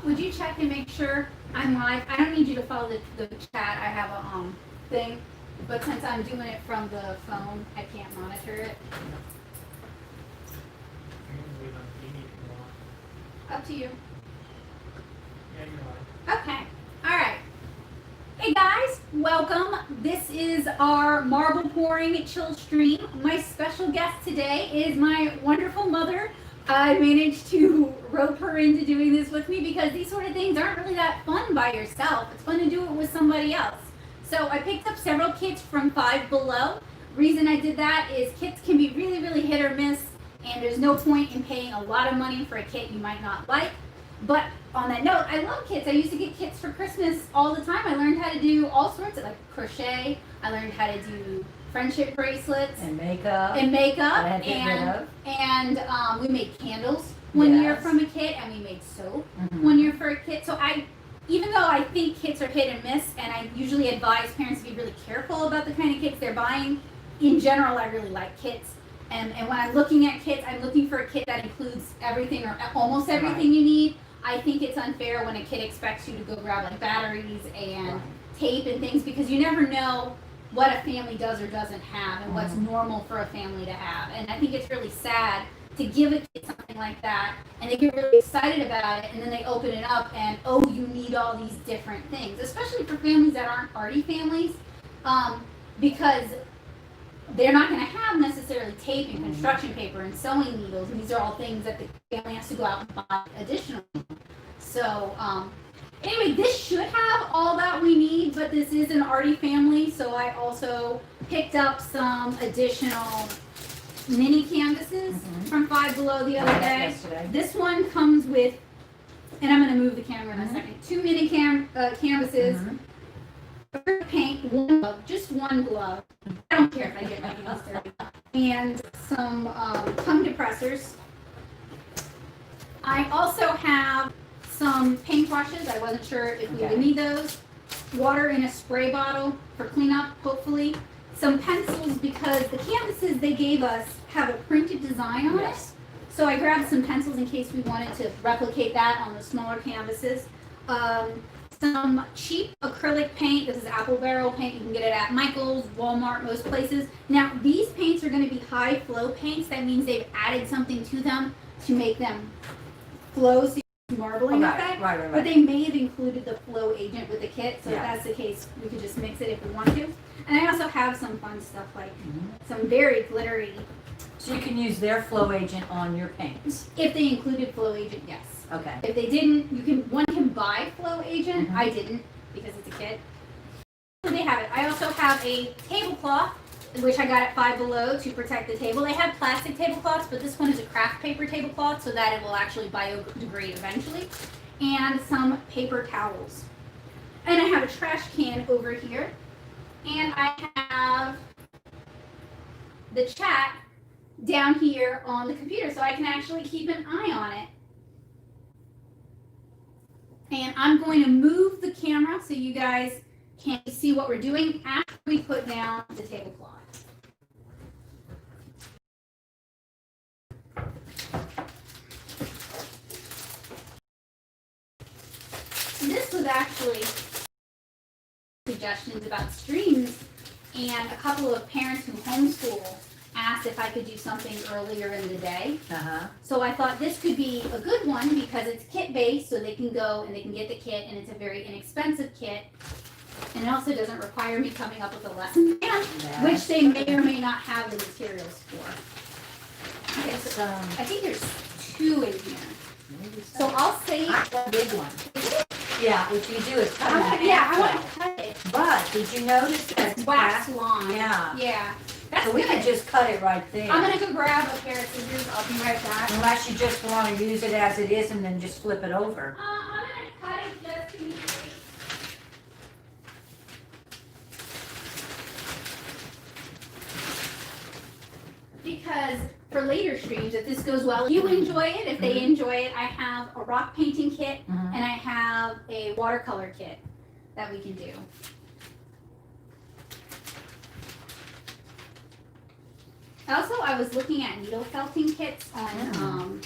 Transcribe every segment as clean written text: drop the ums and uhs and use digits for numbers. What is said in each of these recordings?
would you check and make sure I'm live? I don't need you to follow the chat. I have a thing, but since I'm doing it from the phone, I can't monitor it. Up to you. Yeah, you're live. Okay. All right. Hey guys, welcome. This is our marble pouring Chillstream. My special guest today is my wonderful mother. I managed to rope her into doing this with me because these sort of things aren't really that fun by yourself. It's fun to do it with somebody else. So I picked up several kits from 5Below. Reason I did that is kits can be really, really hit or miss, and there's no point in paying a lot of money for a kit you might not like. But on that note, I love kits. I used to get kits for Christmas all the time. I learned how to do all sorts of, like, crochet. I learned how to do friendship bracelets and makeup and we made candles one year from a kit, and we made soap one year for a kit. So even though I think kits are hit and miss, and I usually advise parents to be really careful about the kind of kits they're buying, in general I really like kits. And when I'm looking at kits, I'm looking for a kit that includes everything or almost everything you need. I think it's unfair when a kid expects you to go grab like batteries and tape and things, because you never know what a family does or doesn't have and what's normal for a family to have. And I think it's really sad to give a kid something like that and they get really excited about it, and then they open it up and, oh, you need all these different things, especially for families that aren't arty families, because they're not going to have necessarily tape and construction paper and sewing needles, and these are all things that the family has to go out and buy additionally. So anyway, this should have all that we need, but this is an arty family, so I also picked up some additional mini canvases from 5Below the other day. This one comes with, and I'm going to move the camera in a second, 2 mini canvases. Paint, one glove, just one glove. I don't care if I get my hands dirty. And some tongue depressors. I also have some paintbrushes. I wasn't sure if we would need those. Water in a spray bottle for cleanup, hopefully. Some pencils, because the canvases they gave us have a printed design on it. So I grabbed some pencils in case we wanted to replicate that on the smaller canvases. Some cheap acrylic paint. This is apple barrel paint. You can get it at Michael's, Walmart, most places. Now, these paints are going to be high flow paints. That means they've added something to them to make them flow, so you marbling effect. Right. But they may have included the flow agent with the kit, so if that's the case, we could just mix it if we want to. And I also have some fun stuff like some very glittery. So you can use their flow agent on your paints. If they included flow agent, yes. Okay. If they didn't, one can buy flow agent. I didn't because it's a kit. So they have it. I also have a tablecloth, which I got at 5Below to protect the table. They have plastic tablecloths, but this one is a craft paper tablecloth so that it will actually biodegrade eventually. And some paper towels. And I have a trash can over here. And I have the chat down here on the computer so I can actually keep an eye on it. And I'm going to move the camera so you guys can see what we're doing after we put down the tablecloth. This was actually suggestions about streams, and a couple of parents who homeschool asked if I could do something earlier in the day. So I thought this could be a good one because it's kit based, so they can go and they can get the kit, and it's a very inexpensive kit, and it also doesn't require me coming up with a lesson plan, which they may or may not have the materials for. Okay, so I think there's 2 in here. So I'll save the big one. Yeah, what you do is cut it. I want to cut it. But did you notice that it's wax line? Yeah. That's so we good. could just cut it right there. I'm going to go grab a pair of scissors. I'll be right back. Unless you just want to use it as it is and then just flip it over. I'm going to cut it just to be safe. Because for later streams, if this goes well, you enjoy it. If they enjoy it, I have a rock painting kit and I have a watercolor kit that we can do. Also, I was looking at needle felting kits on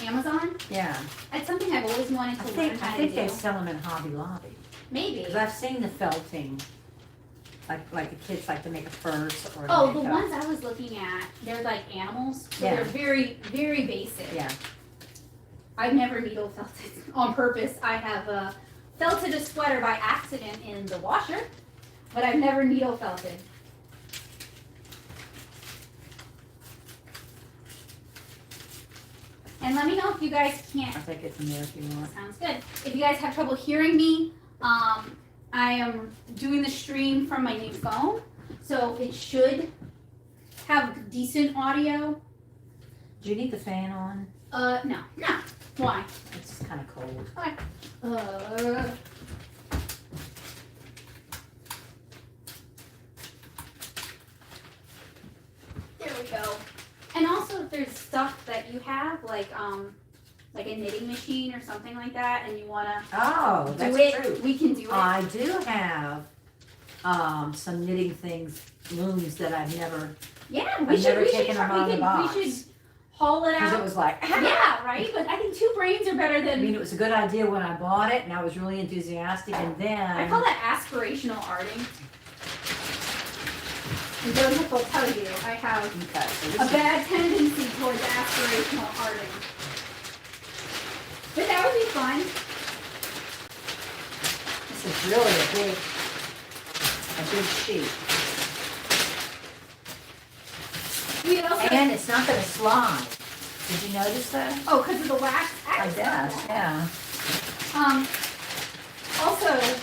Amazon. Yeah. That's something I've always wanted to learn I how think to they do. sell them in Hobby Lobby. Maybe. Because I've seen the felting, like the kids like to make a purse or. Oh, the ones I was looking at, they're like animals. So Yeah. they're very, very basic. Yeah. I've never needle felted on purpose. I have felted a sweater by accident in the washer, but I've never needle felted. And let me know if you guys can't. I'll take it from there if you want. Sounds good. If you guys have trouble hearing me, I am doing the stream from my new phone, so it should have decent audio. Do you need the fan on? No. Why? It's kind of cold. Okay. There we go. And also, if there's stuff that you have, like a knitting machine or something like that, and you wanna Oh, do that's it, true. we can do it. I do have some knitting things, looms that I've never, Yeah, I've never taken them out of the box. We should haul it because it out. was like, Yeah, right. But I think two brains are better I than. mean, it was a good idea when I bought it, and I was really enthusiastic, and then. I call that aspirational arting. And those will tell you I have Okay, so a this is, bad tendency towards aspirational arting. But that would be fun. this is really a big sheet. We also. And it's not gonna slide. Did you notice that? Oh, because of the wax. I guess, yeah. Also,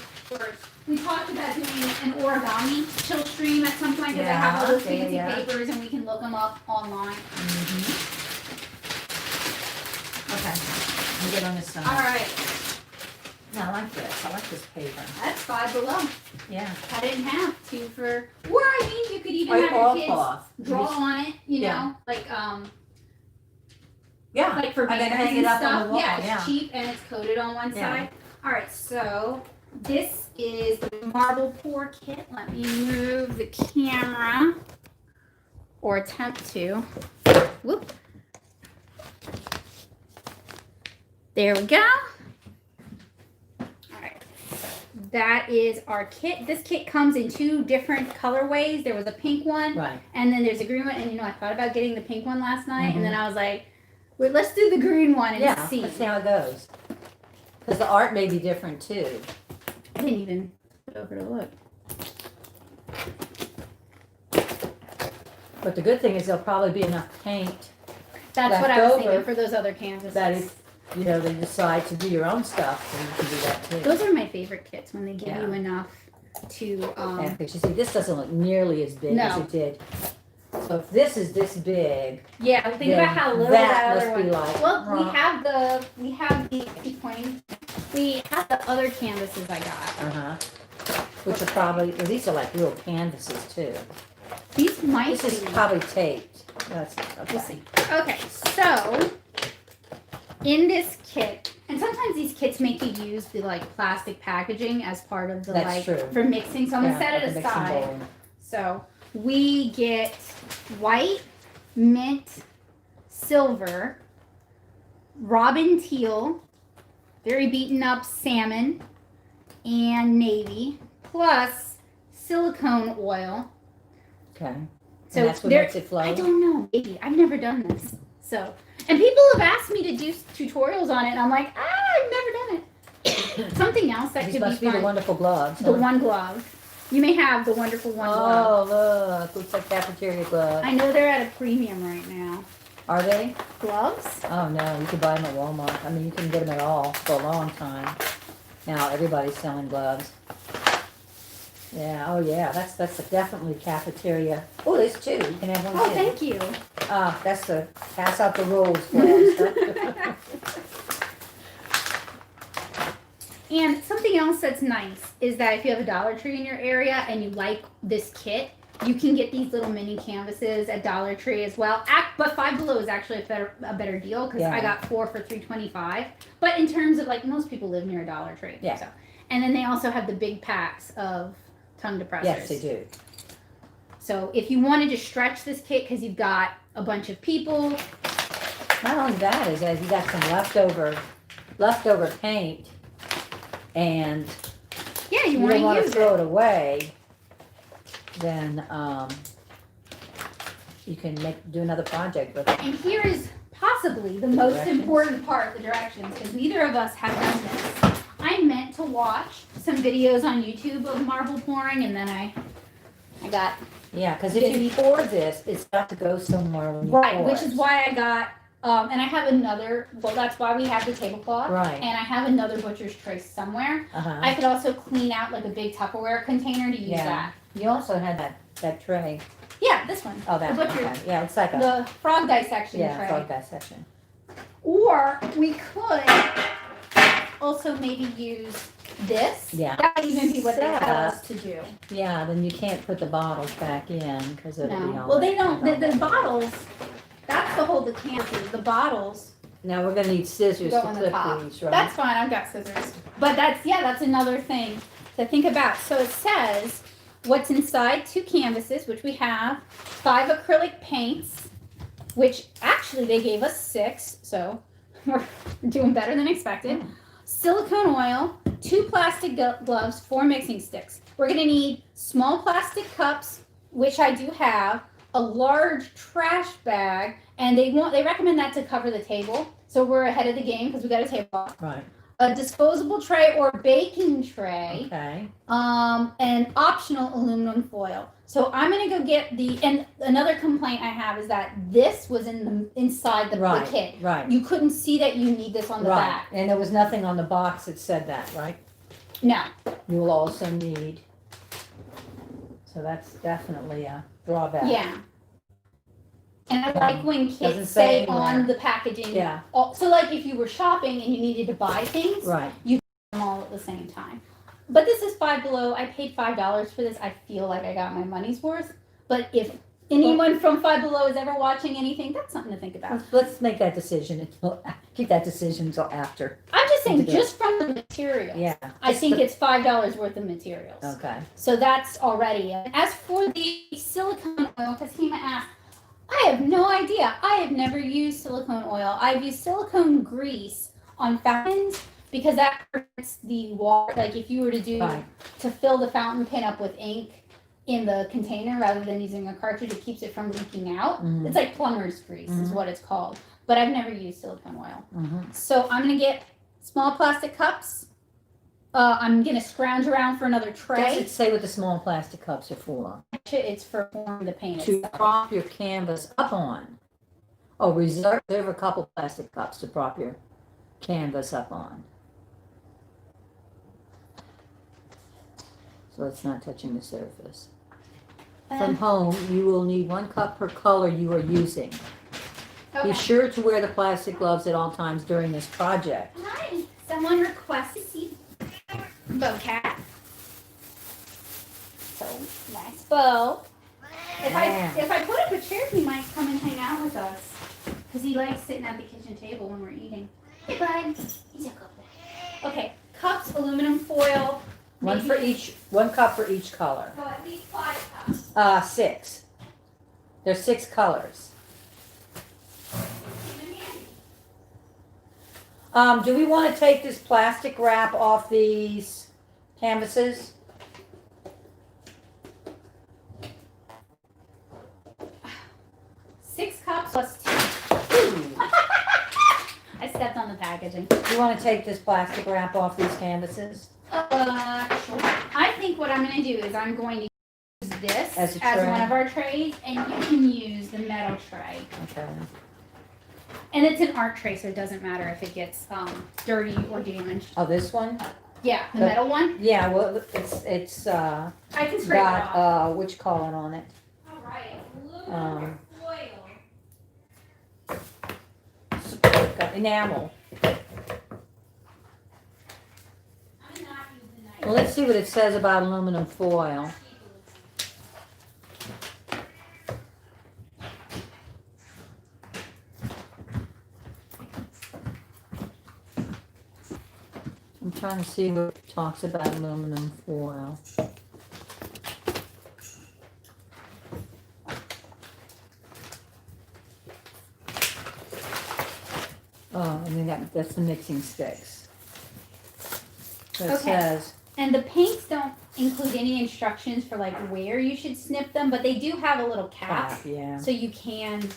we talked about doing an origami Chillstream at some point because I have all those Yeah, fancy yeah. papers and we can look them up online. Okay, let me get on this All side. right, No, I like this, I like this paper. that's 5Below. Yeah. Cut it in half, two for. Or I mean, you could even Or have your kids cloth. draw on it. You Yeah. know, like Yeah, like for I'm gonna banners hang and it up stuff. on the wall, yeah, it's yeah. cheap and it's coated on one Yeah. side. All right, so this is the marble pour kit. Let me move the camera, or attempt to. Whoop. There we go. All right, that is our kit. This kit comes in two different colorways. There was a pink one, right. and then there's a green one. And I thought about getting the pink one last night, and then I was like, wait, let's do the green one and Yeah, see. let's see how it goes. Because the art may be different too. I didn't even put over to look. But the good thing is there'll probably be enough paint That's left what I was over thinking for those other canvases. that if, you know, they decide to do your own stuff, then you can do that too. Those are my favorite kits when they give Yeah. you enough to. Yeah, because you see, this doesn't look nearly as big as No. it did. So if this is this big, Yeah, think then about how little that that must other be one. like, Well, we huh. have the. Keep pointing. We have the other canvases I got. which are probably, well, these are like real canvases too. These might This is be. probably taped. That's, We'll okay. see. Okay, so in this kit, and sometimes these kits make you use the like plastic packaging as part of the That's like true. for mixing. So I'm gonna Yeah, set like it a mixing aside. bowl. So we get white, mint, silver, robin teal, very beaten up salmon, and navy, plus silicone oil. Okay. So And that's what there- makes it flow? I don't know, maybe. I've never done this. So, and people have asked me to do tutorials on it, and I'm like, I've never done it. Something else that These could be must be the fun. wonderful gloves. The huh? one glove. You may have the wonderful one glove. Oh, look. Looks like cafeteria gloves. I know they're at a premium right now. Are they? Gloves? Oh, no. You can buy them at Walmart. I mean, you can get them at all for a long time. Now everybody's selling gloves. Yeah. Oh, yeah. That's definitely cafeteria. Oh, there's two. You can have one Oh, too. thank you. That's the pass out the rules gloves. And something else that's nice is that if you have a Dollar Tree in your area and you like this kit, you can get these little mini canvases at Dollar Tree as well. But 5Below is actually a better deal because Yeah. I got 4 for $3.25. But in terms of like most people live near a Dollar Tree. Yeah. So. And then they also have the big packs of tongue depressors. Yes, they do. So if you wanted to stretch this kit because you've got a bunch of people, Not only that, is that you got some leftover paint, and Yeah, you you want don't want to to use throw it. it away, then you can do another project with it. And here is possibly the most Directions. important part, the directions, because neither of us have done this. I meant to watch some videos on YouTube of marble pouring, and then I got Yeah, because if you pour this, it's got to go somewhere when you right, pour which it. is why I got. And I have another. Well, that's why we have the tablecloth. Right. And I have another butcher's tray somewhere. Uh-huh. I could also clean out like a big Tupperware container to use that. You also had that tray. Yeah, this one. Oh, that the one. butcher. Okay. Yeah, it's like a The frog dissection tray. frog dissection. Or we could also maybe use this. Yeah. That would even be what they tell Yeah. us to do. Yeah, then you can't put the bottles back in because it'll be No. all. Well, they don't. The bottles. That's the whole decanter. The bottles Now we're gonna need scissors go to on the clip top. these, right? That's fine. I've got scissors. But that's another thing to think about. So it says what's inside 2 canvases, which we have, 5 acrylic paints, which actually they gave us 6, so we're doing better than expected. Silicone oil, 2 plastic gloves, 4 mixing sticks. We're gonna need small plastic cups, which I do have, a large trash bag, and they recommend that to cover the table. So we're ahead of the game because we got a table. Right. A disposable tray or baking tray, Okay. and optional aluminum foil. So I'm gonna go get and another complaint I have is that this was inside the kit. Right. You couldn't see that you need this on the Right. back. And there was nothing on the box that said that, right? No. You will also need. So that's definitely a drawback. Yeah. And I like when Doesn't kits say say on anywhere. the packaging. Yeah. So like if you were shopping and you needed to buy things, Right. them all at the same time. But this is 5Below. I paid $5 for this. I feel like I got my money's worth. But if anyone from 5Below is ever watching anything, that's something to think about. Let's make that decision. Keep that decision until after. I'm just saying, Think of it. just from the material. Yeah. I think it's $5 worth of materials. Okay. So that's already it. As for the silicone oil, because Hema asked, I have no idea. I have never used silicone oil. I've used silicone grease on fountains because that hurts the water. Like if you were to do Right. to fill the fountain pen up with ink in the container rather than using a cartridge, it keeps it from leaking out. Mhm. It's like plumber's grease is what it's called. But I've never used silicone oil. Mm-hmm. So I'm gonna get small plastic cups. I'm gonna scrounge around for another Does tray. it say what the small plastic cups are for? It's for pouring the paint. To itself. prop your canvas up on. Oh, reserve a couple plastic cups to prop your canvas up on. So it's not touching the surface. From home, you will need 1 cup per color you are using. Okay. Be sure to wear the plastic gloves at all times during this project. Hi. Someone requested to see cat. So nice bow. Yeah. If I put up a chair, he might come and hang out with us because he likes sitting at the kitchen table when we're eating. Hey, bud. He's a good boy. Okay, cups, aluminum foil. 1 cup for each color. So at least 5 cups. 6. There's 6 colors. Do we want to take this plastic wrap off these canvases? Six cups plus 2. I stepped on the packaging. Do you want to take this plastic wrap off these canvases? Sure. I think what I'm going to do is I'm going to use this As as, a tray? one of our trays, and you can use the metal tray. Okay. And it's an art tray, so it doesn't matter if it gets dirty or damaged. Oh, this one? Yeah, the The- metal one. Yeah, well, it's I can scrape it off. got, which color on it? All right, aluminum foil. It's got enamel. I'm not using that. Well, let's see what it says about aluminum foil. I'm trying to see what it talks about aluminum foil. Oh, and then that's the mixing sticks. So it Okay. says, And the paints don't include any instructions for like where you should snip them, but they do have a little cap, yeah. so you can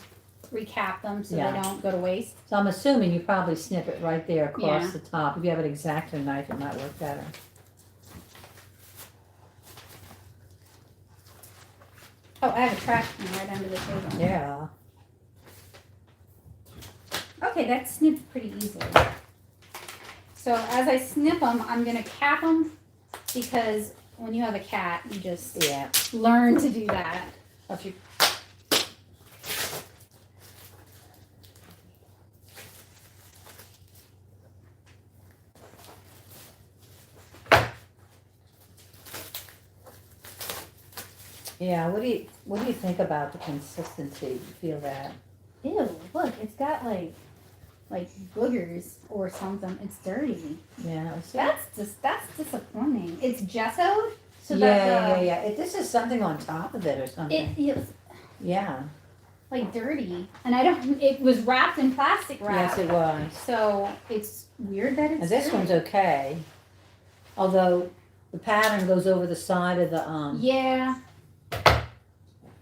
recap them so Yeah. they don't go to waste. So I'm assuming you probably snip it right there across Yeah. the top. If you have an X-Acto knife, it might work better. Oh, I have a trash can right under the table. Yeah. Okay, that snipped pretty easily. So as I snip them, I'm gonna cap them because when you have a cat, you just Yeah. learn to do that. If you, yeah, what do you think about the consistency? You feel that? Ew, look, it's got like boogers or something. It's dirty. Yeah. See? That's disappointing. It's gessoed, so Yeah. This is something on top of it or something. it's Yeah. like dirty, and I don't. It was wrapped in plastic wrap. Yes, it was. So it's weird that it's. And this dirty. one's okay, although the pattern goes over the side of the Yeah.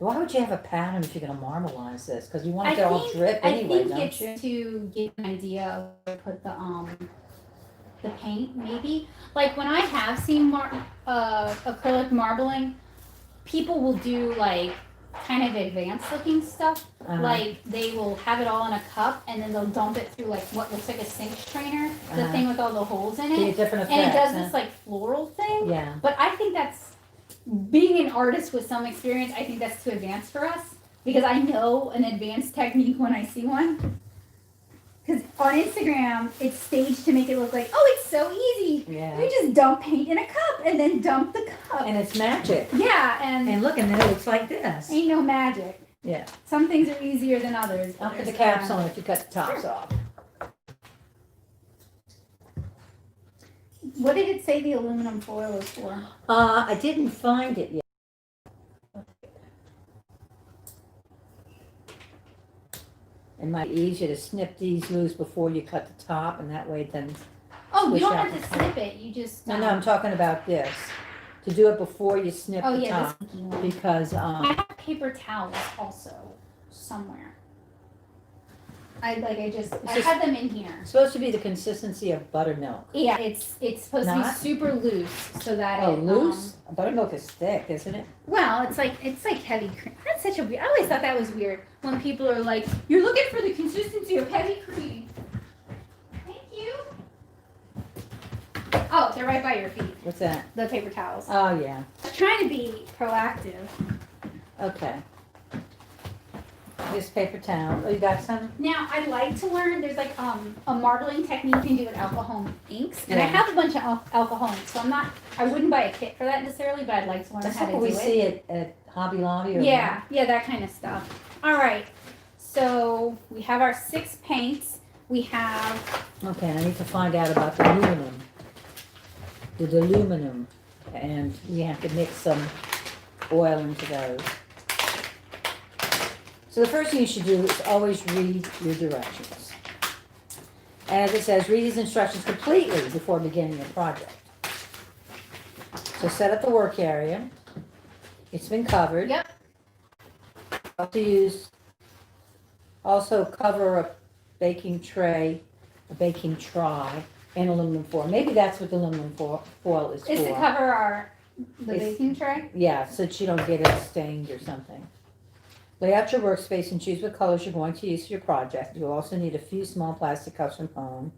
Why would you have a pattern if you're gonna marbleize this? Because you want I it to all think- drip anyway, don't it's you? to get an idea of where to put the paint maybe. Like when I have seen acrylic marbling, people will do like kind of advanced looking stuff. Uh-huh. Like they will have it all in a cup and then they'll dump it through like what looks like a sink strainer, the Uh-huh. thing with all the holes in Get a it. different effect. And it does huh? this like floral thing. Yeah. But I think that's, being an artist with some experience, I think that's too advanced for us. Because I know an advanced technique when I see one. Because on Instagram, it's staged to make it look like, oh, it's so easy. Yeah. You just dump paint in a cup and then dump the cup. And it's magic. Yeah, and And look, and then it looks like this. ain't no magic. Yeah. Some things are easier than others. I'll put the caps on if you cut the tops off. What did it say the aluminum foil is for? I didn't find it yet. It might be easier to snip these loose before you cut the top, and that way then. Oh, you Squish don't out have the to snip it. You just. No, I'm talking about this. To do it before you snip Oh, the yeah, top, this inky one. because I have paper towels also somewhere. I just- had them in here. it's supposed to be the consistency of buttermilk. Yeah, it's supposed to be Not? super loose so that Oh, it loose? Buttermilk is thick, isn't it? well, it's like heavy cream. That's such a weird. I always thought that was weird when people are like, "You're looking for the consistency of heavy cream." Thank you. Oh, they're right by your feet. What's that? The paper towels. Oh, yeah. I'm trying to be proactive. Okay. This paper towel. Oh, you got some? Now, I'd like to learn, there's like a marbling technique you can do with alcohol inks. And I Yeah. have a bunch of alcohol inks, so I wouldn't buy a kit for that necessarily, but I'd like to learn That's how to what do we it. see at Hobby Lobby. Or Yeah, that kind of stuff. All right, so we have our 6 paints. We have, Okay, I need to find out about the aluminum. The aluminum. And we have to mix some oil into those. So the first thing you should do is always read your directions. As it says, read these instructions completely before beginning your project. So set up the work area. It's been covered. yep, Also cover a baking tray, a baking tray, and aluminum foil. Maybe that's what the aluminum foil is for. is to cover the It's- baking tray. Yeah, so that you don't get it stained or something. Lay out your workspace and choose what colors you're going to use for your project. You'll also need a few small plastic cups from home.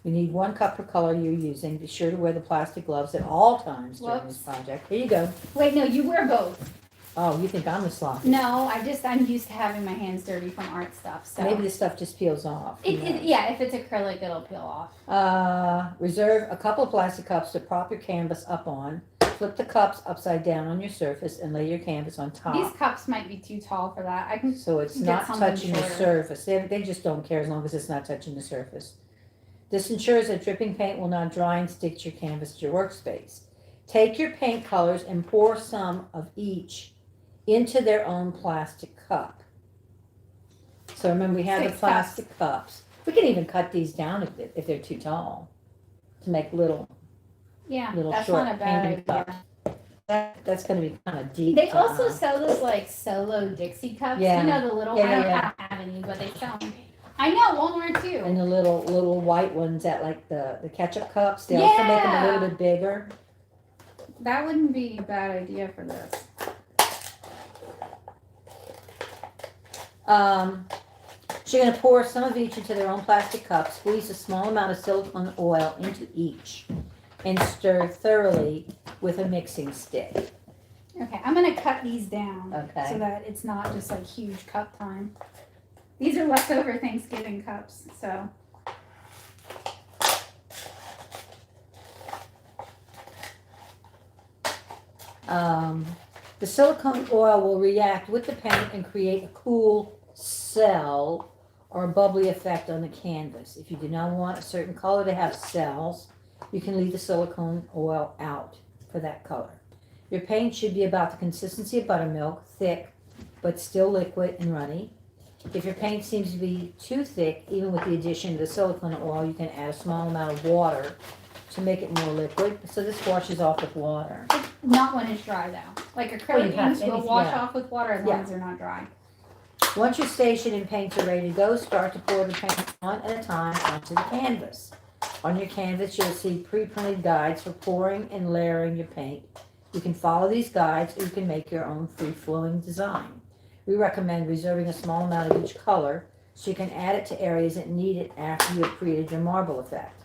You need 1 cup per color you're using. Be sure to wear the plastic gloves at all times during this project. Here you go. Wait, no, you wear both. Oh, you think I'm a sloppy? No, I'm used to having my hands dirty from art stuff, so. Maybe this stuff just peels off. Who knows? Yeah, if it's acrylic, it'll peel off. Reserve a couple of plastic cups to prop your canvas up on. Flip the cups upside down on your surface and lay your canvas on top. These cups might be too tall for that. I can. So it's Get not something touching the shorter. surface. They just don't care as long as it's not touching the surface. This ensures that dripping paint will not dry and stick to your canvas to your workspace. Take your paint colors and pour some of each into their own plastic cup. So remember, we have the 6 plastic cups. We can even cut these down if they're too tall to make little That's short not a bad painting idea. cups. That's going to be kind of deep. They also sell those like solo Dixie cups. Yeah. You know the little. Yeah, I don't yeah. have any, but they sell them. I know Walmart too. And the little white ones that like the ketchup cups. They also make them a little bit bigger. That wouldn't be a bad idea for this. So you're going to pour some of each into their own plastic cups. Squeeze a small amount of silicone oil into each and stir thoroughly with a mixing stick. Okay, I'm gonna cut these down Okay. so that it's not just like huge cup time. These are leftover Thanksgiving cups, so. The silicone oil will react with the paint and create a cool cell or a bubbly effect on the canvas. If you do not want a certain color to have cells, you can leave the silicone oil out for that color. Your paint should be about the consistency of buttermilk, thick, but still liquid and runny. If your paint seems to be too thick, even with the addition of the silicone oil, you can add a small amount of water to make it more liquid. So this washes off with water. Not when it's dry though. Like acrylic inks will wash off with water as long as they're not dry. Once your station and paints are ready to go, start to pour the paint one at a time onto the canvas. On your canvas, you'll see pre-printed guides for pouring and layering your paint. You can follow these guides or you can make your own free-flowing design. We recommend reserving a small amount of each color so you can add it to areas that need it after you have created your marble effect.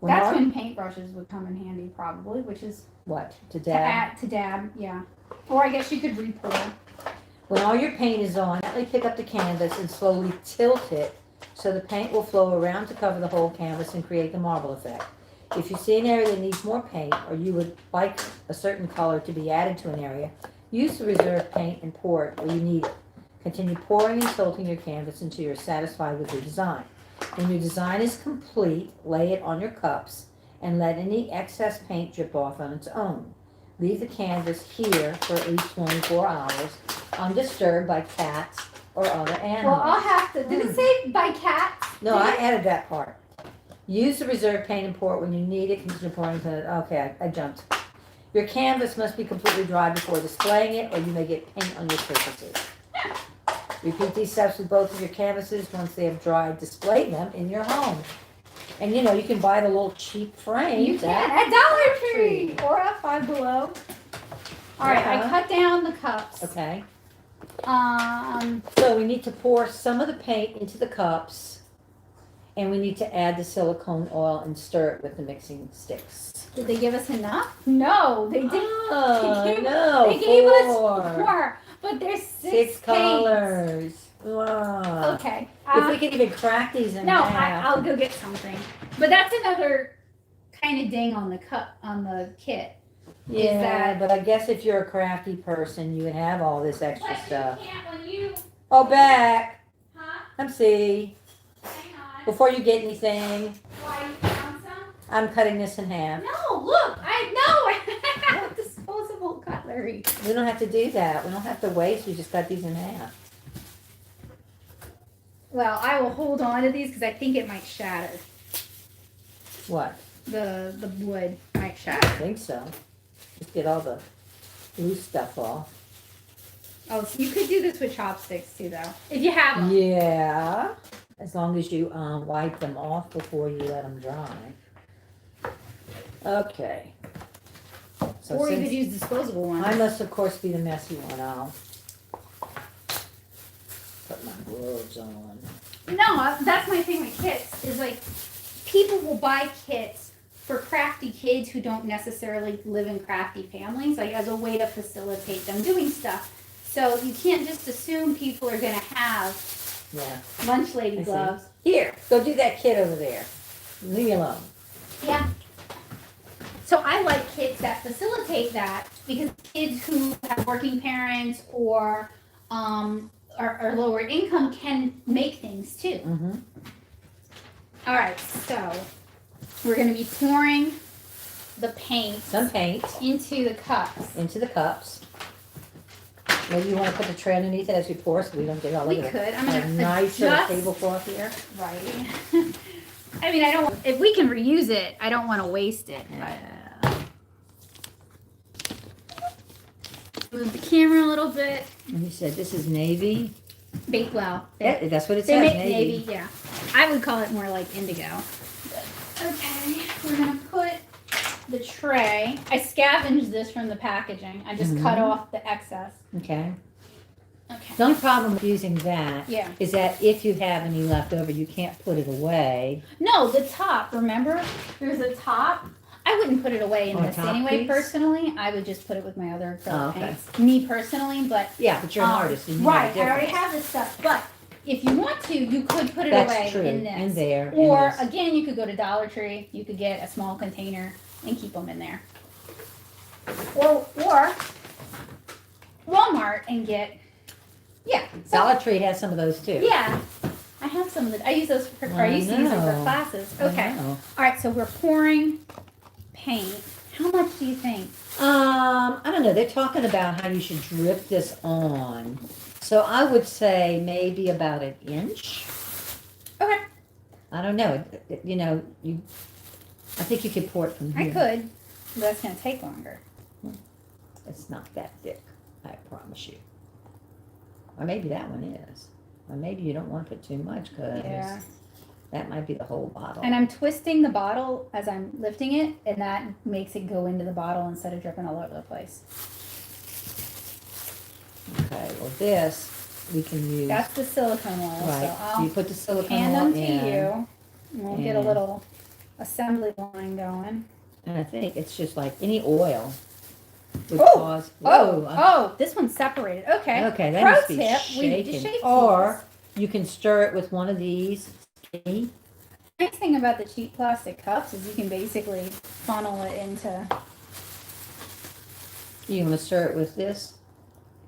That's when paintbrushes would come in handy probably, which is what? To dab? To dab, yeah. Or I guess you could re-pour. When all your paint is on, gently pick up the canvas and slowly tilt it so the paint will flow around to cover the whole canvas and create the marble effect. If you see an area that needs more paint or you would like a certain color to be added to an area, use the reserved paint and pour it where you need it. Continue pouring and tilting your canvas until you're satisfied with your design. When your design is complete, lay it on your cups and let any excess paint drip off on its own. Leave the canvas here for at least 24 hours, undisturbed by cats or other animals. Well, I'll have to. Did it say by cats? No, I added that part. Use the reserved paint and pour it when you need it. Continue pouring until okay, I jumped. Your canvas must be completely dry before displaying it, or you may get paint on your surfaces. Repeat these steps with both of your canvases. Once they have dried, display them in your home. And you know, you can buy the little cheap frames. You can at Dollar Tree or at 5Below. All right, I cut down the cups. Okay. Um, So we need to pour some of the paint into the cups, and we need to add the silicone oil and stir it with the mixing sticks. did they give us enough? No, they didn't. Oh, They gave- no, They gave four. us 4, but there's 6 Six paints. colors. Wow. Okay. If we could even crack these in No, half. I'll go get something. But that's another kind of ding on the kit. Yeah, that- but I guess if you're a crafty person, you would have all this extra But stuff. you can't when you, Oh, back. huh? Come see. Hang on. Before you get anything, Why, you found some? I'm cutting this in half. No, look, I have disposable cutlery. We don't have to do that. We don't have to waste. We just cut these in half. Well, I will hold on to these because I think it might shatter. What? The wood might I shatter. think so. Just get all the loose stuff off. Oh, so you could do this with chopsticks too, though, if you have them. Yeah. As long as you wipe them off before you let them dry. Okay. So Or you since could use disposable ones. I must, of course, be the messy one. I'll put my gloves on. No, that's my thing with kits, is like, people will buy kits for crafty kids who don't necessarily live in crafty families, like as a way to facilitate them doing stuff. So you can't just assume people are gonna have Yeah. lunch lady I see. gloves. Here, go do that kid over there. Leave me alone. Yeah. So I like kits that facilitate that, because kids who have working parents or are lower income can make things too. Mm-hmm. All right, so we're going to be pouring the paint Some paint into the cups. into the cups. Maybe you want to put the tray underneath it as we pour, so we don't get all We over could. I'm a gonna nice little adjust. tablecloth here. Right. I mean, I don't. If we can reuse it, I don't want to waste it. Yeah. Move the camera a little bit. And you said this is navy. Well, That's what it they says. make Navy. navy. Yeah, I would call it more like indigo. Okay, we're gonna put the tray. I scavenged this from the packaging. I just cut off the excess. Okay. Okay. The only problem with using that Yeah. is that if you have any left over, you can't put it away. No, the top. Remember, there's a top. I wouldn't put it away in Oh, this top anyway. piece? Personally, I would just put it with my other acrylic Oh, okay. paints. Me personally, but Yeah, but you're an artist. And you right. know I the already difference. have this stuff, but if you want to, you could put it That's away true. in this. In there. in Or this. again, you could go to Dollar Tree. You could get a small container and keep them in there. Or Walmart and get Dollar Tree has some of those too. yeah. I have some of the. I use those for. Or I used to use them for know. classes. I Okay. know. All right. So we're pouring paint. How much do you think? I don't know. They're talking about how you should drip this on. So I would say maybe about an inch. Okay. I don't know. You know, I think you could pour it from here. I could, but that's gonna take longer. It's not that thick, I promise you. Or maybe that one is. Or maybe you don't want to put too much because Yeah. that might be the whole bottle. And I'm twisting the bottle as I'm lifting it, and that makes it go into the bottle instead of dripping all over the place. Okay, well this we can use. That's the silicone oil, right. so So I'll you put the silicone hand oil them to in. you. And we'll get a And- little assembly line going. And I think it's just like any oil would Oh! cause. Oh, this one's separated. Okay. Okay, that Pro must be tip, we need to shaken. shake Or you can stir it with one of these. skinny. The nice thing about the cheap plastic cups is you can basically funnel it into. You want to stir it with this?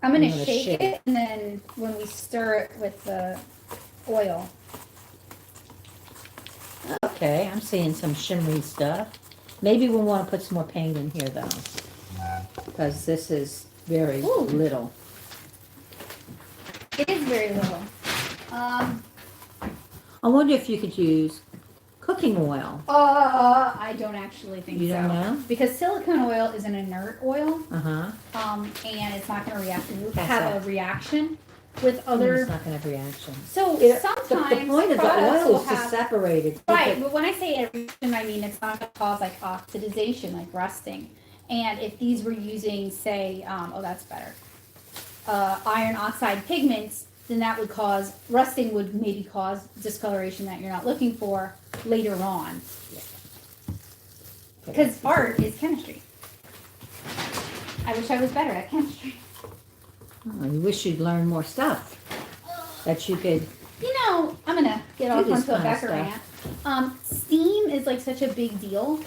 I'm gonna I'm gonna shake shake. it, and then when we stir it with the oil. Okay, I'm seeing some shimmery stuff. Maybe we'll want to put some more paint in here though, because this is very Ooh. little. It is very little. I wonder if you could use cooking oil. I don't actually think You so. don't know? Because silicone oil is an inert oil, Uh-huh. and it's not going to That's have it. a reaction with It's other. not going to have reaction. So The sometimes point of the products oil will is to have. separate it. Right, but when I say a reaction, I mean it's not going to cause like oxidization, like rusting. And if these were using, say, that's better, iron oxide pigments, then that would cause rusting. Would maybe cause discoloration that you're not looking for later on. Because art is chemistry. I wish I was better at chemistry. Oh, you wish you'd learn more stuff that you could. You know, I'm gonna get off Do this onto a kind of Becker rant. Steam is like such a big deal,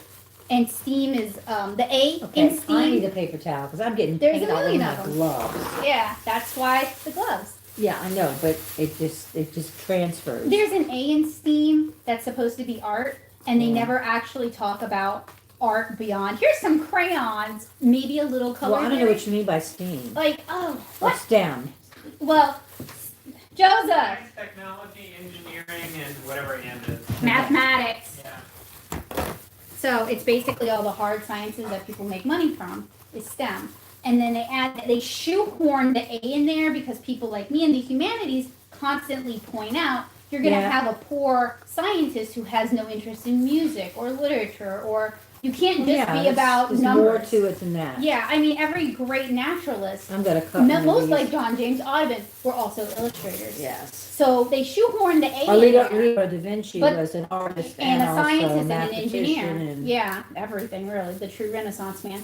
and steam is the A Okay, in steam. I need a paper towel because I'm getting There's paint a all over million my of them. gloves. Yeah, that's why the gloves. Yeah, I know, but it just transfers. There's an A in steam that's supposed to be art, and they Yeah. never actually talk about art beyond. Here's some crayons, maybe a little color. Well, I don't know what you mean by steam. Like, oh, Or what? STEM. Well, Joseph, Science, technology, engineering, and whatever and is. mathematics. Yeah. So it's basically all the hard sciences that people make money from is STEM. And then they shoehorn the A in there because people like me in the humanities constantly point out you're going to Yeah. have a poor scientist who has no interest in music or literature, or you can't just be about there's numbers. more to it than that. Yeah, I mean, every great naturalist, I'm gonna cut one of most these. like John James Audubon, were also illustrators. Yes. So they shoehorn the A Or in Leonardo there. da Vinci But- was an artist And a also scientist a and an engineer. mathematician and Yeah, everything really. The true Renaissance man.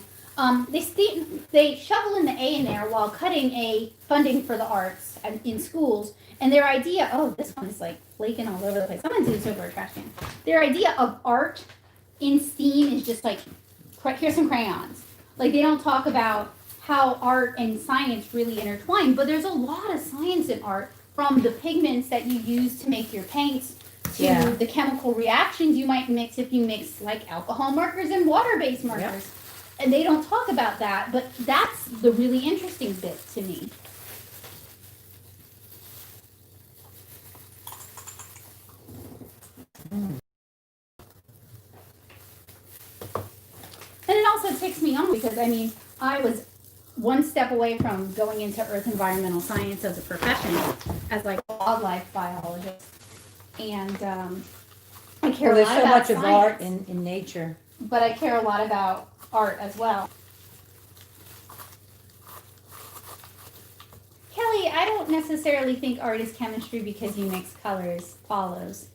They shovel in the A in there while cutting a funding for the arts in schools. And their idea, this one is like flaking all over the place. Someone do this over a trash can. Their idea of art in STEAM is just like, here's some crayons. Like they don't talk about how art and science really intertwine, but there's a lot of science in art, from the pigments that you use to make your paints to Yeah. the chemical reactions you might mix if you mix like alcohol markers and water-based markers. And they don't talk about that, but that's the really interesting bit to me. ticks me off because, I mean, I was one step away from going into earth environmental science as a profession, as like a wildlife biologist. And I care Well, a there's lot so about much of science, art in nature. but I care a lot about art as well. Kelly, I don't necessarily think art is chemistry because you mix colors follows.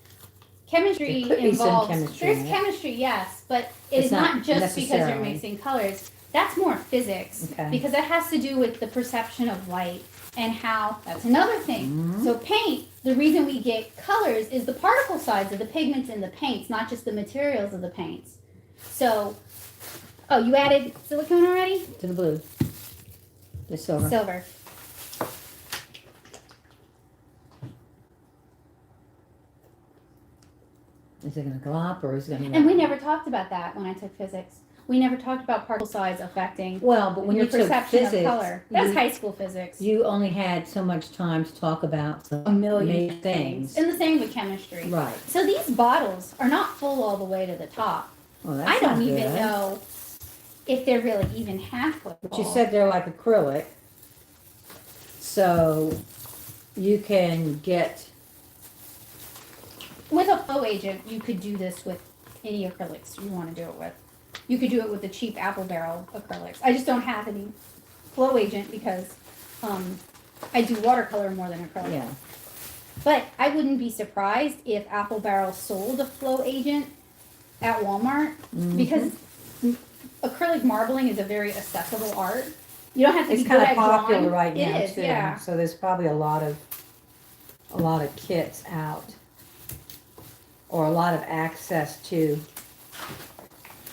Chemistry There could be some involves, chemistry there's in it. chemistry, yes, but it It's is not not just because you're necessarily. mixing colors. That's more physics, Okay. because it has to do with the perception of light and how, that's another thing. Mhm. So paint, the reason we get colors is the particle size of the pigments in the paints, not just the materials of the paints. So, oh, you added silicone already? To the blue. The silver. Silver. Is it gonna glop or is it gonna? And we never talked about that when I took physics. We never talked about particle size affecting Well, but when your you took perception physics, of color. That's you, high school physics. you only had so much time to talk about the A million main things. And the same with chemistry. Right. So these bottles are not full all the way to the top. Well, that's I don't not even good. know if they're really even halfway full. But you said they're like acrylic, so you can get. With a flow agent, you could do this with any acrylics you want to do it with. You could do it with the cheap apple barrel acrylics. I just don't have any flow agent because I do watercolor more than acrylic. Yeah. But I wouldn't be surprised if Apple Barrel sold a flow agent at Walmart because acrylic marbling is a very accessible art. You don't have to It's be good kind at of popular drawing. right now It is, too. yeah. So there's probably a lot of kits out, or a lot of access to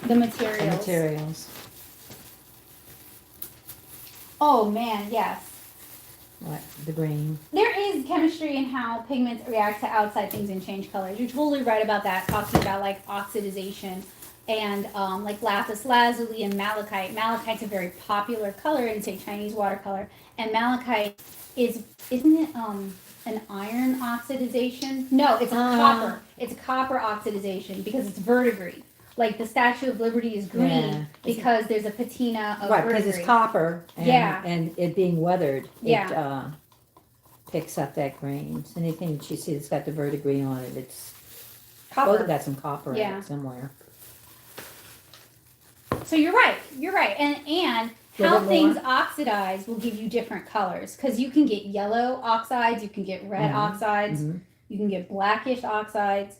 The the materials. materials. Oh man, yes. Like the green. There is chemistry in how pigments react to outside things and change colors. You're totally right about that, talking about like oxidization and like lapis lazuli and malachite. Malachite's a very popular color in, say, Chinese watercolor. And malachite isn't it an iron oxidization? No, it's a copper. It's a copper oxidization because it's verdigris. Like the Statue of Liberty is green Yeah. because there's a patina of Right, verdigris. because it's copper and, Yeah. and it being weathered, Yeah. it picks up that grain. So anything that you see that's got the verdigris on it, it's Copper. both got some copper in Yeah. it somewhere. So you're right, and A how little things more. oxidize will give you different colors because you can get yellow oxides, you can get red Mhm. oxides, Mhm. you can get blackish oxides,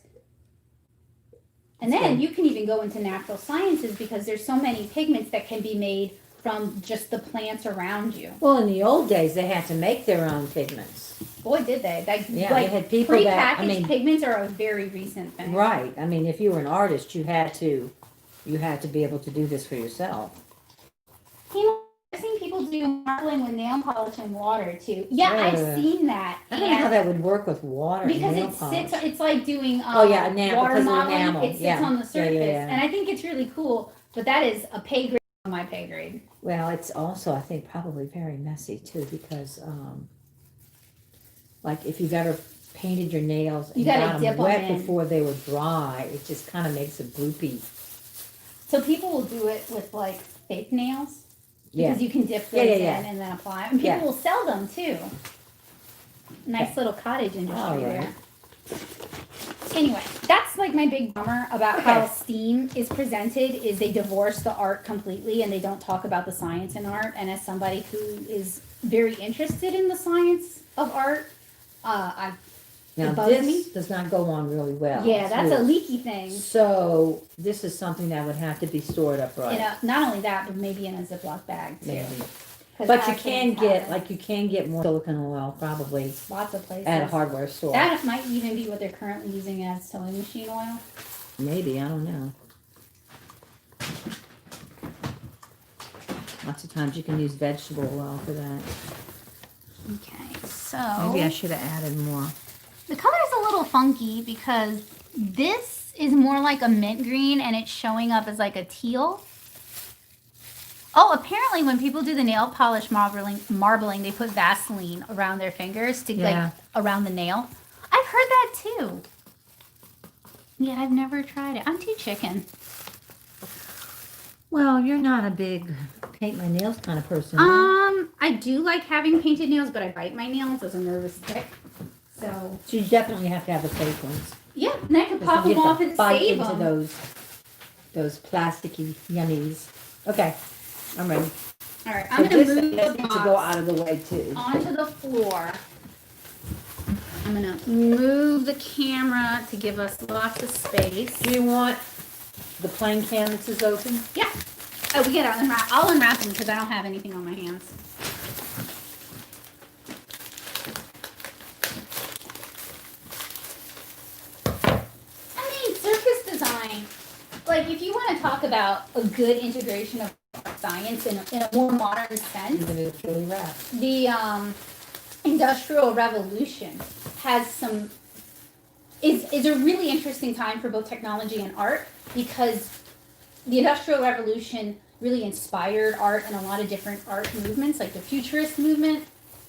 and That's then good. you can even go into natural sciences because there's so many pigments that can be made from just the plants around you. Well, in the old days, they had to make their own pigments. Boy, did they! Yeah, Like they had people that, prepackaged I mean, pigments are a very recent thing. right. I mean, if you were an artist, you had to be able to do this for yourself. You know, I've seen people do marbling with nail polish and water too. Yeah, I've Ugh. seen that. I don't know how that would work with water and Because nail it polish. sits, it's like doing Oh, yeah, enamel, water because of modeling. enamel, It sits yeah. on the Yeah, surface, yeah, yeah. and I think it's really cool. But that is a pay grade on my pay grade. Well, it's also, I think, probably very messy too, because, like, if you've ever painted your nails and You gotta got dip them 'em wet in. before they were dry, it just kind of makes a gloopy. So people will do it with like fake nails Yeah. because you can dip Yeah, those yeah, in and then apply. And people Yeah. will sell them too. Nice Okay. little cottage industry All there. right. Anyway, that's like my big bummer about how Okay. STEAM is presented is they divorce the art completely and they don't talk about the science in art. And as somebody who is very interested in the science of art, Now, it bugs me. this does not go on really well. Yeah, that's a too. leaky thing. So, this is something that would have to be stored upright. Not only that, but maybe in a Ziploc bag too. Maybe. 'Cause But you accidents can get, happen. like, you can get more silicone oil probably Lots of places. at a hardware store. That might even be what they're currently using as sewing machine oil. Maybe, I don't know. Lots of times you can use vegetable oil for that. Okay, so Maybe I should have added more. the color's a little funky because this is more like a mint green and it's showing up as like a teal. Oh, apparently when people do the nail polish marbling, they put Vaseline around their fingers to Yeah. like around the nail. I've heard that too. Yet I've never tried it. I'm too chicken. Well, you're not a big paint my nails kind of person. Huh? I do like having painted nails, but I bite my nails as a nervous tick. So you definitely have to have a safe ones. yeah, and I can pop them off and bite save into them. those plasticky yummies. Okay, I'm ready. All right, I'm gonna move the needs to go out of the way too. onto the floor. I'm gonna move the camera to give us lots of space. Do you want the plain canvases open? Yeah. Oh, we gotta unwrap. I'll unwrap them because I don't have anything on my hands. I mean, circus design. Like, if you want to talk about a good integration of science in a more modern sense, the Industrial Revolution has some is a really interesting time for both technology and art, because the Industrial Revolution really inspired art and a lot of different art movements, like the Futurist movement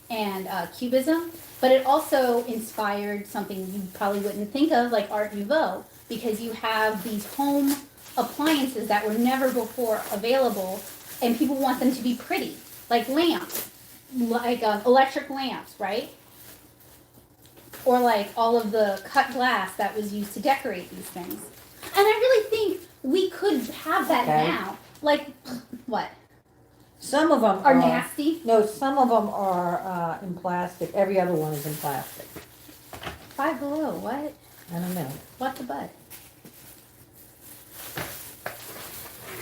and Cubism. But it also inspired something you probably wouldn't think of, like Art Nouveau, because you have these home appliances that were never before available, and people want them to be pretty, like lamps, like electric lamps, right? Or like all of the cut glass that was used to decorate these things. And I really think we could have that now. Like, what? Some of them are nasty. No, some of them are in plastic. Every other one is in plastic. 5Below, what? I don't know. What the butt?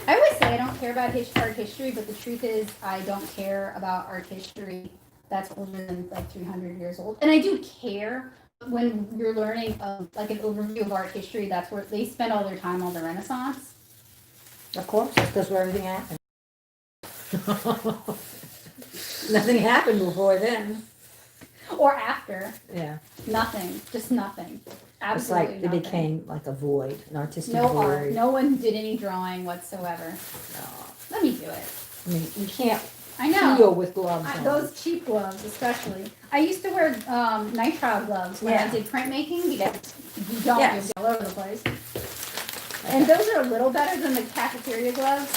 I always say I don't care about art history, but the truth is I don't care about art history that's older than like 300 years old. And I do care when you're learning like an overview of art history. That's where they spend all their time on the Renaissance. Of course, that's where everything happened. Nothing happened before then. Or after. Yeah. Nothing. Just nothing. Absolutely it's like nothing. It became like a void, an artistic no void. Art. No one did any drawing whatsoever. No. Let me do it. I mean, you can't I know. feel with gloves on. Those cheap gloves, especially. I used to wear nitrile gloves when I did printmaking, because you don't get all over the place. Okay. And those are a little better than the cafeteria gloves.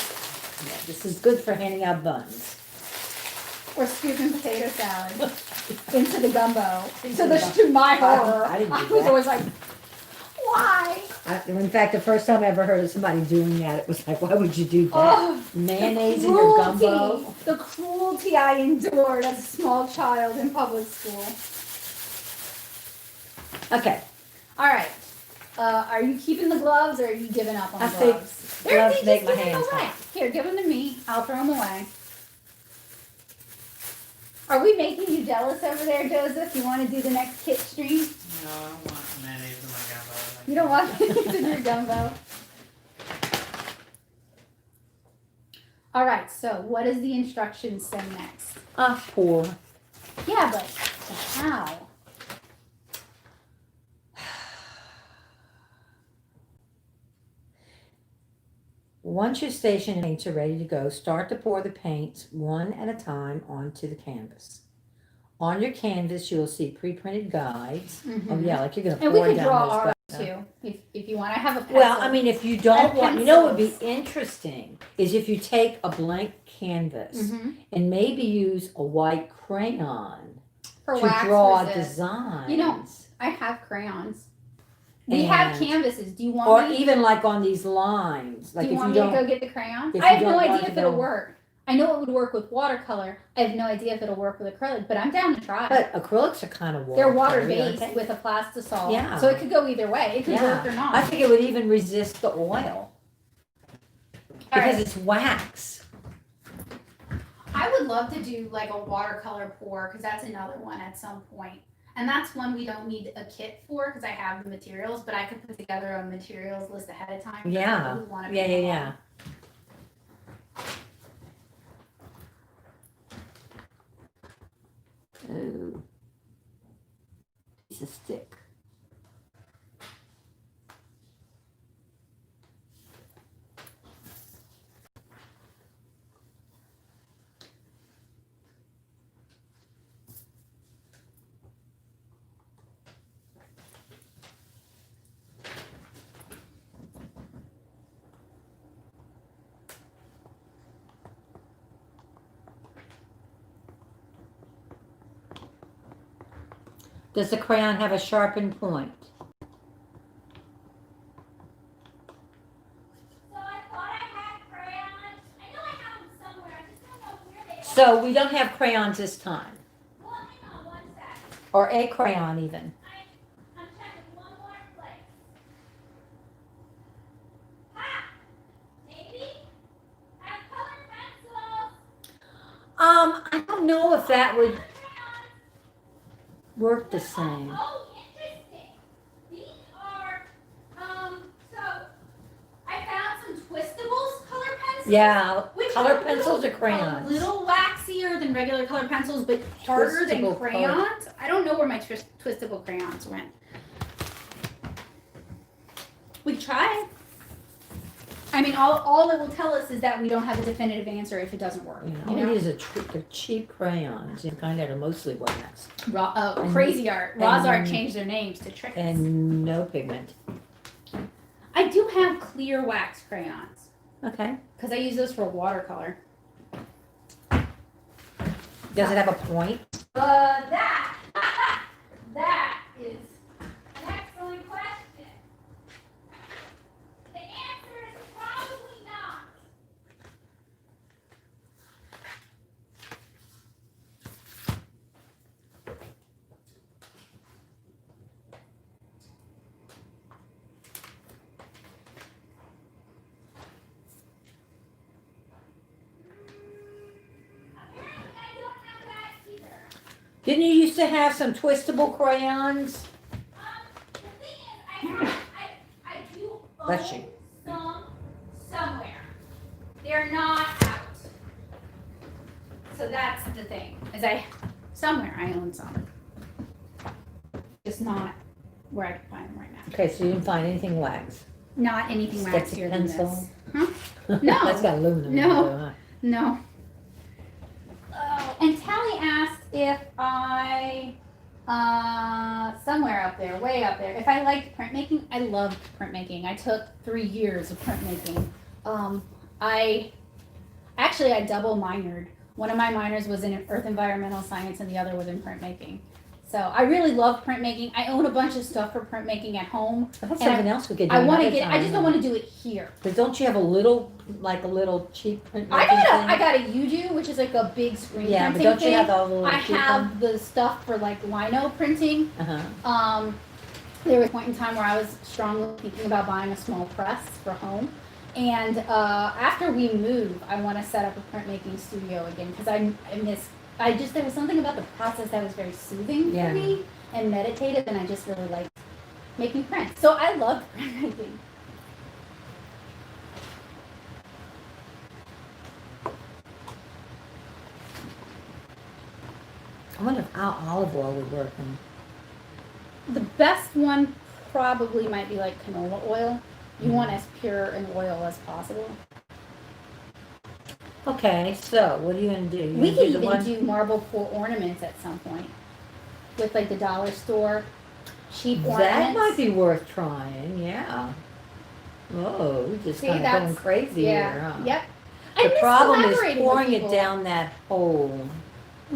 Yeah, this is good for handing out buns. Or scooping potato salad into the gumbo. So to my horror, I was always like, why? In fact, the first time I ever heard of somebody doing that, it was like, why would you do that? Mayonnaise in your gumbo? The cruelty I endured as a small child in public school. Okay. All right. Are you keeping the gloves, or are you giving up on gloves? I think gloves make my hands hot. Here, give them to me. I'll throw them away. Are we making you jealous over there, Joseph? You want to do the next kit stream? No, I don't want mayonnaise in my gumbo. You don't want mayonnaise in your gumbo? All right, so what does the instructions say next? Pour. Yeah, but how? Once your station paints are ready to go, start to pour the paints one at a time onto the canvas. On your canvas, you'll see pre-printed guides. Mm-hmm. Oh yeah, like you're going to pour down. And we can draw ours too, if you want. I have a pencil. Well, I mean, if you don't want, you know what would be interesting is if you take a blank canvas and maybe use a white crayon to draw designs. You know, I have crayons. We have canvases. Do you want or even like on these lines? Like do you want me to go get the crayons? I have no idea if it'll work. I know it would work with watercolor. I have no idea if it'll work with acrylic, but I'm down to try. But acrylics are kind of water. They're water-based with a plastisol. Yeah. So it could go either way. It could work or not. I think it would even resist the oil. Because it's wax. I would love to do like a watercolor pour, because that's another one at some point. And that's one we don't need a kit for, because I have the materials, but I could put together a materials list ahead of time. Yeah. Yeah. Ooh. Piece of stick. Does the crayon have a sharpened point? So I thought I had crayons. I know I have them somewhere. I just don't know where they are. So we don't have crayons this time. Well, hang on one sec. Or a crayon even. I'm checking one more place. Ha! Maybe? I have colored pencils. I don't know if that would Crayons. work the same. Oh, interesting. These are, so I found some Twistables color pencils. Yeah, Which color are pencils or A crayons? little waxier than regular color pencils, but harder than Twistable crayons. I don't know where my Twistable crayons went. We could try it. I mean, all it will tell us is that we don't have a definitive answer if it doesn't work. All it is they're cheap crayons, the kind that are mostly wax. Crazy art. Roz Art changed their names to trick us. And no pigment. I do have clear wax crayons Okay. because I use those for watercolor. Does it have a point? That is an excellent question. The answer is probably not. Apparently I don't have that either. Didn't you used to have some twistable crayons? The thing is, I do Bless you. own some somewhere. They're not out. So that's the thing. Somewhere I own some. Just not where I can find them right now. Okay, so you didn't find anything wax. Not anything Sketchy waxier than pencil? this. Huh? No. That's got aluminum in it, No. though, huh? No. Oh, and Tally asked if I, somewhere up there, way up there, if I liked printmaking. I loved printmaking. I took 3 years of printmaking. I double minored. One of my minors was in Earth Environmental Science and the other was in printmaking. So I really love printmaking. I own a bunch of stuff for printmaking at home. That's And something else we could do. I want to another get. I time, just don't want to do it here. But don't you have a little cheap printmaking I thing? got a UDO, which is like a big screen Yeah, but printing don't you thing. have all the little I cheap have the stuff for like lino printing. Uh-huh. There was a point in time where I was strongly thinking about buying a small press for home. And after we move, I want to set up a printmaking studio again because there was something about the process that was very soothing Yeah. for me and meditative, and I just really liked making prints. So I loved printmaking. I wonder if our olive oil would work. The best one probably might be like canola oil. You want as pure an oil as possible. Okay, so what are you gonna do? We could even do marble pour ornaments at some point with like the dollar store cheap ornaments. That might be worth trying. Yeah. Oh, we just See, kind of that's- going crazy Yeah. here, huh? Yep. The problem is collaborating with pouring it people. down that hole.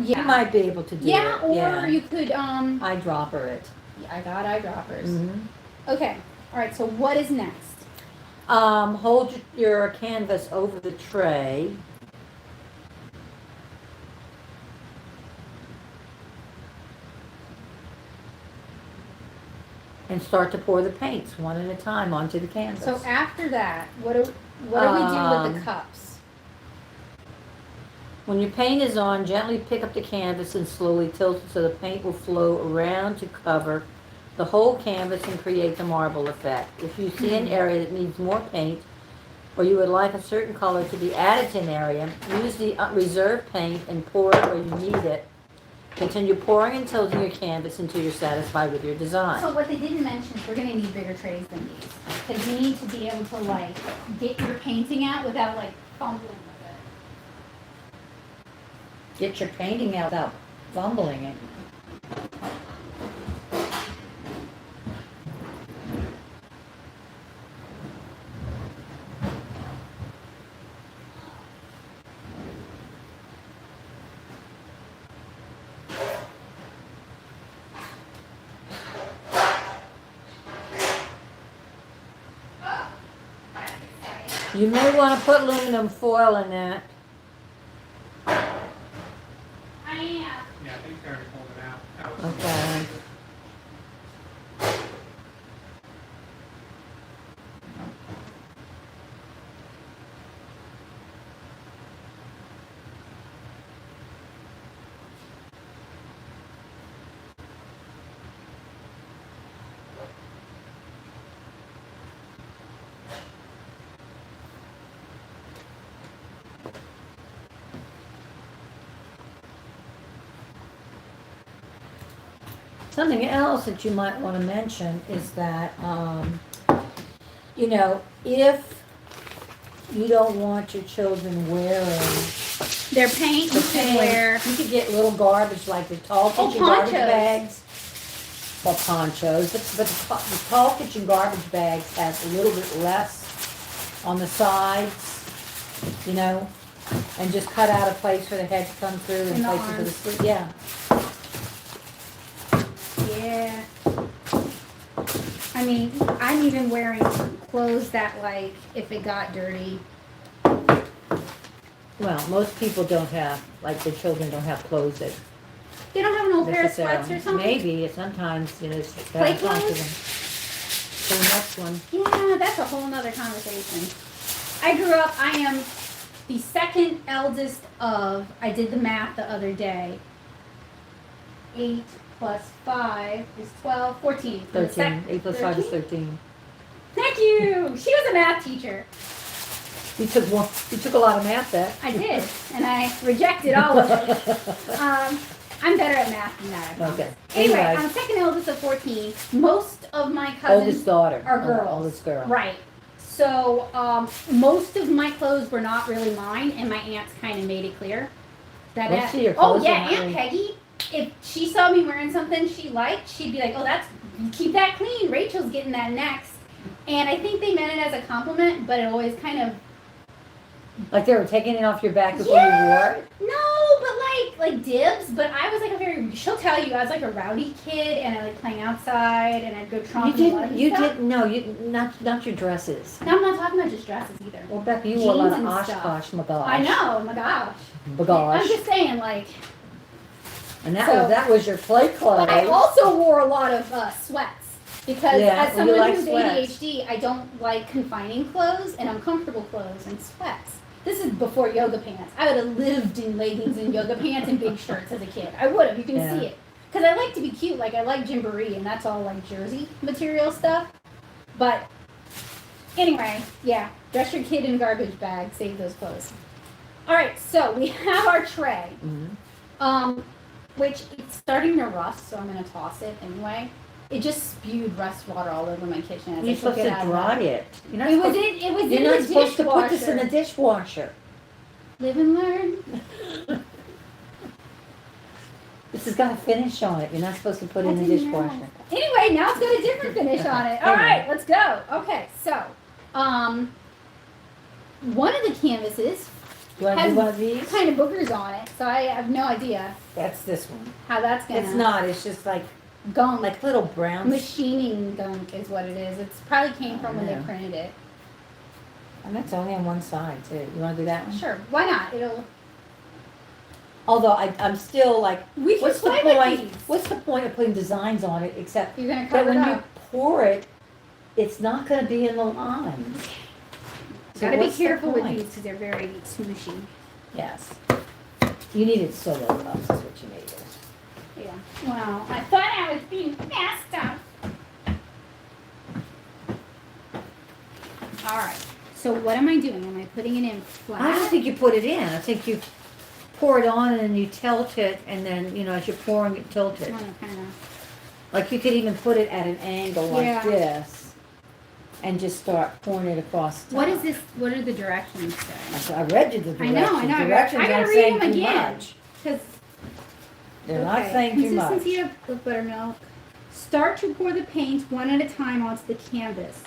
Yeah. You might be able to do Yeah, it. or you could eyedropper it. I got eyedroppers. Mm-hmm. Okay. All right. So what is next? Hold your canvas over the tray. And start to pour the paints one at a time onto the canvas. So after that, what do we do with the cups? When your paint is on, gently pick up the canvas and slowly tilt it so the paint will flow around to cover the whole canvas and create the marble effect. If you see an area that needs more paint, or you would like a certain color to be added to an area, use the reserved paint and pour it where you need it. Continue pouring and tilting your canvas until you're satisfied with your design. So what they didn't mention is we're going to need bigger trays than these. Because you need to be able to like get your painting out without like fumbling with it. Get your painting out without fumbling it. You may want to put aluminum foil in that. I am. Yeah, I think they already pulled it out. That was- Okay. Something else that you might want to mention is that, you know, if you don't want your children wearing Their paint, the you can paint, wear. you could get little garbage like the tall Oh, kitchen garbage ponchos. bags. Or ponchos, but the tall kitchen garbage bags has a little bit less on the sides, you know, and just cut out a place for the head to come through and And the places for the arms. sleeve. Yeah. Yeah. I mean, I'm even wearing clothes that, like, if it got dirty. Well, most people don't have, like, their children don't have clothes that They don't have an old pair of necessarily. sweats or something? Maybe, sometimes, you know, it's Play to them. clothes? So the next one. Yeah, that's a whole nother conversation. I grew up, I am the second eldest of, I did the math the other day. 8 plus 5 is 12, 14. 13. 8 plus 5 is 13. Thank you! She was a math teacher. You took a lot of math that. I did, and I rejected all of it. I'm better at math than that, I promise. Okay. Anyway, Anyway. I'm second eldest of 14. Most of my Oldest cousins daughter. are girls. Oldest girl. Right. So most of my clothes were not really mine, and my aunts kind of made it clear that. Most of your Oh clothes yeah, are not Aunt really- Peggy. If she saw me wearing something she liked, she'd be like, "Oh, that's keep that clean. Rachel's getting that next." And I think they meant it as a compliment, but it always kind of. Like they were taking it off your back before you wore it? No, but like dibs. But I was like a very. She'll tell you I was like a rowdy kid, and I like playing outside, and I'd go tromp in the mud and You stuff. didn't, no, not your dresses. No, I'm not talking about just dresses either. Well, Becky, you wore a lot Jeans of and stuff. Oshkosh, my gosh. I know, oh my gosh. Bagosh. I'm just saying, like. And So- that was your play clothes. But I also wore a lot of sweats because Yeah, as well, you someone like who's sweats. ADHD, I don't like confining clothes and uncomfortable clothes and sweats. This is before yoga pants. I would have lived in leggings and yoga pants and big shirts as a kid. I would have. You can Yeah. see it. Because I like to be cute. Like, I like Gymboree, and that's all, like, jersey material stuff. But, anyway, yeah. Dress your kid in a garbage bag. Save those clothes. All right, so we have our tray. Mhm. Which it's starting to rust, so I'm going to toss it anyway. It just spewed rust water all over my kitchen. As You're I took supposed it to out of dry the- it. You're not It was supposed- in. It was You're in not the supposed to put this in the dishwasher. dishwasher. Live and learn. This has got a finish on it. You're not supposed to put it in the I didn't dishwasher. know. Anyway, now it's got a different finish on it. All right, let's go. Okay, so one of the canvases You want to has do one of these? kind of boogers on it, so I have no idea That's this one. how that's gonna. It's not. It's just like gunk. little brown. Machining gunk is what it is. It's probably came from when they Yeah. printed it. And that's only on one side too. You want to do that one? Sure, why not? It'll. Although I'm still like, We can what's the play with point? these. What's the point of putting designs on it except You're gonna that cover when it you up. pour it, it's not going to be in the lines. So Gotta be what's the careful with point? these because they're very smooshy. Yes. You needed solo cups. Is what you needed. Yeah. Well, I thought I was being fast up. All right. So what am I doing? Am I putting it in flat? I don't think you put it in. I think you pour it on and then you tilt it, and then as you're pouring it, tilt it. I wanna kinda. Like you could even put it at an angle like Yeah. this, and just start pouring it across. The What top. is this? What do the directions say? So I read you the I directions. know. I Directions gotta aren't read saying them too again. much. Because They're not saying too much. Consistency of buttermilk. Start to pour the paint one at a time onto the canvas.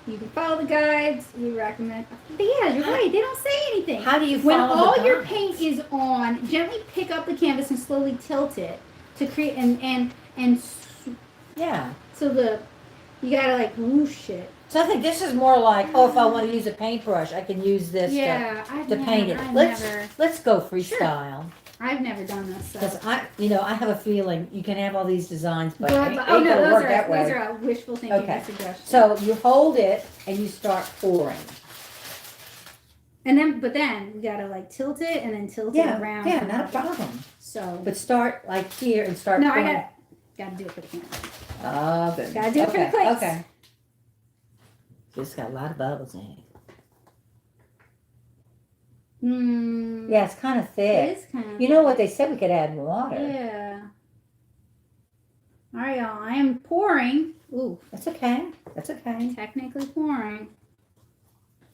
You can follow the guides. We recommend. Yeah, you're right. They don't say anything. How do you When follow all the your guides? paint is on, gently pick up the canvas and slowly tilt it to create and Yeah. so You gotta like whoosh it. So I think this is more like, oh, if I want to use a paintbrush, I can use this Yeah, to paint it. Let's go freestyle. I've never done this. Because I have a feeling you can have all these designs, but But- it oh ain't no, gonna those work are that way. wishful thinking Okay. suggestions. So you hold it and you start pouring. And then, but then you gotta like tilt it and then tilt it around. Yeah, not a problem. So. But start like here and start No, pouring. I gotta do it for the camera. Oh, good. Gotta do it for the plates. Okay. It's got a lot of bubbles in it. Yeah, it's kind of thick. It is kind of. You know what they said? We could add water. Yeah. All right, y'all. I am pouring. Ooh. That's okay. That's okay. Technically pouring.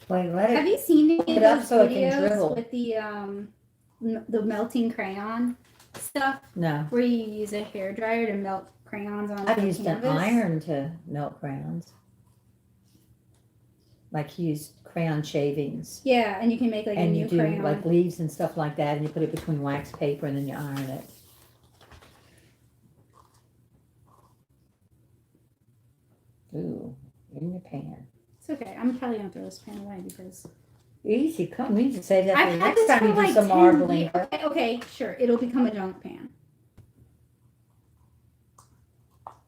Wait, let Have it. you seen any it of up those so it can videos dribble. with the melting crayon stuff No. where you use a hairdryer to melt crayons on I've the used canvas? an iron to melt crayons. Like you use crayon shavings. Yeah, and you can make like a And new you do crayon. like leaves and stuff like that, and you put it between wax paper and then you iron it. Ooh, in the pan. It's okay. I'm probably gonna throw this pan away because Easy, come. We need to save that for I've the had next this time for you do like some 10 marbling. years. Okay, sure. It'll become a junk pan.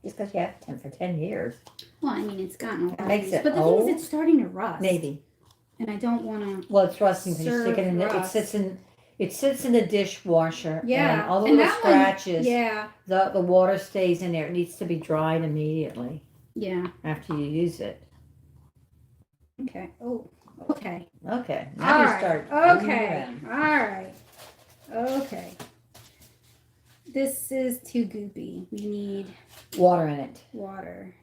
Just because you have 10 years. Well, I mean, it's gotten It makes it but the old. thing is, it's starting to rust. Maybe. And I don't want to. Well, it's rusting because you stick it in the, Rust. it sits in the dishwasher. Yeah, And all the and little that one- scratches, Yeah. the water stays in there. It needs to be dried immediately Yeah. after you use it. Okay. Oh. Okay. Okay. Now All you right. start. moving Okay. around. All right. Okay. This is too goopy. We need Water in it. water.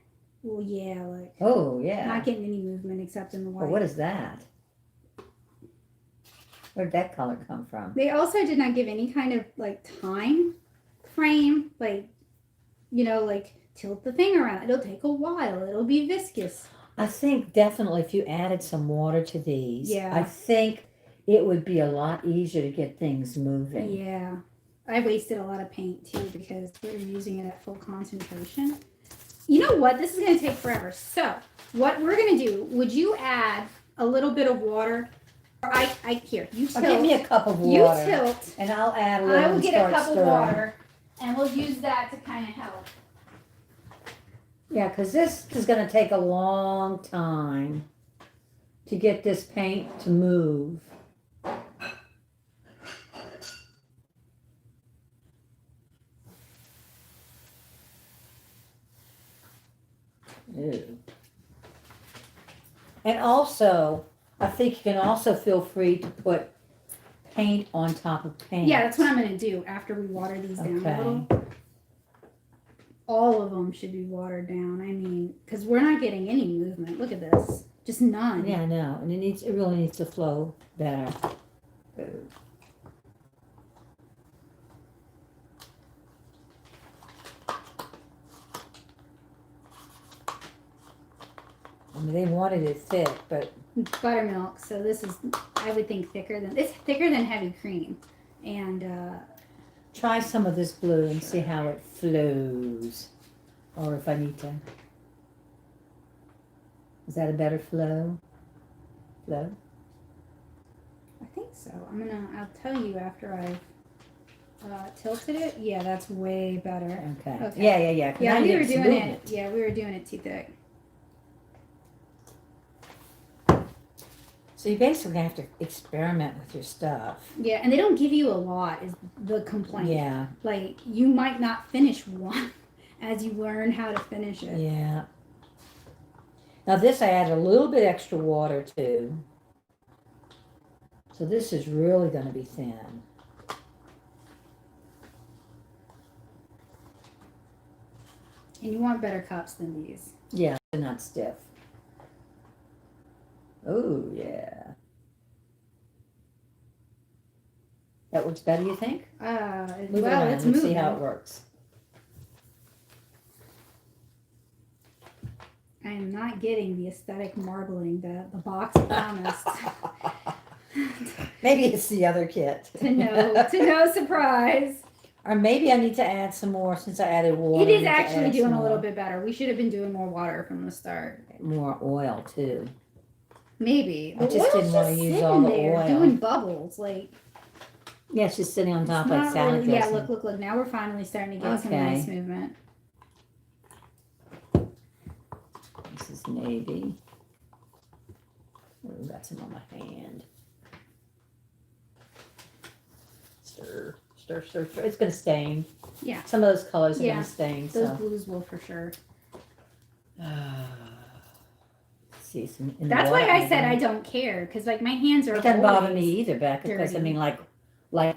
Well, yeah, like Oh, yeah. not getting any movement except in the white. Well, what is that? Where'd that color come from? They also did not give any kind of like time frame, like, like tilt the thing around. It'll take a while. It'll be viscous. I think definitely if you added some water to these, Yeah. I think it would be a lot easier to get things moving. Yeah. I wasted a lot of paint too because we were using it at full concentration. You know what? This is going to take forever. So, what we're going to do, would you add a little bit of water? Or here, you tilt. Give me a cup of You water. tilt. And I'll add a little I will and get a start cup stirring. of water, and we'll use that to kind of help. Yeah, because this is going to take a long time to get this paint to move. Ew. And also, I think you can also feel free to put paint on top of paint. Yeah, that's what I'm going to do after we water these down a little. All of them should be watered down. I mean, because we're not getting any movement. Look at this. Just none. Yeah, I know. And it really needs to flow better. I mean, they wanted it thick, but Buttermilk. So this is, I would think, it's thicker than heavy cream. And try some of this blue and see how it flows. Or if I need to. Is that a better flow? Flow? I think so. I'll tell you after I've tilted it. Yeah, that's way better. Okay. Okay. Yeah. 'Cause Yeah, now we you were have some doing movement. it. Yeah, we were doing it too thick. So you basically have to experiment with your stuff. Yeah, and they don't give you a lot is the complaint. Yeah. Like, you might not finish one as you learn how to finish it. Yeah. Now this I added a little bit extra water to. So this is really going to be thin. And you want better cups than these. Yeah, they're not stiff. Oh, yeah. That works better, you think? Move it around. It's Let's moving. see how it works. I am not getting the aesthetic marbling that the box promised. Maybe it's the other kit. to no surprise. Or maybe I need to add some more since I added water. It I is need to actually add doing some a little more- bit better. We should have been doing more water from the start. more oil too. Maybe. I just didn't want to use all the oil. doing bubbles. Like, Yeah, it's just sitting on top it's like not salad really, yeah, dressing. look. Now we're finally starting to get some Okay. nice movement. This is navy. Oh, got some on my hand. Stir. It's gonna stain. Yeah. Some of those colors are Yeah. gonna stain. Those So. blues will for sure. See some. In the That's why water I said again. I don't care, because like my hands are. It doesn't bother me always either, Becca, because I dirty. mean, like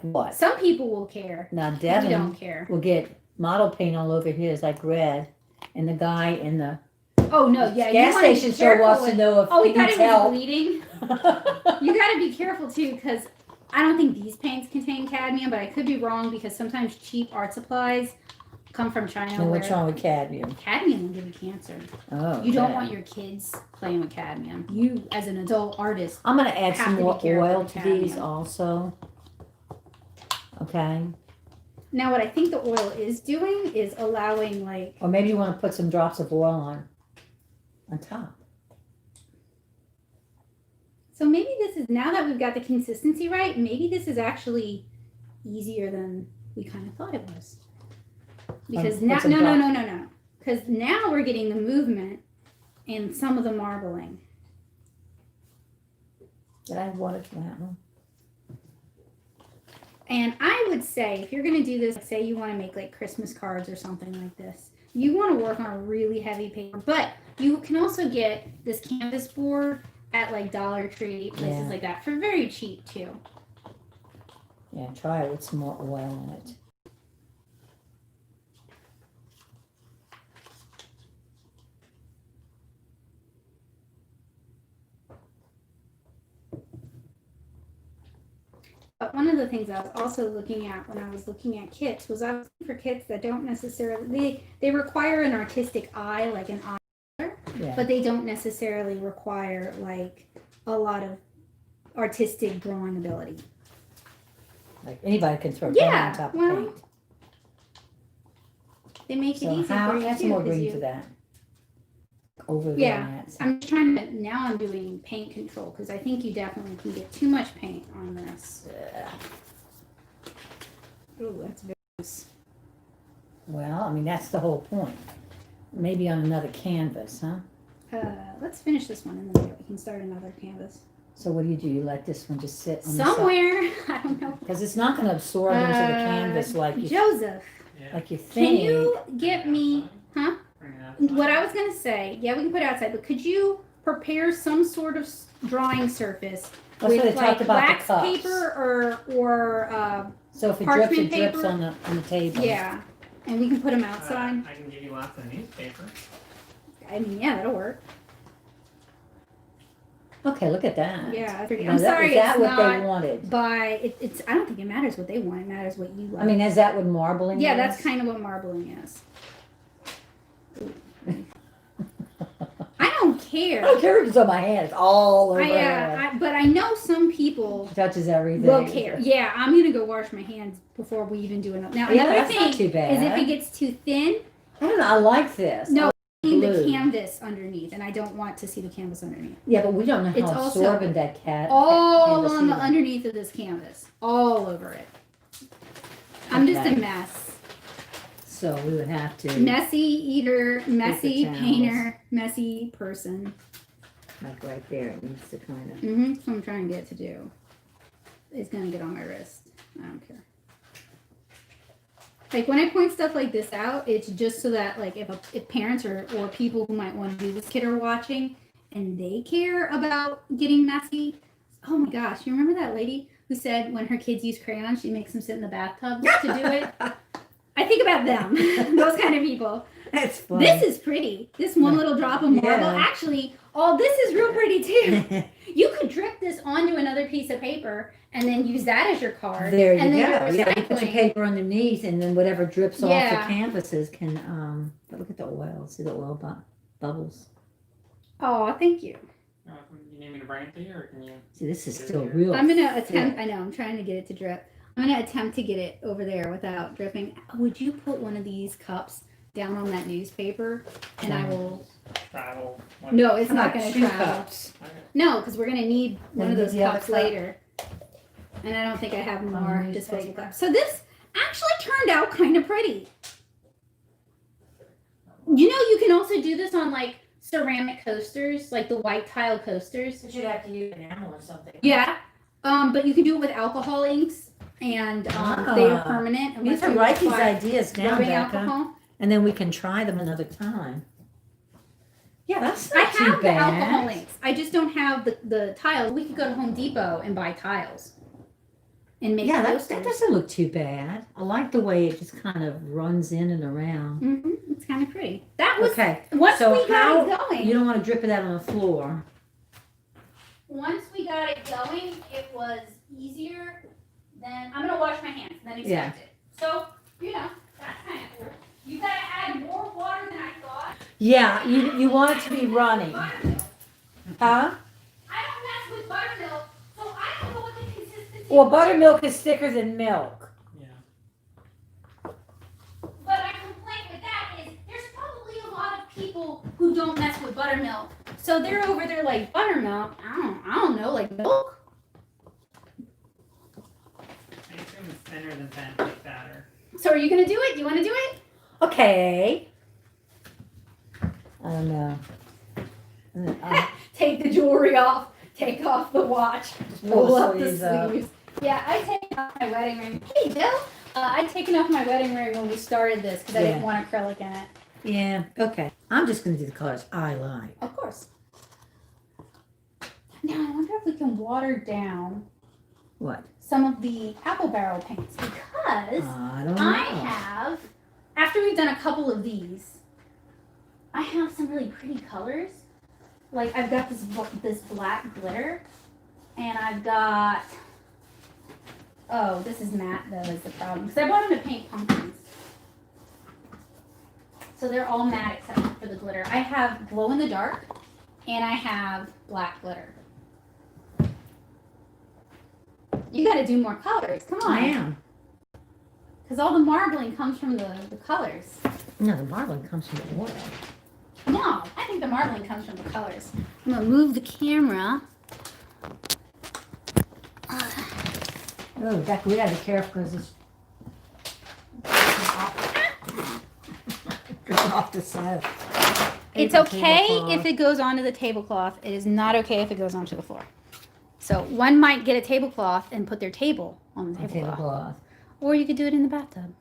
what? Some people will care. Now We Devin don't care. will get model paint all over his, like red, and the guy in the Oh no, yeah. gas you wanna be station store careful wants to with- know if Oh, we he thought needs it was help. bleeding. You got to be careful too, because I don't think these paints contain cadmium, but I could be wrong because sometimes cheap art supplies come from China. And where what's wrong with cadmium? cadmium will give you cancer. Oh, You don't okay. want your kids playing with cadmium. You, as an adult artist, I'm gonna add have some to be more careful oil with to these cadmium. also. Okay, now what I think the oil is doing is allowing like or maybe you want to put some drops of oil on top. so maybe this is now that we've got the consistency right, maybe this is actually easier than we kind of thought it was. Because put now some no. Because now we're getting the movement and some of the marbling. Did I have water to that one? And I would say if you're gonna do this, say you want to make like Christmas cards or something like this, you want to work on a really heavy paper. But you can also get this canvas board at like Dollar Tree, places Yeah. like that for very cheap too. Yeah, try it with some more oil in it. But one of the things I was also looking at when I was looking at kits was I was looking for kits that don't necessarily they require an artistic eye, like an eye, Yeah. but they don't necessarily require like a lot of artistic drawing ability. Like anybody can throw Yeah, paint on top of well, paint. They make it So easy how, for you add too, some more 'cause green you- to that. Over Yeah, that. I'm just trying to now. I'm doing paint control because I think you definitely can get too much paint on this. Oh, that's very nice. Well, I mean, that's the whole point. Maybe on another canvas, huh? Let's finish this one and then we can start another canvas. So what do? You let this one just sit on the side? Somewhere, I don't know. Because it's not going to absorb into the canvas like you Joseph, Yeah. like you can think. you get me, huh? Bring it outside. What I was gonna say, yeah, we can put it outside, but could you prepare some sort of drawing surface That's what they with talked like about wax the cups. paper or So if it parchment drips, it drips paper? on the table. yeah, and we can put them outside. I can give you lots of newspaper. I mean, yeah, that'll work. Okay, look at that. Yeah, that's pretty. Now, I'm is sorry, that it's what they not wanted? by it's. I don't think it matters what they want. It matters what you like. I mean, is that what marbling yeah, is? that's kind of what marbling is. I don't care. I don't care if it's on my hand. It's all over. But I know some people It touches everything. will care. Yeah, I'm gonna go wash my hands before we even do another. Now Yeah, another that's not thing too bad. is if it gets too thin, I don't know. I like this. No, I like I need the blue. canvas underneath, and I don't want to see the canvas underneath. Yeah, but we don't know It's how also absorbent that cat. All canvas on the is. underneath of this canvas, all over it. I'm just a Okay. mess. So we would have to Messy eater, messy towels. painter, messy person. like right there. It needs to kind of. That's what I'm trying to get to do. It's gonna get on my wrist. I don't care. Like when I point stuff like this out, it's just so that like if parents or people who might want to do this kit are watching and they care about getting messy. Oh my gosh, you remember that lady who said when her kids use crayons, she makes them sit in the bathtub to do it? I think about them, those kind of people. That's funny. This is pretty. This one little drop of marble. Yeah. Actually, oh, this is real pretty too. You could drip this onto another piece of paper and then use that as your card. There you and go. then Yeah, you're you put your recycling. paper underneath, and then whatever drips off Yeah. the canvases can. But look at the oil. See the oil bubbles. Oh, thank you. You need me to bring it to you, or can you? See, this is still real. I'm gonna attempt. I know. I'm trying to get it to drip. I'm gonna attempt to get it over there without dripping. Would you put one of these cups down on that newspaper, and I will. Travel. No, it's How not about gonna 2 travel. cups? No, because we're gonna need one of those the other cups cup? later. And I don't think I have more the disposable newspaper. cups. So this actually turned out kind of pretty. You know, you can also do this on like ceramic coasters, like the white tile coasters. But you'd have to use enamel or something. Yeah. But you can do it with alcohol inks, and they are permanent. You unless have to you write these apply ideas down, rubbing Becca, alcohol. and then we can try them another time. Yeah, that's I not too have the bad. alcohol inks. I just don't have the tiles. We could go to Home Depot and buy tiles and make Yeah, that coasters. doesn't look too bad. I like the way it just kind of runs in and around. Mm-hmm. It's kind of pretty. That was Okay, once so we got it going. you don't want to drip it out on the floor. Once we got it going, it was easier. Then I'm gonna wash my hands and then expect Yeah. it. So that's kind of cool. You gotta add more water than I thought. Yeah, you want it to be running. Buttermilk. Huh? I don't mess with buttermilk, so I don't know what the consistency. Well, buttermilk is thicker than milk. Yeah. But my complaint with that is there's probably a lot of people who don't mess with buttermilk. So they're over there like buttermilk. I don't know, like milk. I assume it's thinner than pancake batter. So are you gonna do it? You want to do it? Okay. I don't know. Take the jewelry off. Take off the watch. pull Roll the up the sleeves up. sleeves. Yeah, I taken off my wedding ring. Hey, Bill. I'd taken off my wedding ring when we started this because I didn't Yeah. want acrylic in it. Yeah, okay. I'm just going to do the colors I like. Of course. Now I wonder if we can water down What? some of the apple barrel paints because I don't know. I have, after we've done a couple of these, I have some really pretty colors. Like I've got this black glitter, and I've got, oh, this is matte though is the problem because I bought them to paint pumpkins. So they're all matte except for the glitter. I have glow in the dark, and I have black glitter. You got to do more colors. Come on. I am. Because all the marbling comes from the colors. No, the marbling comes from the oil. No, I think the marbling comes from the colors. I'm going to move the camera. Oh, Becca, we gotta be careful because it's going off the side. It's okay if it goes onto the tablecloth. It is not okay if it goes onto the floor. So one might get a tablecloth and put their table on the tablecloth. Tablecloth. Or you could do it in the bathtub.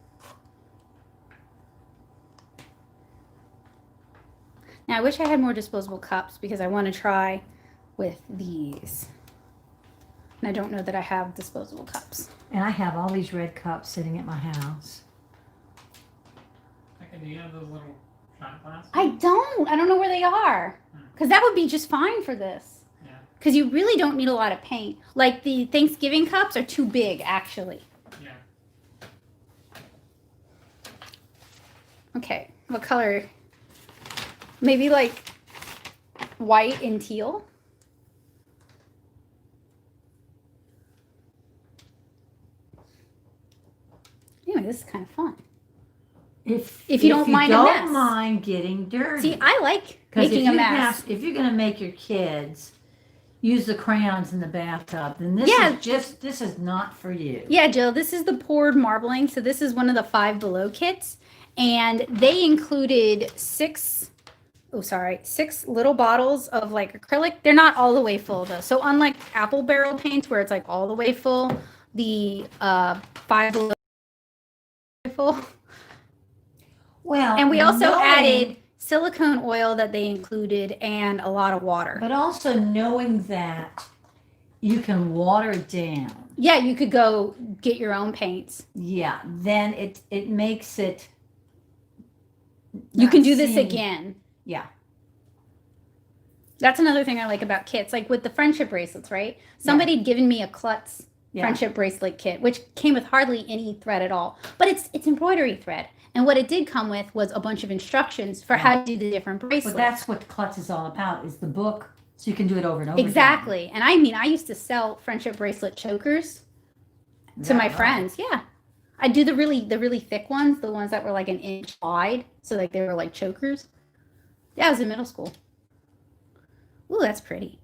Now I wish I had more disposable cups because I want to try with these. And I don't know that I have disposable cups. And I have all these red cups sitting at my house. Okay, do you have those little shot glasses? I don't know where they are. Because that would be just fine for this. Yeah. Because you really don't need a lot of paint. Like the Thanksgiving cups are too big, actually. Yeah. Okay, what color? Maybe like white and teal. Anyway, this is kind of fun. If you don't mind a mess. mind getting dirty. See, I like 'Cause making if a you mess. if you're gonna make your kids use the crayons in the bathtub, then this is not for you. Yeah, Jill, this is the poured marbling. So this is one of the 5Below kits. And they included six little bottles of like acrylic. They're not all the way full though. So unlike apple barrel paints where it's like all the way full, the 5Below full. Well, And we also knowing- added silicone oil that they included and a lot of water. But also knowing that you can water it down. Yeah, you could go get your own paints. Yeah, then it makes it. You not can do this seem- again. Yeah. That's another thing I like about kits, like with the friendship bracelets, right? Somebody had given me a Klutz friendship bracelet kit, which came with hardly any thread at all. But it's embroidery thread. And what it did come with was a bunch of instructions for how to do the different bracelets. But that's what Klutz is all about, is the book, so you can do it over and over Exactly. And I mean, I used to sell friendship bracelet chokers. to my friends. Yeah. I do the really thick ones, the ones that were like an inch wide. So like they were like chokers. Yeah, I was in middle school. Ooh, that's pretty.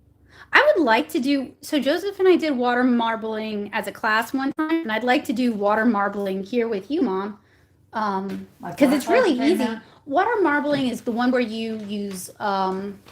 I would like to do, so Joseph and I did water marbling as a class one time, and I'd like to do water marbling here with you, Mom. Because it's really easy. Water marbling is the one where you use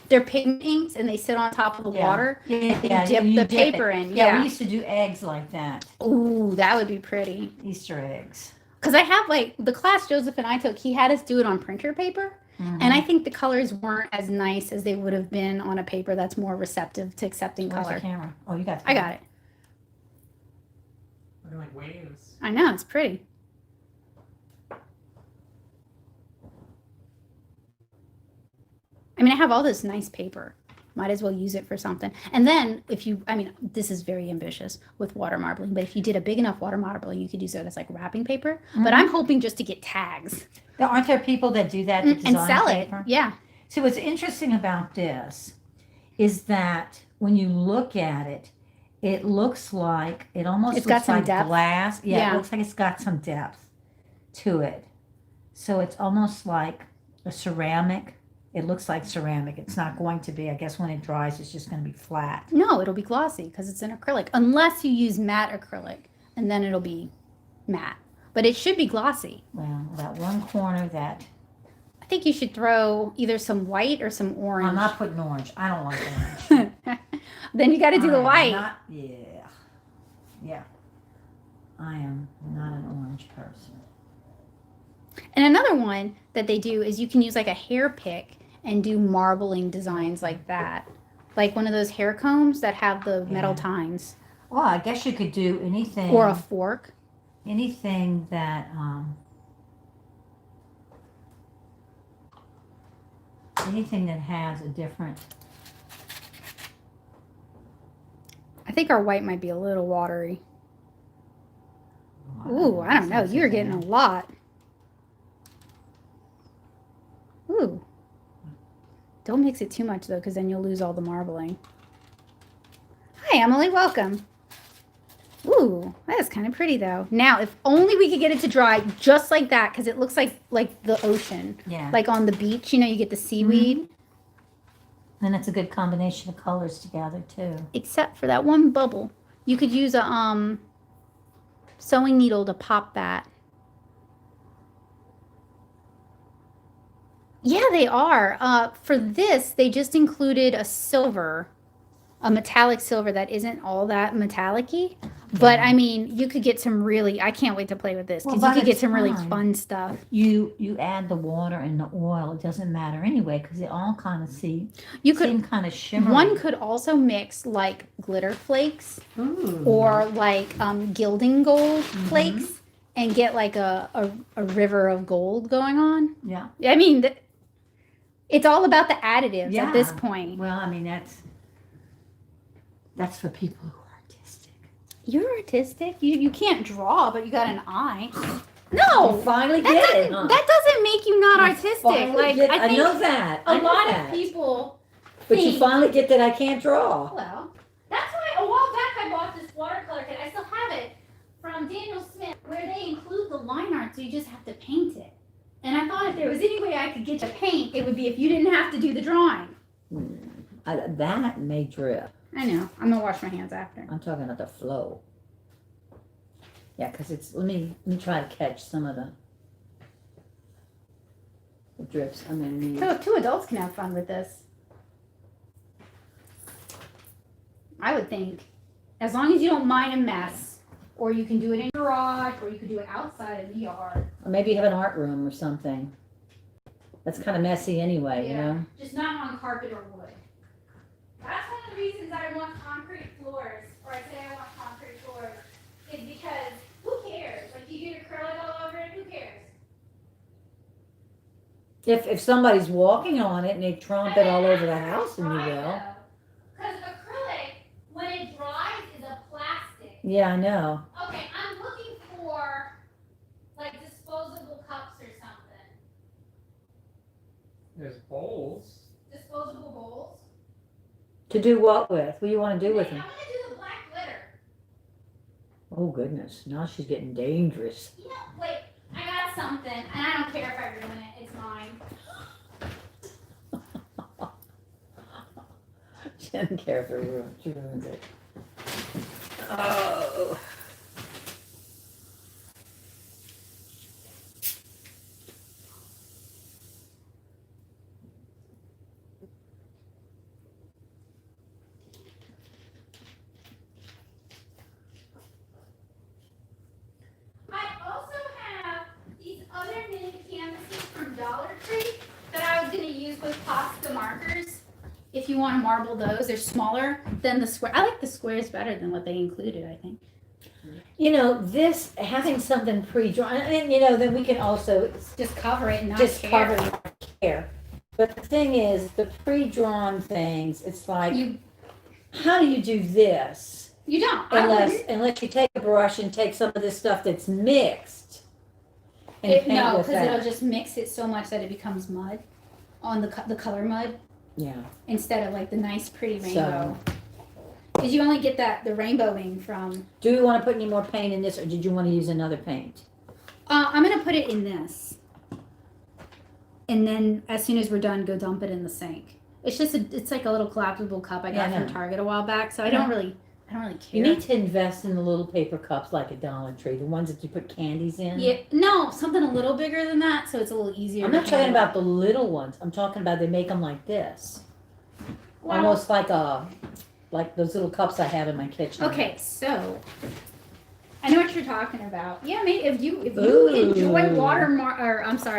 their pigment inks and they sit on top of the water and you dip the paper in. Yeah, we used to do eggs like that. Ooh, that would be pretty. Easter eggs. Because I have like the class Joseph and I took, he had us do it on printer paper. And I think the colors weren't as nice as they would have been on a paper that's more receptive to accepting Where's color. the camera? Oh, you got the I got it. Looking like waves. I know, it's pretty. I mean, I have all this nice paper. Might as well use it for something. And then if you, I mean, this is very ambitious with water marbling, but if you did a big enough water marbling, you could use it as like wrapping paper. But I'm hoping just to get tags. Aren't there people that do that? And sell paper? It. Yeah. So what's interesting about this is that when you look at it, it looks like, it almost it's looks got some like depth. glass. Yeah, it looks like it's got some depth to it. So it's almost like a ceramic. It looks like ceramic. It's not going to be, I guess when it dries, it's just going to be flat. No, it'll be glossy because it's an acrylic. Unless you use matte acrylic, and then it'll be matte. But it should be glossy. Well, that one corner that... I think you should throw either some white or some orange. I'm not putting orange. I don't like orange. Then you got to do the white. Yeah. I am not an orange person. And another one that they do is you can use like a hair pick and do marbling designs like that. Like one of those hair combs that have the metal tines. Well, I guess you could do anything. Or a fork. Anything that, anything that has a different... I think our white might be a little watery. Ooh, I don't know. You're getting a lot. Ooh. Don't mix it too much, though, because then you'll lose all the marbling. Hi, Emily. Welcome. Ooh, that is kind of pretty, though. Now, if only we could get it to dry just like that, because it looks like the ocean. Yeah. Like on the beach, you know, you get the seaweed. And it's a good combination of colors together, too. Except for that one bubble. You could use a sewing needle to pop that. Yeah, they are. For this, they just included a silver, a metallic silver that isn't all that metallic-y. But, I mean, you could get some really, I can't wait to play with this, because you could get some really fun stuff. You add the water and the oil. It doesn't matter anyway, because they all kind of seem kind of shimmery. One could also mix, like, glitter flakes or, like, gilding gold flakes and get, like, a river of gold going on. Yeah. I mean, it's all about the additives at this point. Well, I mean, that's for people who are artistic. You're artistic. You can't draw, but you got an eye. No, you finally get it. Huh? That doesn't make you not artistic. Like I know that. A lot of people. But you finally get that I can't draw. Well, that's why a while back I bought this watercolor kit. I still have it from Daniel Smith, where they include the line art, so you just have to paint it. And I thought if there was any way I could get to paint, it would be if you didn't have to do the drawing. That may drip. I know. I'm gonna wash my hands after. I'm talking about the flow. Yeah, because it's. Let me try to catch some of the drips. I mean, two adults can have fun with this. I would think, as long as you don't mind a mess. Or you can do it in your garage, or you can do it outside in the yard. Or maybe you have an art room or something. That's kind of messy anyway, you know? Just not on carpet or wood. That's one of the reasons I want concrete floors, or I say I want concrete floors, is because who cares? Like, you get acrylic all over it, who cares? If somebody's walking on it and they tromp it all over the house, then you will. Because acrylic, when it dries, is a plastic. Yeah, I know. Okay, I'm looking for, like, disposable cups or something. There's bowls. Disposable bowls. To do what with? What do you want to do with them? I want to do the black glitter. Oh goodness, now she's getting dangerous. You know, wait, I got something, and I don't care if I ruin it. It's mine. She doesn't care if she ruins it. Oh. I also have these other mini canvases from Dollar Tree that I was going to use with Posca markers. If you want to marble those, they're smaller than the square. I like the squares better than what they included, I think. You know, this, having something pre-drawn, and you know, then we can also Just cover it and not just care. cover it and not care. But the thing is, the pre-drawn things, it's like, how do you do this? You don't. I wouldn't. Unless you take a brush and take some of this stuff that's mixed. And paint No, with because that. it'll just mix it so much that it becomes mud on the color mud Yeah. instead of like the nice pretty rainbow. Because you only get the rainbowing from. Do you want to put any more paint in this, or did you want to use another paint? I'm gonna put it in this, and then as soon as we're done, go dump it in the sink. It's just it's like a little collapsible cup I got Yeah, I from know. Target a while back, so I don't really care. You need to invest in the little paper cups like a Dollar Tree, the ones that you put candies in. Yeah, no, something a little bigger than that, so it's a little easier. I'm to not talking handle. about the little ones. I'm talking about they make them like this. Well, Almost like those little cups I have in my kitchen. Okay, so I know what you're talking about. Yeah, maybe if you Ooh. enjoy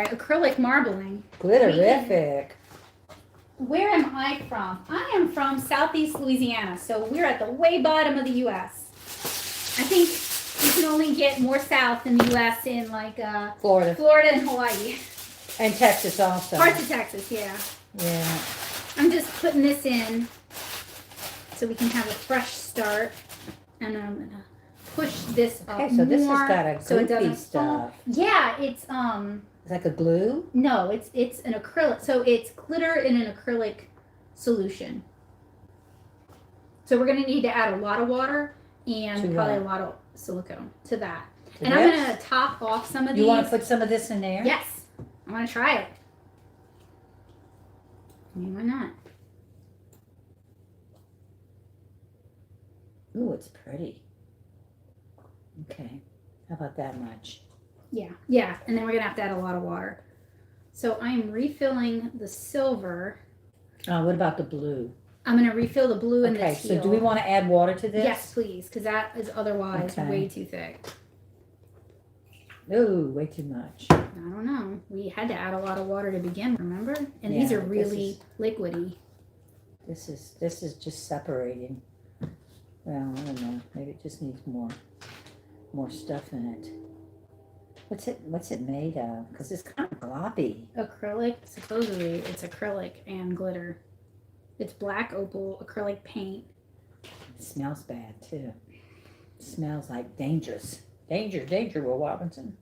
acrylic marbling. Glitterific. Where am I from? I am from Southeast Louisiana, so we're at the way bottom of the U.S. I think you can only get more south in the U.S. in like Florida and Hawaii. And Texas also. Parts of Texas, yeah. Yeah. I'm just putting this in so we can have a fresh start, and I'm gonna push this up Okay, so this more has got a so it goopy doesn't fall. stuff. Yeah, it's It's like a glue? no, it's an acrylic. So it's glitter in an acrylic solution. So we're gonna need to add a lot of water and To probably what? a lot of silicone to that. To And I'm this? gonna top off some of You these. want to put some of this in there? Yes, I want to try it. I mean, why not? Ooh, it's pretty. Okay. How about that much? Yeah, and then we're gonna have to add a lot of water. So I'm refilling the silver. What about the blue? I'm gonna refill the blue and the Okay, teal. so do we want to add water to this? Yes, please, because that is otherwise Okay. way too thick. Ooh, way too much. I don't know. We had to add a lot of water to begin, remember? And these Yeah, are really liquidy. This is just separating. Well, I don't know. Maybe it just needs more stuff in it. What's it made of? Because it's kind of gloppy. Acrylic, supposedly it's acrylic and glitter. It's black opal acrylic paint. It smells bad too. It smells like dangerous. Danger, Will Robinson.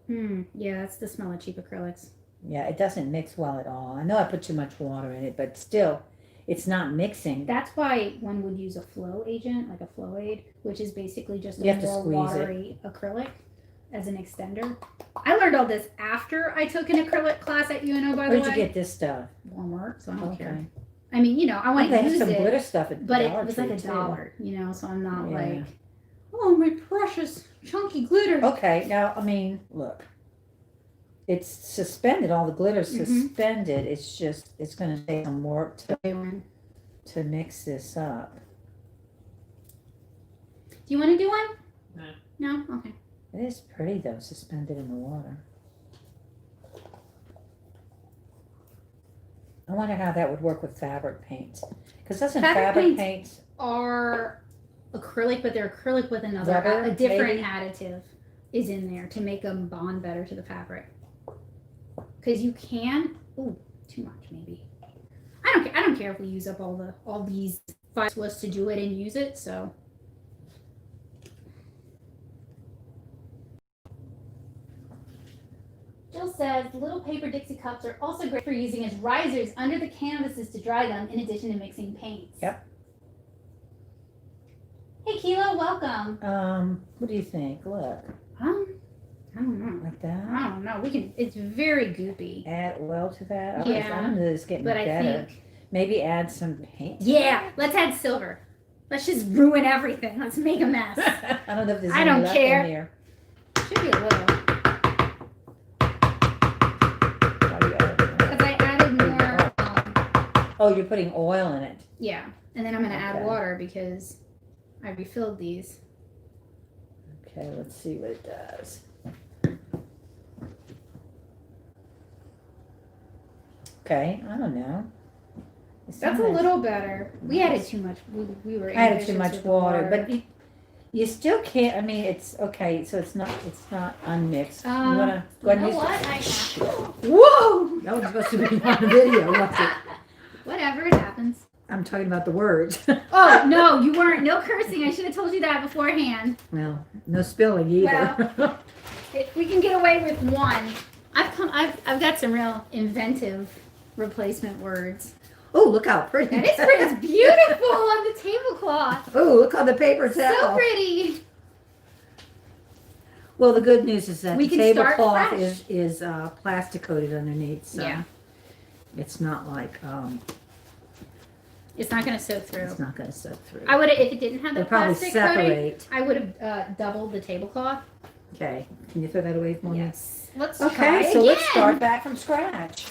Yeah, that's the smell of cheap acrylics. Yeah, it doesn't mix well at all. I know I put too much water in it, but still, it's not mixing. That's why one would use a flow agent, like a flow aid, which is basically just You a have to more squeeze it. watery acrylic as an extender. I learned all this after I took an acrylic class at UNO, by the Where'd way. you get this stuff? Walmart, so I don't care. Okay. I mean, you know, I want They to have use some it, glitter stuff at but it Dollar was like Tree, $1, too. you know, so I'm not Yeah. like, oh, my precious chunky glitter. Okay, now, I mean, look. It's suspended. All the glitter's suspended. It's just, it's going to take some work to mix this up. Do you want to do one? No. No? Okay. It is pretty, though, suspended in the water. I wonder how that would work with fabric paints. Because doesn't Fabric fabric paints Are acrylic, but they're acrylic with another, Rubber, a different maybe? additive is in there to make them bond better to the fabric. Because you can, ooh, too much maybe. I don't care if we use up all these 5 was to do it and use it, so. Jill says little paper Dixie cups are also great for using as risers under the canvases to dry them in addition to mixing paints. Yep. Hey, Kilo, welcome. What do you think? Look, I don't know. like that. I don't know. We can. It's very goopy. Add oil to that. I Yeah. don't know that it's getting But I better. think. Maybe add some paint. Yeah. Let's add silver. Let's just ruin everything. Let's make a mess. I don't know if there's I any don't left care. in here. Should be a little. Why do you add it? Because I added more. Oh, you're putting oil in it. Yeah. And then I'm gonna add Okay. water because I refilled these. Okay, let's see what it does. Okay, I don't know. It's That's a not- little better. We added too much. We were. I added too ambitious much with the water, but you still can't. I mean, it's okay. So it's not unmixed. You wanna go ahead and use what? it? Whoa! That was supposed to be on the video, wasn't it? Whatever, it happens. I'm talking about the words. Oh, no, you weren't. No cursing. I should have told you that beforehand. Well, no spilling either. We can get away with one. I've got some real inventive replacement words. Oh, look how pretty. That is pretty. It's beautiful on the tablecloth. Oh, look on the paper towel. So pretty. Well, the good news is that We the can start tablecloth fresh. is plastic coated underneath, so Yeah. it's not like It's not going to soak through. it's not going to soak through. I would have, if it didn't have the They'll probably plastic coating, separate. I would have doubled the tablecloth. Okay, can you throw that away for me? Yes. Let's try Okay, so again. let's start back from scratch.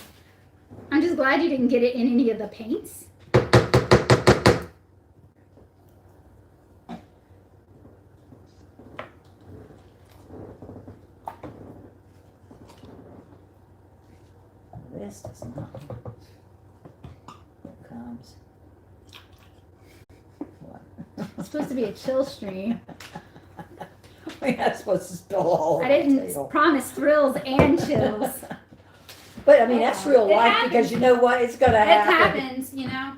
I'm just glad you didn't get it in any of the paints. This does not. Here it comes. What? It's supposed to be a Chillstream. We're not supposed to spill all over I the didn't table. promise thrills and chills. But I mean, that's real It life because you know what? It's going to It happen. happens, you know.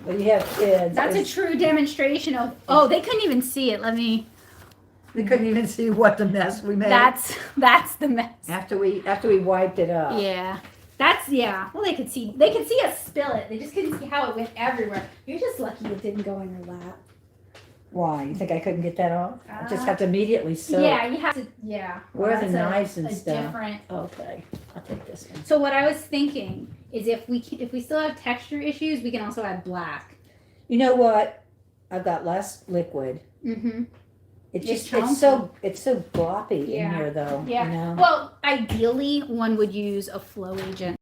When you have kids. That's a true demonstration of. Oh, they couldn't even see it. Let me. They couldn't even see what the mess we made. That's the mess. after we wiped it up. Yeah. That's yeah. Well, they could see. They could see us spill it. They just couldn't see how it went everywhere. You're just lucky it didn't go in your lap. Why? You think I couldn't get that off? I just have to immediately sew. Yeah, you have to. Yeah. Where are the That's knives and a stuff? Different. Okay, I'll take this one. So what I was thinking is if we still have texture issues, we can also add black. You know what? I've got less liquid. Mm-hmm. It's It's just chunky. it's so gloppy in Yeah. here though. Yeah. You know? Well, ideally, one would use a flow agent,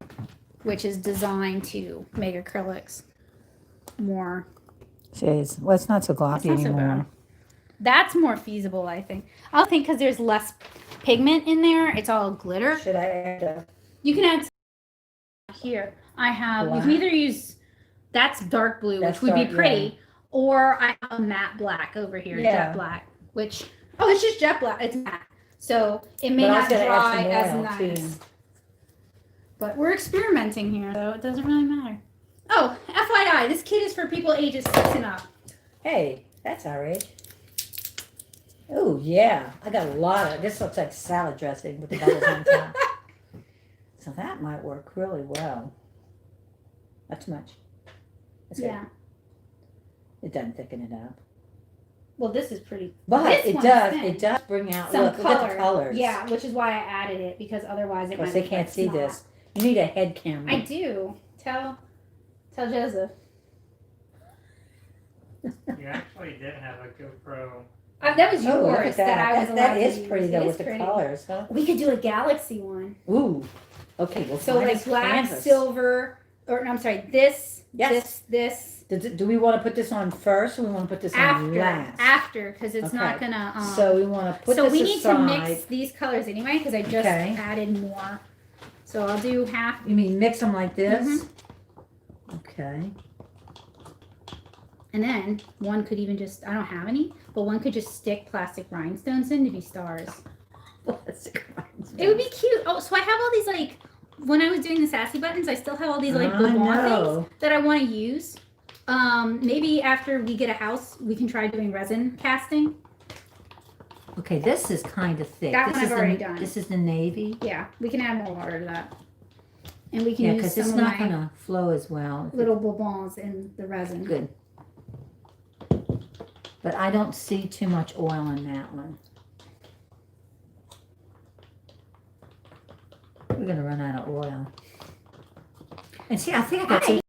which is designed to make acrylics more. Jeez, well, it's not so gloppy It's not so anymore. bad. That's more feasible, I think. I think because there's less pigment in there, it's all glitter. Should I add a You can add here. I have. You can Black? either use that's dark blue, That's which would be dark, pretty, or I have a matte black over here, Yeah. jet black, which it's just jet black. It's matte, so it may But I was not gonna add dry some as oil, nice. too. But we're experimenting here, so it doesn't really matter. Oh, FYI, this kit is for people ages 6 and up. Hey, that's our age. Oh yeah, I got a lot of. This looks like salad dressing with the bubbles on top. So that might work really well. Not too much. That's Yeah. good. It doesn't thicken it up. Well, this is pretty. But This it one's does. thin. It does bring out. Some Look color. at the colors. Yeah, which is why I added it because otherwise it Of might course, they look can't like see snot. this. You need a head camera. I do. Tell Joseph. You actually did have a GoPro. That was Oh, look yours at that. that. I was That allowed is to pretty use. though It with is the pretty. colors, huh? We could do a galaxy one. Ooh. Okay, well, So find like us black, canvas. silver, or no, I'm sorry, this, Yes. this, Do we want to put this on first, or we want to put this on last? after, because it's not Okay. gonna. So we want to put so this we need aside. to mix these colors anyway, because I just Okay. added more. So I'll do half. You mean mix them like this? Mm-hmm. Okay. And then one could even just, I don't have any, but one could just stick plastic rhinestones in to be stars. It would be cute. Oh, so I have all these like, when I was doing the sassy buttons, I still have all these like I bonbon know. things that I want to use. Maybe after we get a house, we can try doing resin casting. Okay, this is kind of thick. That this one is I've already done. This is the navy. Yeah, we can add more water to that. And we can Yeah, use because some it's of not my going to flow as well. little bonbons in the resin. Good. But I don't see too much oil in that one. We're gonna run out of oil. And see, I think I got some,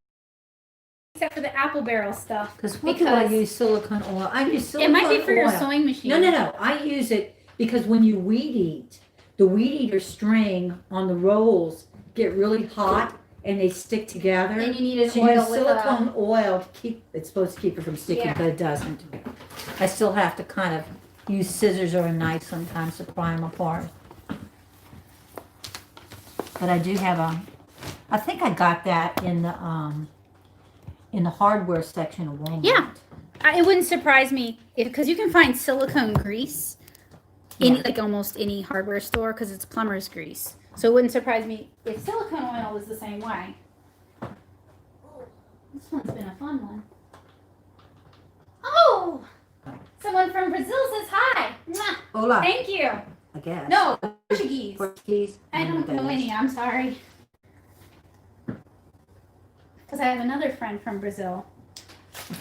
Except for the apple barrel stuff. because what do I use silicone oil? I use silicone It might be for your oil. sewing machine. No. I use it because when you weed eat, the weed eater string on the rolls get really hot and they stick together. Then you need an So you oil use with silicone oil to keep, it's supposed to keep it from sticking, Yeah. but it doesn't. I still have to kind of use scissors or a knife sometimes to pry them apart. But I do have I think I got that in the hardware section of Walmart. Yeah. It wouldn't surprise me because you can find silicone grease in Yeah. like almost any hardware store because it's plumber's grease. So it wouldn't surprise me if silicone oil was the same way. This one's been a fun one. Oh! Someone from Brazil says hi. Mwah. Hola, Thank you. I guess. No, Portuguese. Portuguese. I don't know any. I'm sorry. Because I have another friend from Brazil.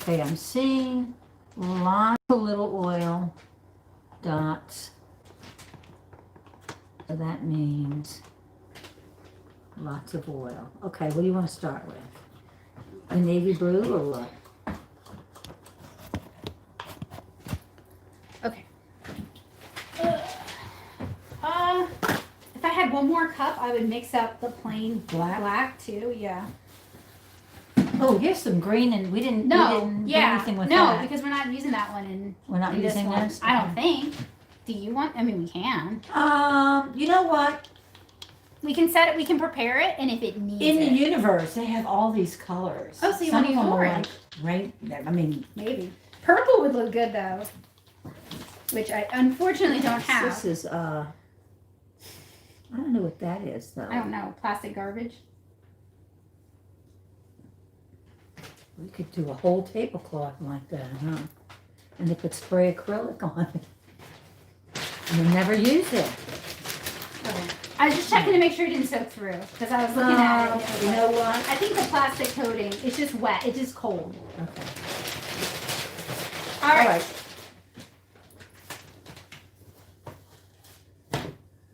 Okay, I'm seeing lots of little oil dots. So that means lots of oil. Okay, what do you want to start with? A navy blue or what? Okay. If I had one more cup, I would mix up the plain black too. Yeah. Oh, here's some green, and we didn't do anything with no, that. because we're not using that one in We're not this using one. this? I don't think. Do you want? I mean, we can. You know what? We can set it. We can prepare it, and if it needs In it, the universe, they have all these colors. Oh, so you Some want to of use them are orange? like, I mean, maybe purple would look good though, which I unfortunately don't have. this is, I don't know what that is, though. I don't know. Plastic garbage. We could do a whole tablecloth like that, huh? And they could spray acrylic on it. And they never use it. Okay. I was just checking to make sure it didn't soak through because I was looking at it. You know what? I think the plastic coating, it's just wet. It's just cold. Okay. All right.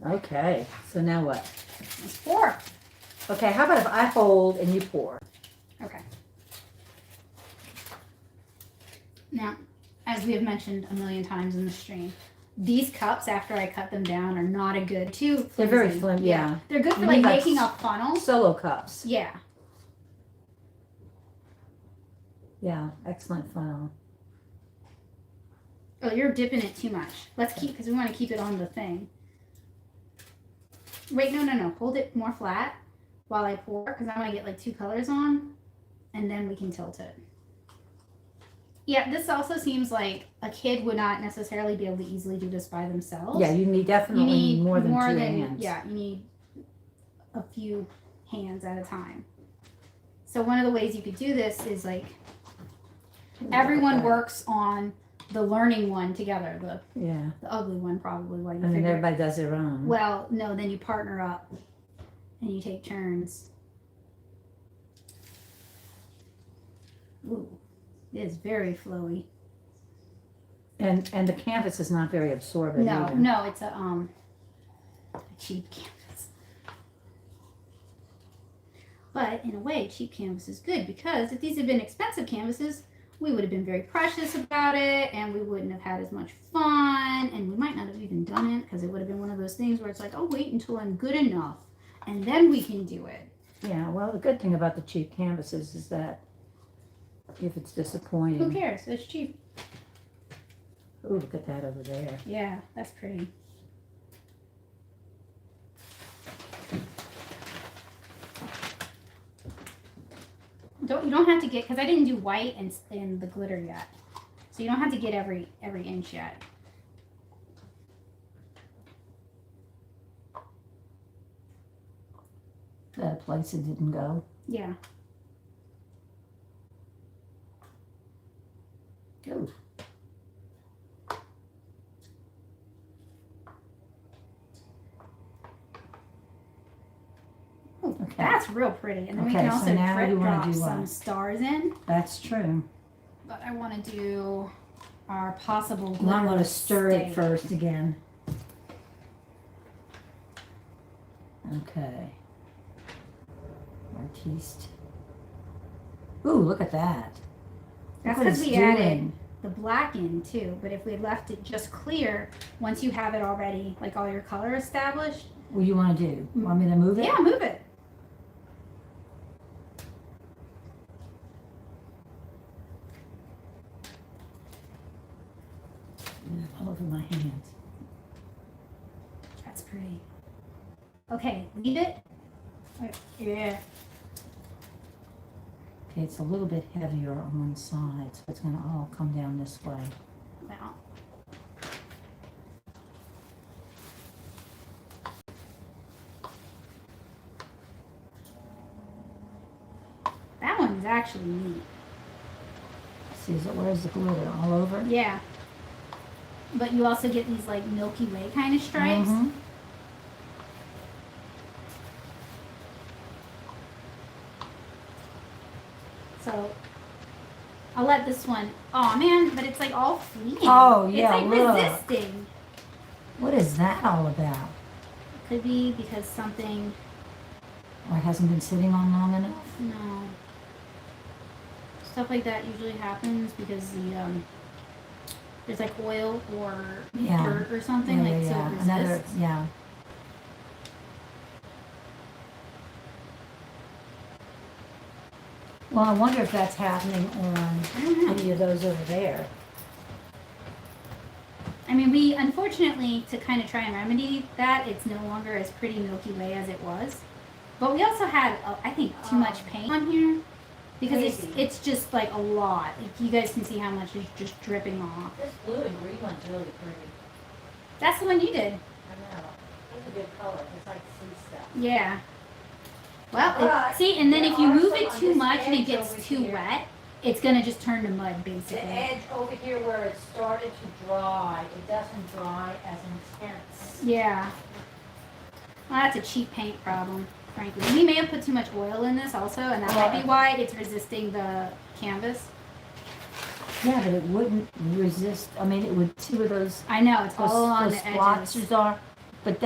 Okay, so now what? Let's pour. Okay, how about if I hold and you pour? Okay. Now, as we have mentioned a million times in the stream, these cups, after I cut them down, are not a good too. They're very flimsy. flimsy, yeah. They're good for You like need, like, making a funnel. Solo cups. Yeah. Yeah, excellent funnel. Oh, you're dipping it too much. Let's keep, because we want to keep it on the thing. Wait, no. Hold it more flat while I pour, because I want to get like two colors on, and then we can tilt it. Yeah, this also seems like a kid would not necessarily be able to easily do this by themselves. Yeah, you need definitely more than two hands. Yeah, you need a few hands at a time. So one of the ways you could do this is like everyone works on the learning one together, the ugly one probably while you And then figure. everybody does their own. Well, no, then you partner up and you take turns. Ooh, it is very flowy. And the canvas is not very absorbent either. No, it's a cheap canvas. But in a way, cheap canvas is good because if these had been expensive canvases, we would have been very precious about it and we wouldn't have had as much fun and we might not have even done it because it would have been one of those things where it's like, oh, wait until I'm good enough and then we can do it. Yeah, well, the good thing about the cheap canvases is that if it's disappointing. Who cares? It's cheap. Ooh, look at that over there. Yeah, that's pretty. You don't have to get, because I didn't do white and the glitter yet. So you don't have to get every inch yet. That place it didn't go. Yeah. Ooh. Ooh, Okay. that's real pretty. And then we Okay, can so also now drip you wanna drop do some what? stars in. That's true. But I want to do our possible Well, I'm glitter gonna will stir stay. it first again. Okay. Artiste. Ooh, look at that. That's Look what because it's we added doing. the black in too, but if we had left it just clear, once you have it already, like all your color established. What do you want to do? Want me to move it? Yeah, move it. All over my hands. That's pretty. Okay, leave it. Yeah. Okay, it's a little bit heavier on one side, so it's gonna all come down this way. Now. That one's actually neat. See, where's the glitter? All over? Yeah. But you also get these like Milky Way kind of stripes. Mhm. So I'll let this one. Oh man, but it's like all fleeing. Oh, yeah, It's like look. resisting. What is that all about? Could be because something. Or it hasn't been sitting on long enough? No. Stuff like that usually happens because there's like oil or Yeah. dirt or something Yeah, like yeah, so yeah. it Another, resists. yeah. Well, I wonder if that's happening on I don't know. any of those over there. I mean, we unfortunately, to kind of try and remedy that, it's no longer as pretty Milky Way as it was. But we also had, I think, too much paint on here because Crazy. it's just like a lot. Like, you guys can see how much is just dripping off. This blue and green one's really pretty. That's the one you did. I know. It's a good color. It's like sea stuff. Yeah. Well, But see, and then there if you are move some it on too this much and it edge gets over too here. wet, it's gonna just turn to mud, The basically. edge over here where it started to dry, it doesn't dry as intense. Yeah. Well, that's a cheap paint problem, frankly. We may have put too much oil in this also, and that might be why it's resisting the canvas. Yeah, but it wouldn't resist. I mean, it would see where those I know, it's all on those the splotches edges. are, but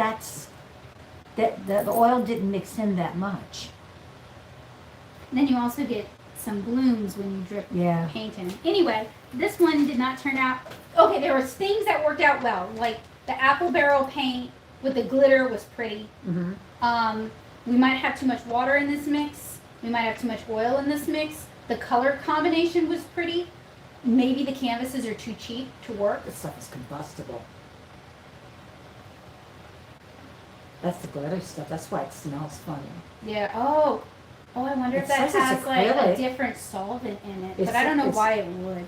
the oil didn't mix in that much. Then you also get some blooms when you drip Yeah. paint in. Anyway, this one did not turn out. Okay, there was things that worked out well, like the apple barrel paint with the glitter was pretty. Mm-hmm. We might have too much water in this mix. We might have too much oil in this mix. The color combination was pretty. Maybe the canvases are too cheap to work. This stuff is combustible. That's the glitter stuff. That's why it smells funny. Yeah. Oh, I wonder It if that says it's has like a acrylic. different solvent in it, It's- but I don't know it's- why it would.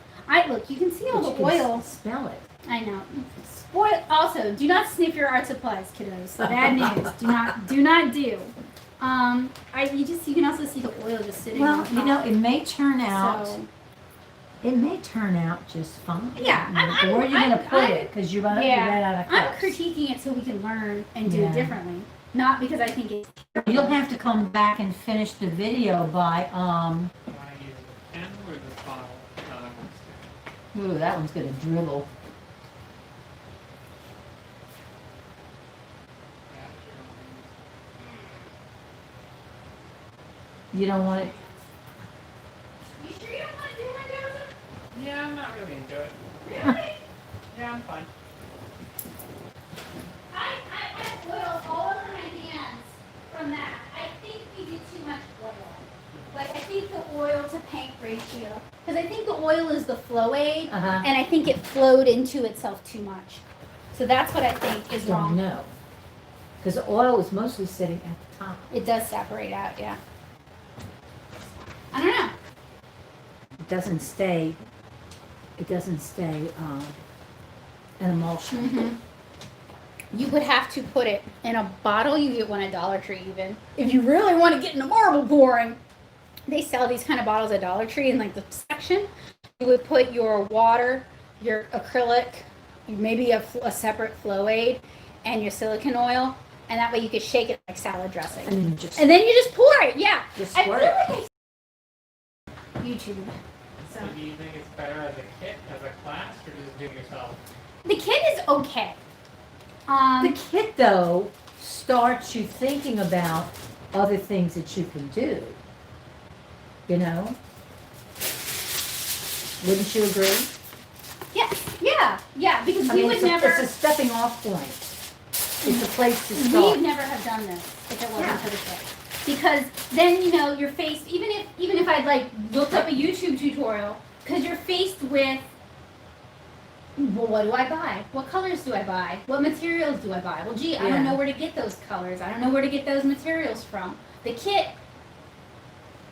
Look. You can see all But the you can oil. smell it. I know. Spoil. Also, do not sniff your art supplies, kiddos. Bad news. Do not do. You can also see the oil just sitting Well, on top. you know, it may turn out. So, It may turn out just fine. Yeah, But where are you going to put I'm- it? Because you run yeah, out of I'm cups. critiquing it so we can learn and do Yeah. it differently. Not because I think it's. You'll have to come back and finish the video by Do I use the pen or the bottle? Ooh, that one's gonna dribble. You don't want it. You sure you don't want to do my nose? Yeah, I'm not really into it. Really? Yeah, I'm fine. I have oil all over my hands from that. I think we did too much oil. Like, I think the oil to paint ratio. Because I think the oil is the flow aid, Uh-huh. and I think it flowed into itself too much. So that's what I think is Don't wrong. know. Because the oil is mostly sitting at the top. It does separate out, yeah. I don't know. It doesn't stay. It doesn't stay an emulsion. Mm-hmm. You would have to put it in a bottle. You get one at Dollar Tree even. If you really want to get into marble pouring, they sell these kind of bottles at Dollar Tree in like the section. You would put your water, your acrylic, maybe a separate flow aid, and your silicone oil, and that way you could shake it like salad dressing. And then you And then you just pour it. Yeah. just I squirt feel it. like YouTube. So So do you think it's better as a kit, as a class, or just do it yourself? The kit is okay. The kit, though, starts you thinking about other things that you can do. You know? Wouldn't you agree? Yes, yeah, because I we mean, would it's never. it's a stepping off point. It's a place to start. We'd never have done this if it wasn't for the kit. Because then, you know, you're faced, even if I'd like looked up a YouTube tutorial, because you're faced with, well, what do I buy? What colors do I buy? What materials do I buy? Well, gee, I don't know where to get those colors. I don't know where to get those materials from. The kit,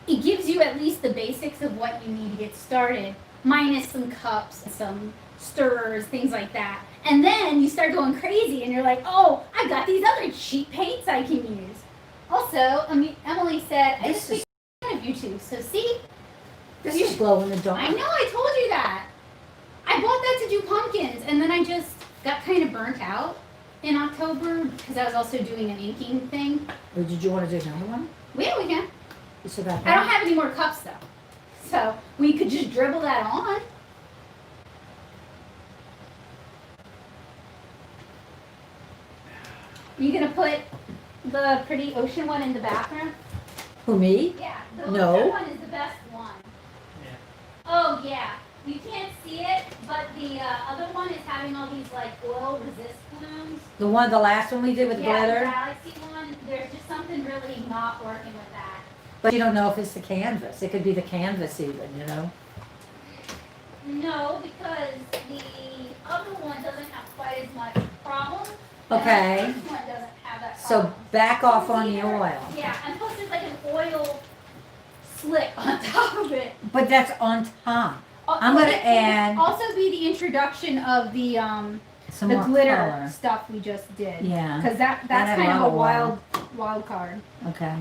it gives you at least the basics of what you need to get started, minus some cups, some stirrers, things like that. And then you start going crazy and you're like, oh, I got these other cheap paints I can use. Also, Emily said, I just picked of YouTube, so see? This is glow in the dark. I know, I told you that. I bought that to do pumpkins, and then I just got kind of burnt out in October because I was also doing an inking thing. Or did you want to do another one? Yeah, we can. So that I don't have any more cups, though. So we could just dribble that on. Are you going to put the pretty ocean one in the bathroom? For me? Yeah, the No. ocean one is the best one. Yeah. Oh, yeah. You can't see it, but the other one is having all these, like, oil resist blooms. The last one we did with The glitter? Galaxy one, there's just something really not working with that. But you don't know if it's the canvas. It could be the canvas even, you know? No, because the other one doesn't have quite as much problem. Okay. And the first one doesn't have that So problem. back off on the oil. Yeah, and plus there's like an oil slick on top of it. But that's on top. I'm Well, gonna it can add also be the introduction of the some the more glitter color. stuff we just did. Yeah. Because that's had kind of a a lot wild card. Okay.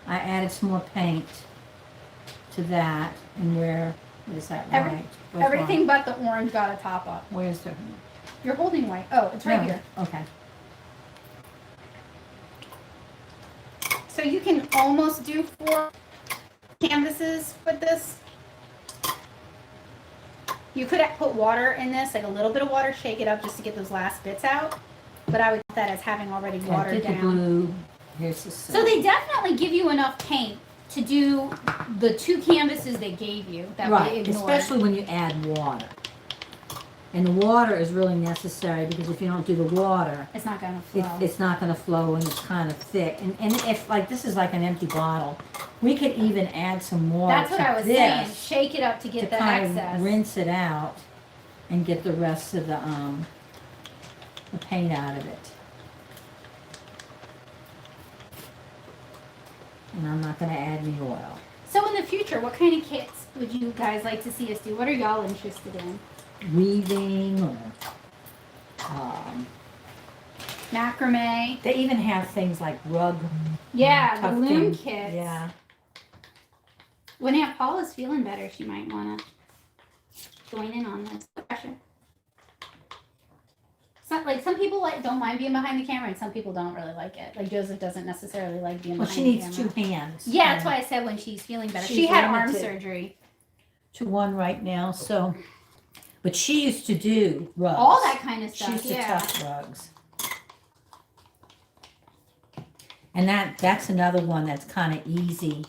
I added some more paint to that. And where is that right? Where's Everything mine? but the orange got a top up. Where's the... You're holding white. Oh, it's right Oh, here. Okay. So you can almost do 4 canvases with this. You could put water in this, like a little bit of water, shake it up just to get those last bits out. But I would put that as having already watered Get the down. blue. Here's the So they definitely give you enough paint to do the 2 canvases they gave you that we right, ignored. especially when you add water. And the water is really necessary because if you don't do the water, It's not going to flow. it's not going to flow and it's kind of thick. And if like this is like an empty bottle, we could even add some more That's to what I was this saying. Shake it up to to get the kind excess. of rinse it out and get the rest of the paint out of it. And I'm not going to add any oil. So in the future, what kind of kits would you guys like to see us do? What are y'all interested in? Weaving or Macrame. they even have things like rug Yeah, the tufting. loom kits. Yeah. When Aunt Paula's feeling better, she might want to join in on this. No pressure. It's not like some people don't mind being behind the camera, and some people don't really like it. Like Joseph doesn't necessarily like being Well, behind she the needs camera. 2 hands. Yeah, that's why I said when she's feeling better. She's She had arm limited surgery. To 1 right now, so. But she used to do rugs. All that kind of She stuff. used to Yeah. tuck rugs. And that's another one that's kind of easy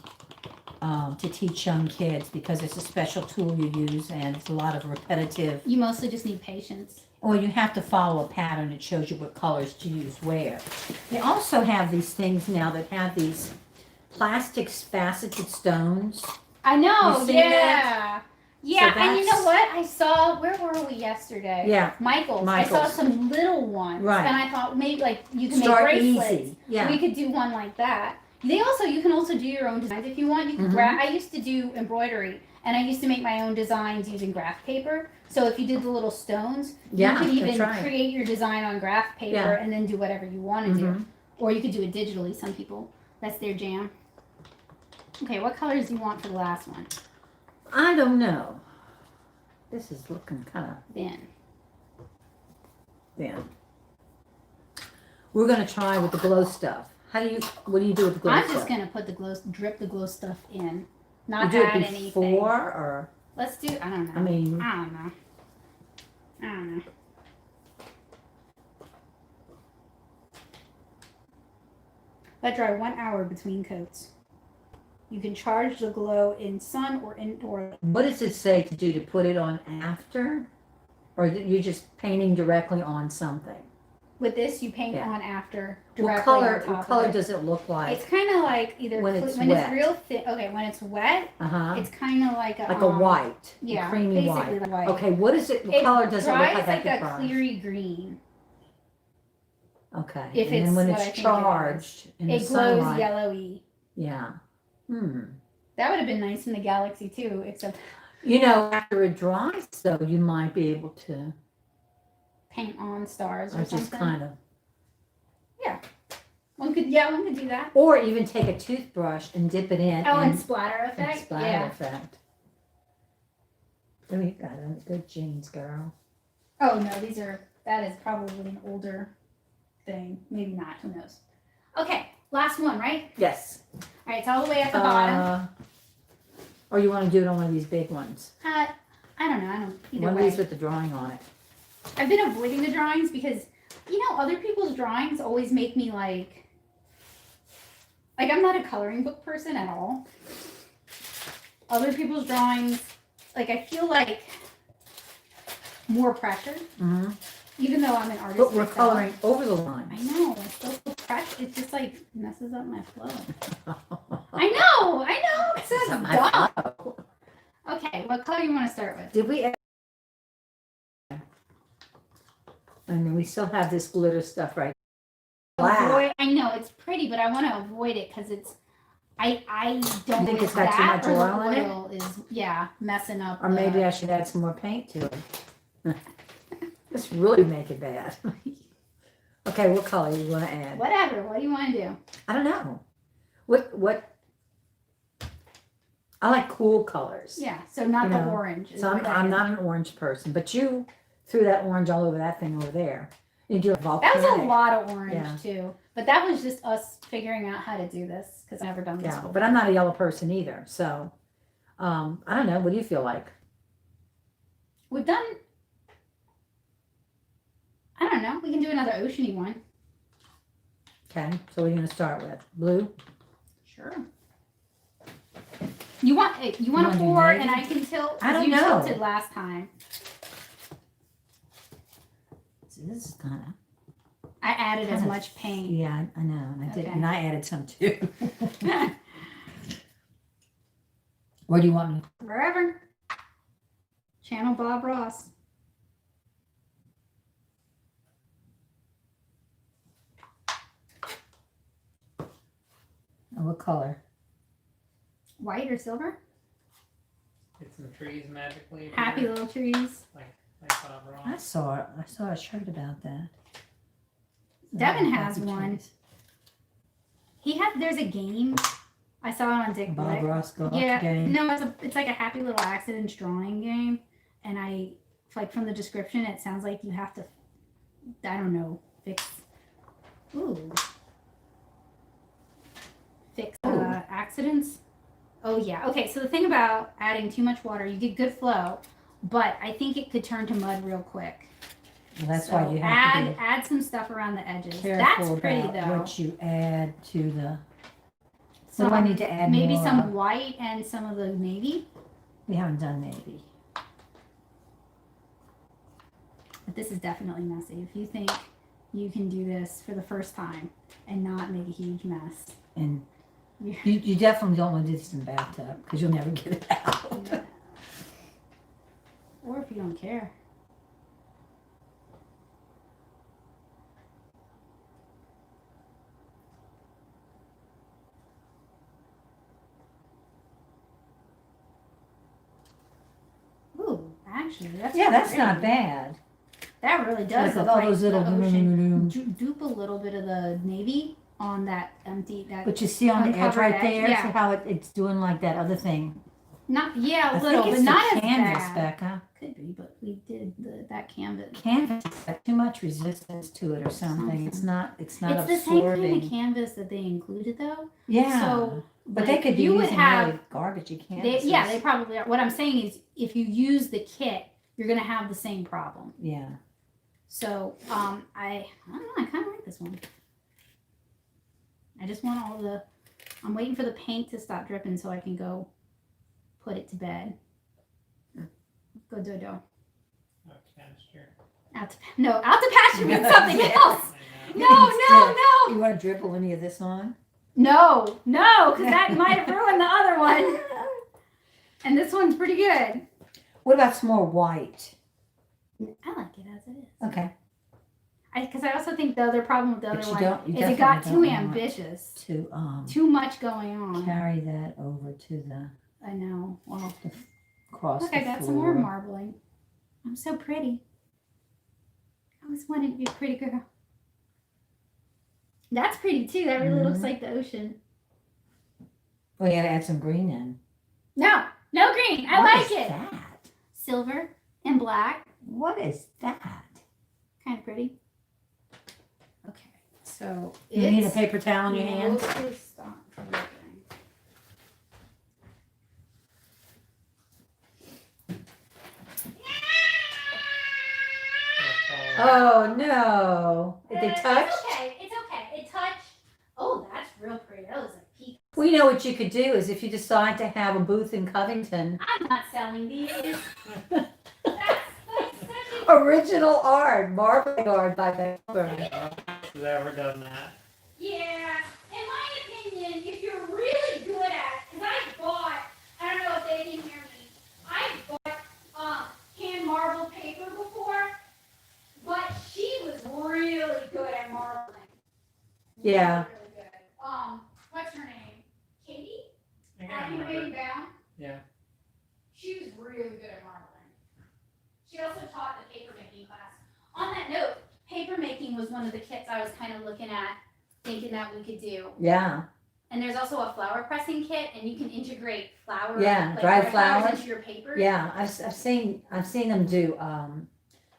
to teach young kids because it's a special tool you use and it's a lot of repetitive. You mostly just need patience. Or you have to follow a pattern that shows you what colors to use where. They also have these things now that have these plastic faceted stones. I know. You seen Yeah. that? Yeah, So and you know that's- what? I saw, where were we yesterday? Yeah. Michael's. I saw Michael's. some little ones. Right. And I thought maybe like you can Start make bracelets. easy. Yeah. We could do one like that. You can also do your own designs if you want. You can I used to do embroidery and I used to make my own designs using graph paper. So if you did the little stones, Yeah, you could even that's right. create your design on graph paper Yeah. and then do whatever you want to do. Or you could do it digitally. Some people, that's their jam. Okay, what colors do you want for the last one? I don't know. This is looking kind of Then. thin. We're gonna try with the glow stuff. What do you do with the glow I'm stuff? just gonna put drip the glow stuff in. You Not do add it anything. before or? Let's do, I don't know. I mean, I don't know. I don't know. Let dry 1 hour between coats. You can charge the glow in sun or indoor. what does it say to do, to put it on after? Or are you just painting directly on something? With this, you paint Yeah. on after What directly on color, top what color of it. does it look like? It's kind of like either when it's when wet. it's real thin. Okay, when it's wet, Uh-huh. it's kind of like a White. Yeah, a creamy basically white. white. Okay, what is it, what color does it look dries like? like after a dry? cleary green. Okay. If and then it's when what I it's think it is. charged in the It glows sunlight. yellowy. Yeah. That would have been nice in the Galaxy too, except You know, after it dries, though, you might be able to, paint on stars or or just something. kind of, One could do that. or even take a toothbrush and dip it in. Oh, and splatter and effect. splatter Yeah. effect. Oh, you got them good jeans, girl. Oh no, that is probably an older thing. Maybe not. Who knows? Okay, last one, right? Yes. All right, it's all the way at the bottom. Or you want to do it on one of these big ones? I don't know. I don't. Either One way. of these with the drawing on it. I've been avoiding the drawings because, other people's drawings always make me like I'm not a coloring book person at all. Other people's drawings, I feel like more pressure, Mm-hmm. even though I'm an artist. But we're myself. coloring over the lines. I know. It's still so pressure. It just messes up my flow. I know. It says dumb. Okay, what color you want to start with? Did we? And then we still have this glitter stuff right. Black. I know it's pretty, but I want to avoid it because it's. I don't You think know it's if got too that much or the oil in it? oil is messing up. Or maybe I should add some more paint to it. Let's really make it bad. Okay, what color you want to add? Whatever. What do you want to do? I don't know. What? I like cool colors. Yeah. So not You the know, orange. is So what I'm is. not an orange person, but you threw that orange all over that thing over there. You do a That volcanic. was a lot of orange Yeah. too, but that was just us figuring out how to do this because I've never done this Yeah, before. but I'm not a yellow person either. So, I don't know. What do you feel like? We've done. I don't know. We can do another oceany one. Okay, so what are you going to start with? Blue? Sure. You want a wanna do pour, navy? and I can tilt. I don't you know. tilted last time. So this is kind of. I added as Kinda- much paint. Yeah, I know. And I did, Okay. and I added some too. Where do you want me? Wherever. Channel Bob Ross. Oh, what color? White or silver? Get some trees magically. Happy here, little trees. like Bob I Ross. saw a shirt about that. Devin has Happy one. trees. There's a game. I saw it on Dick Bob Blick. Ross golf Yeah, game. no, it's like a happy little accidents drawing game, and from the description, it sounds like you have to, I don't know, fix accidents. Oh yeah. Okay, so the thing about adding too much water, you get good flow, but I think it could turn to mud real quick. Well, that's So why you have to be add some stuff around the edges. careful That's pretty about though. what you add to the. So What do I need to add maybe more some of? white and some of the navy. We haven't done navy. But this is definitely messy. If you think you can do this for the first time and not make a huge mess. And Yeah. you definitely don't want to do this in the bathtub because you'll never get it out. Yeah. Or if you don't care. Ooh, actually, that's Yeah, that's pretty. not bad. That really does Like look all like those the little. ocean. Dupe a little bit of the navy on that empty. But you see on the edge Uncovered right edge, there, yeah. see how it's doing like that other thing. Not a I little, think but it's not the as canvas, bad. Becca. Could be, but we did that canvas. Canvas has got too much resistance to it or something. It's not It's the same kind absorbing. of canvas that they included though. Yeah. So But they could be you would using have really garbagey canvases. they probably are. What I'm saying is, if you use the kit, you're gonna have the same problem. Yeah. So I don't know. I kind of like this one. I just want all the. I'm waiting for the paint to stop dripping so I can go put it to bed. Go dodo. Out to pasture means something else. No. You want to dribble any of this on? No, because that might have ruined the other one. And this one's pretty good. What about some more white? I like it as it is. Okay. Because I also think the other problem with the But other you one don't- you is it got definitely too don't want ambitious. Too much going on. carry that over to the I know. Well, across look, the I got floor. some more marbling. I'm so pretty. I always wanted to be a pretty girl. That's pretty too. That really looks like the ocean. Well, you gotta add some green in. No green. I What like is it. that? Silver and black. What is that? Kind of pretty. Okay, so You need a paper towel in your hand? mostly stop dripping. Oh no! Did they touch? It's okay. It touched. Oh, that's real pretty. That was a peak. Well, you know what you could do is if you decide to have a booth in Covington, I'm not selling these. That's such original art, marbling art by Vancouver. Who's ever done that? Yeah, in my opinion, if you're really good at, because I don't know if they didn't hear me, I bought hand marble paper before, but she was really good at marbling. Yeah. Really good. What's her name? Katie? I can't Abby remember. Wade Bound? Yeah. She was really good at marbling. She also taught the paper making class. On that note, paper making was one of the kits I was kind of looking at, thinking that we could do. Yeah. And there's also a flower pressing kit, and you can integrate flour, Yeah, like dried dried flowers flowers. into your paper. Yeah, I've seen them do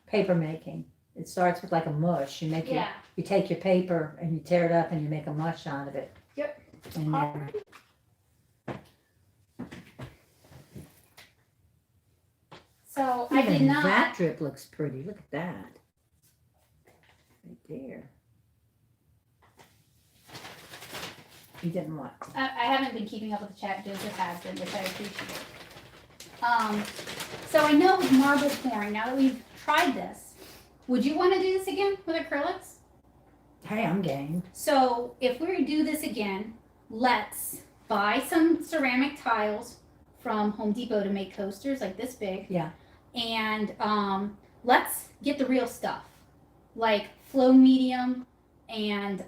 paper making. It starts with like a mush. Yeah. You take your paper and you tear it up and you make a mush out of it. Yep. And then, So I did even not. that drip looks pretty. Look at that. Right there. You didn't want. I haven't been keeping up with the chat. Joseph has been, which I appreciate. So I know with marble pouring, now that we've tried this, would you want to do this again with acrylics? Hey, I'm game. So if we do this again, let's buy some ceramic tiles from Home Depot to make coasters like this big. Yeah. And let's get the real stuff, like flow medium and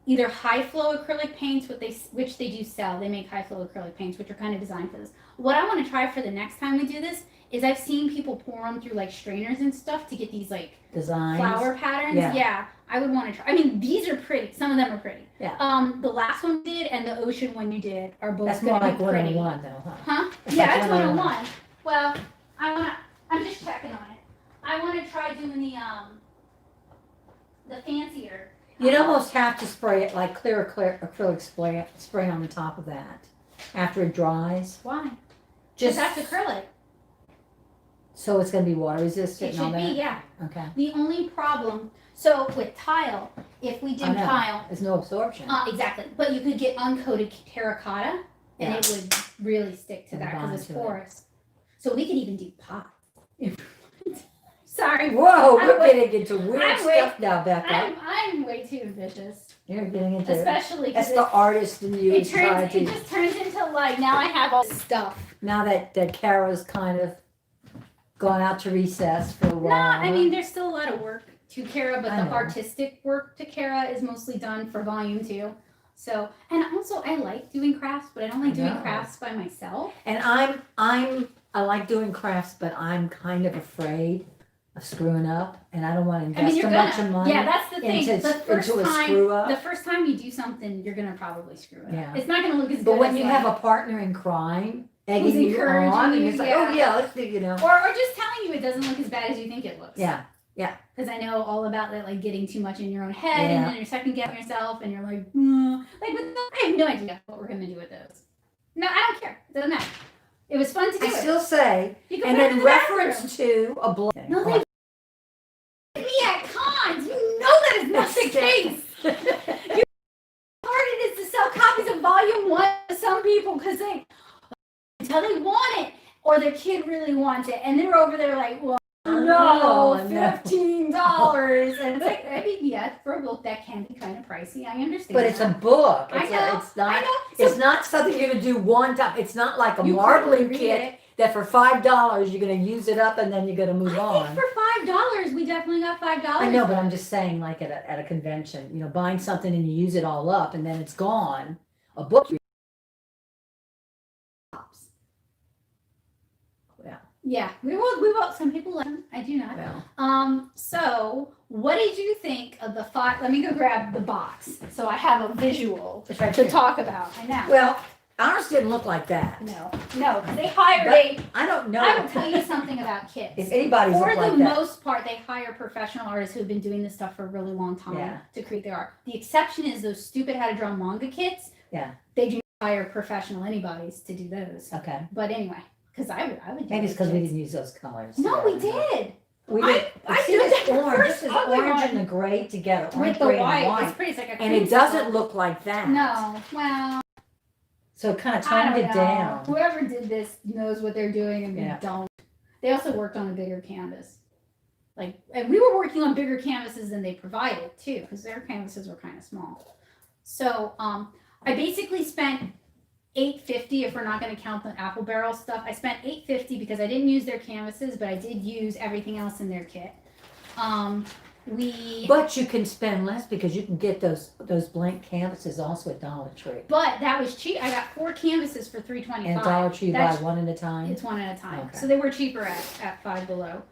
either high flow acrylic paints, which they do sell. They make high flow acrylic paints, which are kind of designed for this. What I want to try for the next time we do this is I've seen people pour them through like strainers and stuff to get these like Designs. flower patterns. Yeah. I would want to try. I mean, these are pretty. Some of them are pretty. Yeah. The last one we did and the ocean one you did are both That's more gonna like be pretty. 101 though, huh? Huh? It's Yeah, like it's 101. 101. Well, I'm just checking on it. I want to try doing the fancier. You'd almost have to spray it like clear acrylic spray on the top of that after it dries. Why? Just That's acrylic. so it's going to be water resistant It and all should that. be, yeah. Okay. The only problem, so with tile, if we did I know. tile, There's no absorption. exactly, but you could get uncoated terracotta, and Yeah. it would really stick to It'd that because it's bond to it. porous. So we could even do pot. Sorry, Whoa, we're I'm getting into weird I'm stuff now, Becca. I'm way too ambitious, You're getting into especially that's because the artist in you it is trying to. just turns into like now I have all this stuff. Now that Kara's kind of gone out to recess for a No, while. I mean there's still a lot of work to Kara, but I the know. artistic work to Kara is mostly done for volume 2. So, and also I like doing crafts, but I don't like doing know. crafts by myself. And I like doing crafts, but I'm kind of afraid of screwing up, and I don't want to I mean, invest you're too much gonna. of money Yeah, that's the thing. into, The first into a time, screw up. the first time you do something, you're gonna probably screw it Yeah. up. It's not gonna look as good. But when as you like, have a partner in crime, Who's egging you encouraging on, and you, it's like, yeah. oh yeah, let's do, you know. or just telling you it doesn't look as bad as you think it looks. Yeah, Yeah. Because I know all about that, like getting too much in your own head, and then you're second guessing yourself, and you're like, I have no idea what we're gonna do with those. No, I don't care. It doesn't matter. It was fun to do. I still say, You can and put it then in the reference bathroom. to a blank. No, they me at cons. You know that is not the case. You hard it is to sell copies of Volume 1 to some people because they until they want it or their kid really wants it, and they're over there like, well, no, $15, and it's like, I mean, yeah, for a book that can be kind of pricey. I understand. But it's a book. I know. It's not. I know. It's not something you're gonna do one time. It's not like a You marbling read kit it. that for $5 you're gonna use it up and then you're gonna move I on. think for $5, we definitely got $5. I know, but I'm just saying, like at a convention, you know, buying something and you use it all up and then it's gone. A book. Yeah, we will. Some people like them. I do not. Well, So what did you think of the five? Let me go grab the box so I have a visual it's right to there. talk about. I know. Well, ours didn't look like that. No, because they hired But I don't know. I will tell you something about kits. If anybody's For looked the like that. most part, they hire professional artists who have been doing this stuff for a really long time Yeah. to create their art. The exception is those stupid how to draw manga kits. Yeah. They do not hire professional anybody's to do those. Okay. But anyway, because I would. Do Maybe it's because those we kits. didn't use those colors. No, we did. We I- did. I See did this that orange. first This is ugly orange one. and the gray together. Orange, With the gray, white, and white. it's pretty. It's like a And it creamsicle. doesn't look like that. No, well, So it kind of I toned don't it know. down. Whoever did this knows what they're doing, and Yeah. we don't. They also worked on a bigger canvas. Like, and we were working on bigger canvases than they provided too, because their canvases were kind of small. So, I basically spent $850 if we're not going to count the apple barrel stuff. I spent $850 because I didn't use their canvases, but I did use everything else in their kit. But you can spend less because you can get those blank canvases also at Dollar Tree. But that was cheap. I got 4 canvases for $3.25. And at Dollar Tree, you buy That's- one at a time. It's one at a time. Okay. So they were cheaper at 5Below.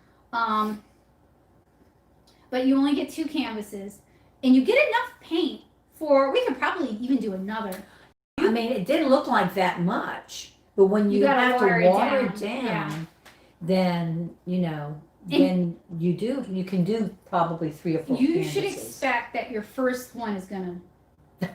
But you only get 2 canvases, and you get enough paint for. We could probably even do another. I mean, it didn't look like that much, but when You you gotta have to water it water down. it down, Yeah. then you know, And- then you can do probably 3 or 4 You should canvases. expect that your first one is gonna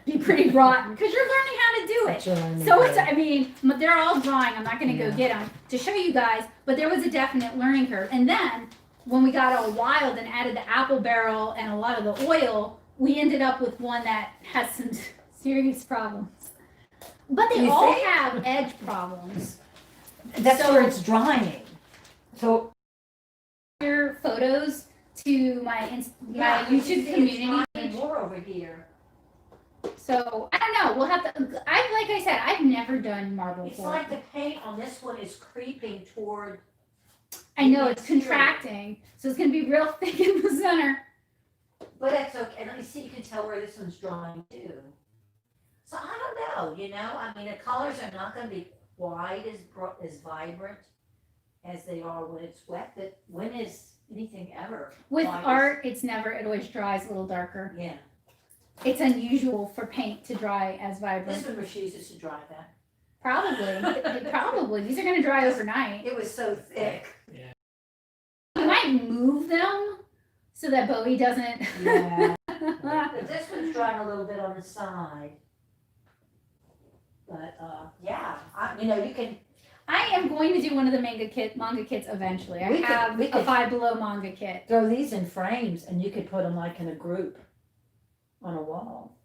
be pretty rotten because you're learning how to do it. But you'll learn So to it's. do it. I mean, they're all drawing. I'm not gonna go Yeah. get them to show you guys, but there was a definite learning curve. And then when we got all wild and added the apple barrel and a lot of the oil, we ended up with one that has some serious problems. But they You all think? have edge problems. That's so- where it's drying. So Your photos to my yeah, YouTube community. more over here. So I don't know. We'll have to. Like I said, I've never done marble It's before. like the paint on this one is creeping toward. I know it's contracting, so it's gonna be real thick in the center. But that's okay. And let me see, you can tell where this one's drawing too. So I don't know, you know, I mean, the colors are not gonna be quite as vibrant as they are when it's wet, but when is anything ever? With quite as- art, it always dries a little darker. Yeah, It's unusual for paint to dry as this vibrant. one refuses to dry that. Probably. These are gonna dry overnight. It was so thick. You might move them so that Bowie doesn't. Yeah. But this one's drying a little bit on the side. But, yeah, you know, you can, I am going to do one of the manga kits eventually. I We could- have we a could- 5Below manga kit. throw these in frames and you could put them like in a group on a wall.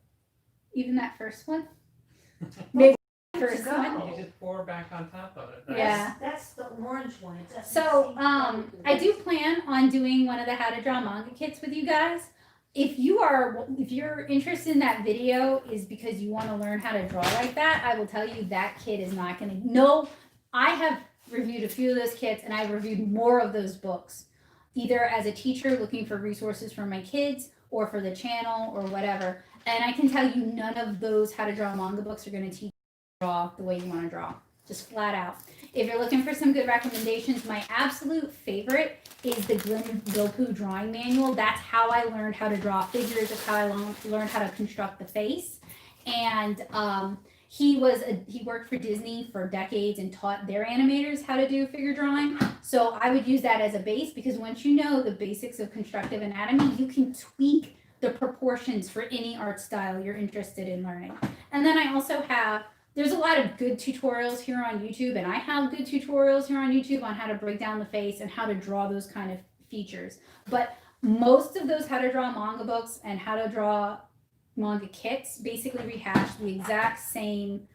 Even that first one. Maybe the first go. one. You just pour back on top of it. Yeah. That's the orange one. It doesn't So, seem I do plan on doing one of the how to draw manga kits with you guys. If you're interested in that video is because you want to learn how to draw like that, I will tell you that kit is not going to. No, I have reviewed a few of those kits and I've reviewed more of those books, either as a teacher looking for resources for my kids or for the channel or whatever. And I can tell you none of those how to draw manga books are going to teach you to draw the way you want to draw. Just flat out. If you're looking for some good recommendations, my absolute favorite is the Glenn Vilppu drawing manual. That's how I learned how to draw figures. That's how I learned how to construct the face. And he worked for Disney for decades and taught their animators how to do figure drawing. So I would use that as a base, because once you know the basics of constructive anatomy, you can tweak the proportions for any art style you're interested in learning. And then I also have, there's a lot of good tutorials here on YouTube, and I have good tutorials here on YouTube on how to break down the face and how to draw those kind of features. But most of those how to draw manga books and how to draw manga kits basically rehash the exact same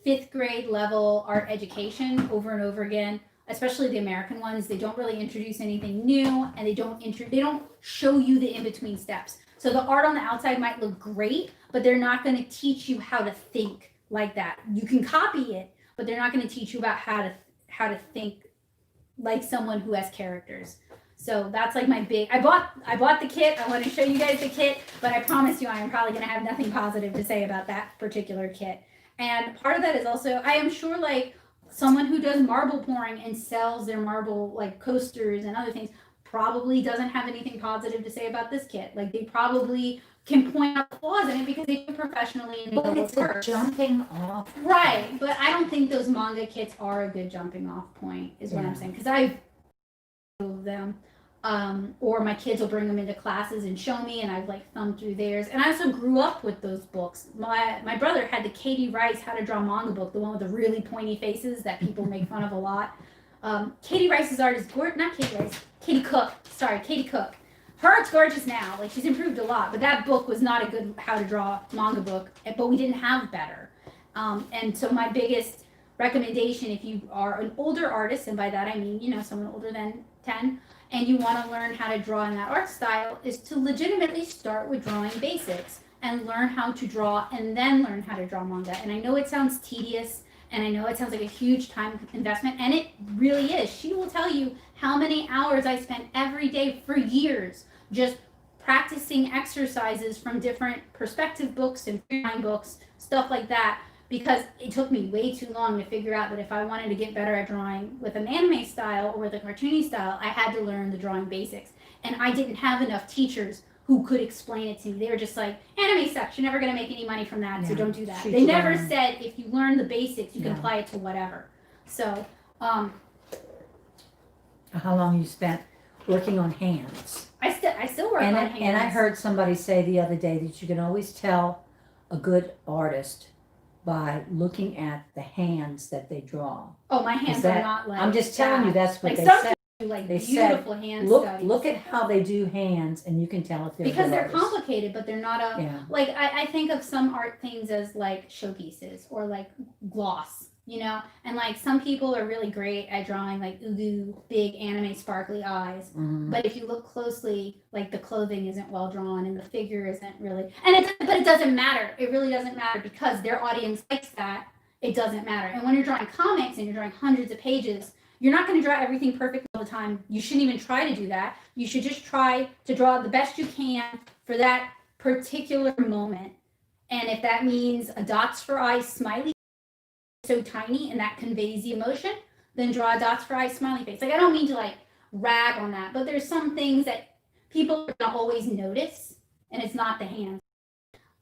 5th grade level art education over and over again, especially the American ones. They don't really introduce anything new, and they don't show you the in-between steps. So the art on the outside might look great, but they're not going to teach you how to think like that. You can copy it, but they're not going to teach you about how to think like someone who has characters. So that's like my big, I bought the kit. I want to show you guys the kit, but I promise you I am probably going to have nothing positive to say about that particular kit. And part of that is also, I am sure like someone who does marble pouring and sells their marble like coasters and other things probably doesn't have anything positive to say about this kit. Like they probably can point out flaws in it because they do it professionally and they know it's it works. Jumping off. Right, but I don't think those manga kits are a good jumping off point, is what I'm saying, because I've them. Or my kids will bring them into classes and show me, and I've like thumbed through theirs. And I also grew up with those books. My brother had the Katie Rice How to Draw Manga book, the one with the really pointy faces that people make fun of a lot. Katie Rice's art is gorgeous. Not Katie Rice, Katie Cook. Sorry, Katie Cook. Her art's gorgeous now. Like she's improved a lot, but that book was not a good how to draw manga book. But we didn't have better. And so my biggest recommendation, if you are an older artist, and by that I mean someone older than 10. And you want to learn how to draw in that art style, is to legitimately start with drawing basics and learn how to draw and then learn how to draw manga. And I know it sounds tedious, and I know it sounds like a huge time investment, and it really is. She will tell you how many hours I spent every day for years just practicing exercises from different perspective books and drawing books, stuff like that, because it took me way too long to figure out that if I wanted to get better at drawing with an anime style or with a cartoony style, I had to learn the drawing basics. And I didn't have enough teachers who could explain it to me. They were just like, anime sucks, you're never going to make any money from that, so don't do that. They never said, if you learn the basics, you can apply it to whatever. So, how long you spent working on hands? I still work on hands. And I heard somebody say the other day that you can always tell a good artist by looking at the hands that they draw. Oh, my hands are not like I'm just telling you, that's what like they said. Like they beautiful said, hand studies. Look at how they do hands, and you can tell if they're because they're artists. complicated, but they're not like I think of some art things as like showpieces or like gloss, and like some people are really great at drawing like ugu big anime sparkly eyes, but if you look closely, like the clothing isn't well drawn and the figure isn't really, but it doesn't matter. It really doesn't matter because their audience likes that. It doesn't matter. And when you're drawing comics and you're drawing hundreds of pages, you're not going to draw everything perfect all the time. You shouldn't even try to do that. You should just try to draw the best you can for that particular moment. And if that means a dots for eyes smiley, so tiny and that conveys the emotion, then draw a dots for eyes smiley face. Like I don't mean to like rag on that, but there's some things that people are going to always notice, and it's not the hands.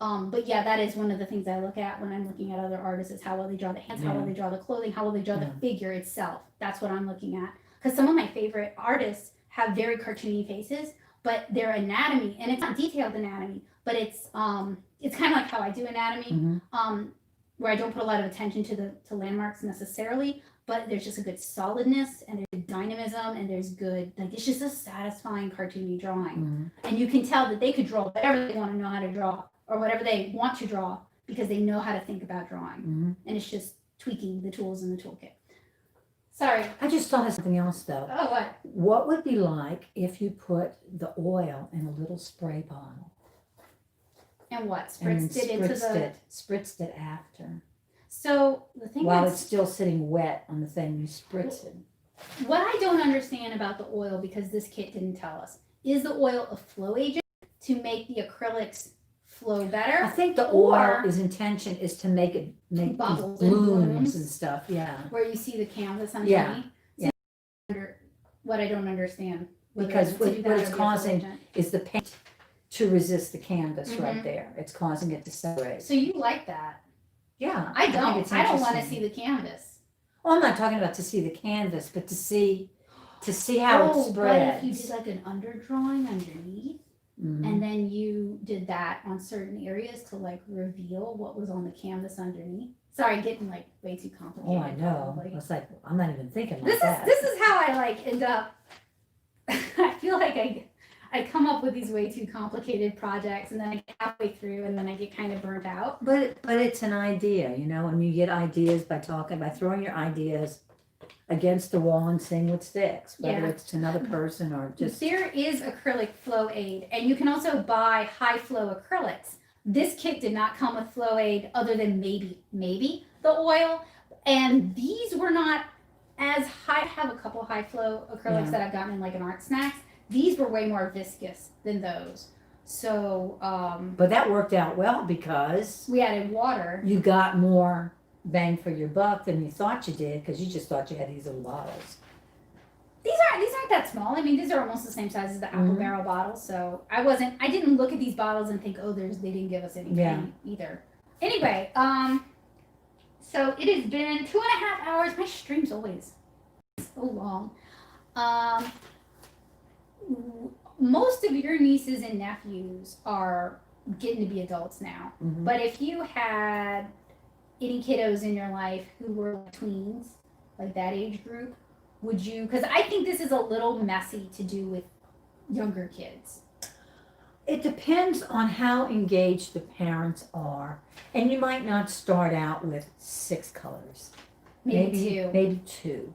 But yeah, that is one of the things I look at when I'm looking at other artists, is how well they draw the hands, how well they draw the clothing, how well they draw the figure itself. That's what I'm looking at. Because some of my favorite artists have very cartoony faces, but their anatomy, and it's not detailed anatomy, but it's kind of like how I do anatomy, where I don't put a lot of attention to landmarks necessarily, but there's just a good solidness, and there's dynamism, and there's good, like it's just a satisfying cartoony drawing. And you can tell that they could draw whatever they want to know how to draw, or whatever they want to draw, because they know how to think about drawing. And it's just tweaking the tools in the toolkit. Sorry. I just thought of something else though. Oh, what? What would it be like if you put the oil in a little spray bottle? And what? Spritzed it Spritzed it after. So the thing While it's still sitting wet on the thing, you spritz it. What I don't understand about the oil, because this kit didn't tell us, is the oil a flow agent to make the acrylics flow better? I think the oil's intention is to make bubbles blooms and stuff. Yeah. Where you see the canvas underneath. Yeah. What I don't understand. Because what it's causing is the paint to resist the canvas right there. It's causing it to separate. So you like that? Yeah. I think don't. it's I don't want to interesting. see the canvas. Well, I'm not talking about to see the canvas, but to see how it spreads. But if you did like an underdrawing underneath, Mhm. and then you did that on certain areas to like reveal what was on the canvas underneath. Sorry, getting like way too complicated. Oh, I know. Probably. It's like I'm not even thinking This like that. is how I like end up. I feel like I come up with these way too complicated projects, and then I get halfway through, and then I get kind of burnt out. But it's an idea, you know, and you get ideas by throwing your ideas against the wall and seeing what sticks, whether Yeah. it's to another person or just. There is acrylic flow aid, and you can also buy high flow acrylics. This kit did not come with flow aid other than maybe the oil, and these were not as high. I have a couple high flow acrylics Yeah. that I've gotten in like an art snacks. These were way more viscous than those. So But that worked out well because we added water. you got more bang for your buck than you thought you did because you just thought you had these little bottles. These aren't that small. I mean, these are almost the same size as the apple Mhm. barrel bottles. So I didn't look at these bottles and think, oh, they didn't give us any paint either. Anyway, so it has been 2.5 hours. My stream's always so long. Most of your nieces and nephews are getting to be adults now. Mhm. But if you had any kiddos in your life who were like tweens, like that age group, would you, because I think this is a little messy to do with younger kids. It depends on how engaged the parents are, and you might not start out with 6 colors. Maybe two,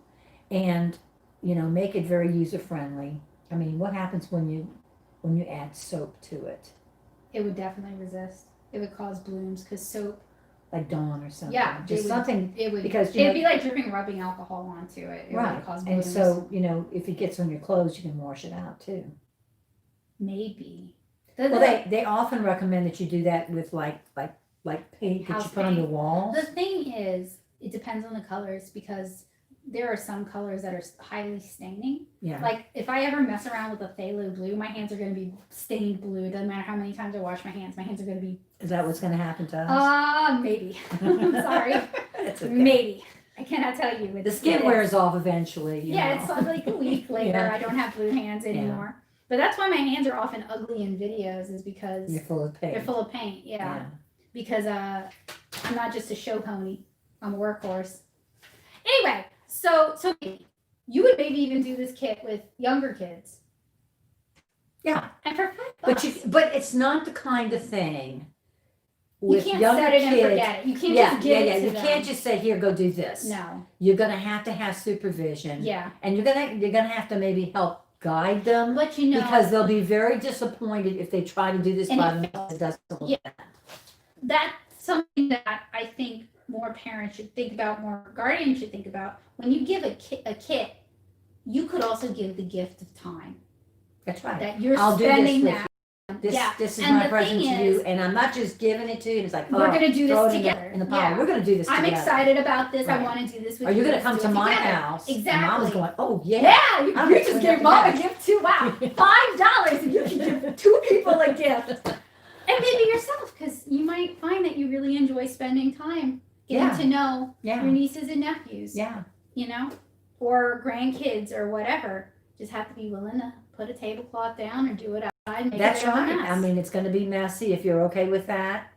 and you know, make it very user friendly. I mean, what happens when you add soap to it? It would definitely resist. It would cause blooms because soap. Like Dawn or something. Yeah, just something. It would because it'd be like rubbing alcohol onto it. It right, would cause and blooms. so you know, if it gets on your clothes, you can wash it out too. Maybe. Well, they often recommend that you do that with like paint that you put on the walls. The thing is, it depends on the colors because there are some colors that are highly staining. Yeah. Like if I ever mess around with a phthalo blue, my hands are going to be stained blue. It doesn't matter how many times I wash my hands are going to be. Is that what's going to happen to us? Maybe. I'm sorry. It's okay. Maybe. I cannot tell you. The skin wears off eventually. Yeah, know. it's like a week later. Yeah. I don't have blue hands anymore. But that's why my hands are often ugly in videos, is because You're full of paint. they're full of paint. Yeah. Because I'm not just a show pony. I'm a workhorse. Anyway, so you would maybe even do this kit with younger kids. Yeah. And for $5. But it's not the kind of thing. You can't set it and forget it. You can't just give it to You them. can't just say, here, go do this. No. You're gonna have to have supervision. Yeah. And you're gonna have to maybe help guide them. But you know, Because they'll be very disappointed if they try to do this by themselves. It doesn't look bad. that's something that I think more parents should think about, more guardians should think about. When you give a kit, you could also give the gift of time. That's right. That you're I'll do spending this that. This is And my the present thing to you, is, and I'm not just giving it to you. It's like, we're gonna do throw this it together. in the pile. Yeah. We're gonna do this I'm together. excited about this. Right. I want to do this with Are you gonna Let's come do to it my together. house? Exactly. And Mom's going, oh yeah. Yeah, you I'm just putting gave it Mom a together. gift too. Wow, $5, and you can give 2 people a gift, and maybe yourself, because you might find that you really enjoy spending time getting to know your nieces and nephews. Yeah. You know, or grandkids or whatever. Just have to be willing to put a tablecloth down or do it outside. Make That's it a right. mess. I mean, it's going to be messy if you're okay with that,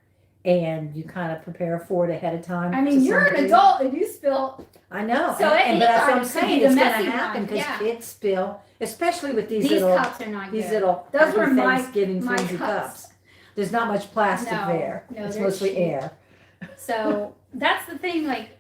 and you kind of prepare for it ahead of time. I mean, you're an adult and you spill. I know. So but that's what I'm could saying. be the It's going to messy happen one. because Yeah. kids spill, especially with these These little cups are not good. little Those were happy my Thanksgiving flimsy cups. There's not much plastic there. No, It's they're mostly cheap. air. So that's the thing. Like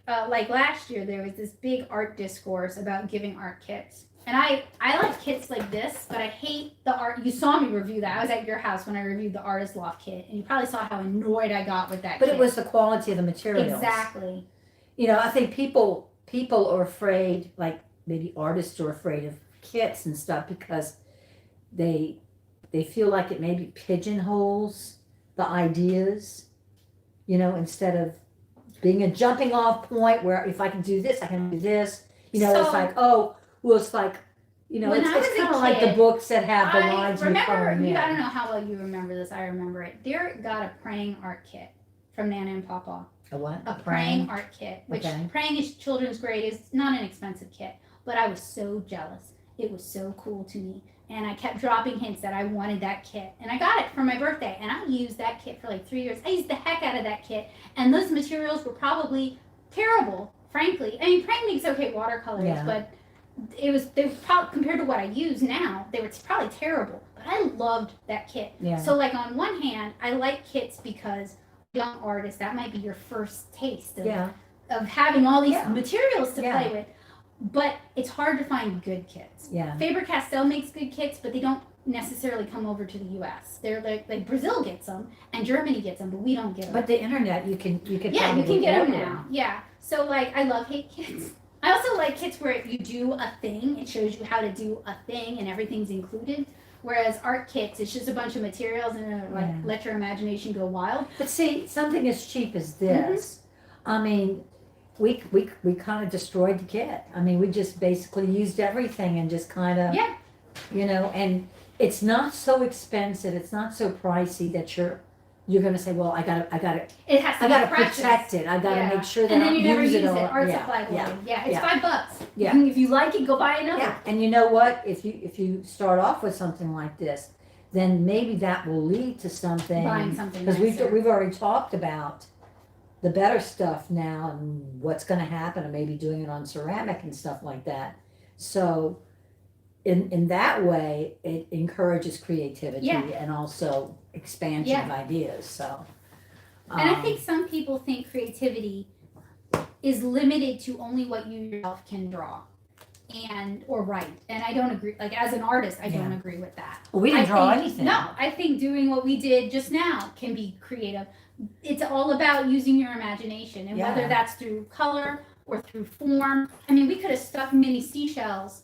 last year, there was this big art discourse about giving art kits, and I like kits like this, but I hate the art. You saw me review that. I was at your house when I reviewed the Artist Loft kit, and you probably saw how annoyed I got with that. But kit. it was the quality of the materials. Exactly. You know, I think people are afraid, like maybe artists are afraid of kits and stuff because they feel like it maybe pigeonholes the ideas, you know, instead of being a jumping off point where if I can do this, I can do this. You know, it's So- like, oh, well, it's like, you know, When it's I was a kind of like the kid, books that have the I lines you're remember. coloring in. I don't know how well you remember this. I remember it. Derek got a praying art kit from Nana and Papa. A what? A praying art kit, which Okay. praying is children's grade is not an expensive kit, but I was so jealous. It was so cool to me. And I kept dropping hints that I wanted that kit. And I got it for my birthday. And I used that kit for like 3 years. I used the heck out of that kit. And those materials were probably terrible, frankly. I mean, praying makes okay watercolors, Yeah. but they were probably, compared to what I use now, they were probably terrible. But I loved that kit. Yeah. So like on one hand, I like kits because young artists, that might be your first taste of, Yeah. of having all these Yeah. materials to Yeah. play with. But it's hard to find good kits. Yeah. Faber-Castell makes good kits, but they don't necessarily come over to the U.S. They're like Brazil gets them and Germany gets them, but we don't get them. But the internet, you can yeah, you probably can get them order now. Yeah. So like, I love hate kits. I also like kits where you do a thing. It shows you how to do a thing, and everything's included. Whereas art kits, it's just a bunch of materials and like Yeah. let your imagination go wild. But see, something as cheap as this, I mean, we kind of destroyed the kit. I mean, we just basically used everything and just kind of, Yeah. you know, and it's not so expensive, it's not so pricey that you're gonna say, well, I gotta It has to be precious. protect it. I gotta Yeah. make sure that And I then you never use use it it. all. Art Yeah, supply yeah. holding. Yeah, it's yeah. $5. Yeah. If you like it, go buy another. Yeah, and you know what? If you start off with something like this, then maybe that will lead to something. Buying something Because nicer. we've already talked about the better stuff now and what's going to happen, and maybe doing it on ceramic and stuff like that. So, in that way, it encourages creativity Yeah. and also expansion of ideas. So, And I think some people think creativity is limited to only what you yourself can draw and or write. And I don't agree. Like as an artist, I don't agree with that. well, we didn't I draw think- anything. No, I think doing what we did just now can be creative. It's all about using your imagination, and Yeah. whether that's through color or through form. I mean, we could have stuck mini seashells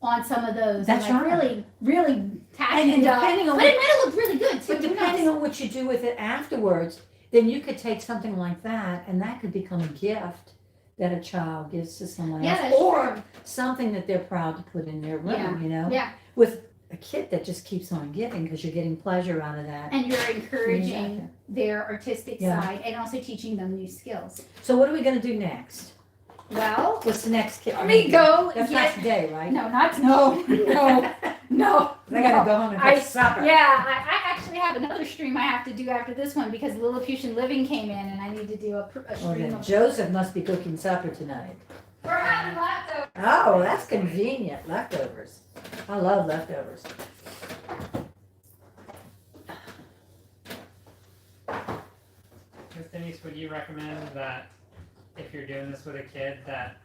on some of those. That's and like right. really, really tacked And it up. depending on But it might have looked really good too. But Who depending knows? on what you do with it afterwards, then you could take something like that, and that could become a gift that a child gives to someone Yeah, else, that's or true. something that they're proud to put in their room. Yeah. You know, Yeah. with a kit that just keeps on giving because you're getting pleasure out of that. And you're encouraging Exactly. their artistic Yeah. side and also teaching them new skills. So what are we gonna do next? Well, What's the next kit? let me go That's get. not today, right? No, no. I gotta go home and I- fix supper. Yeah, I actually have another stream I have to do after this one because Lilliputian Living came in and I need to do a Well, stream then of. Joseph must be cooking supper tonight. We're having leftovers. Oh, that's convenient. Leftovers. I love leftovers. Miss Denise, would you recommend that if you're doing this with a kid that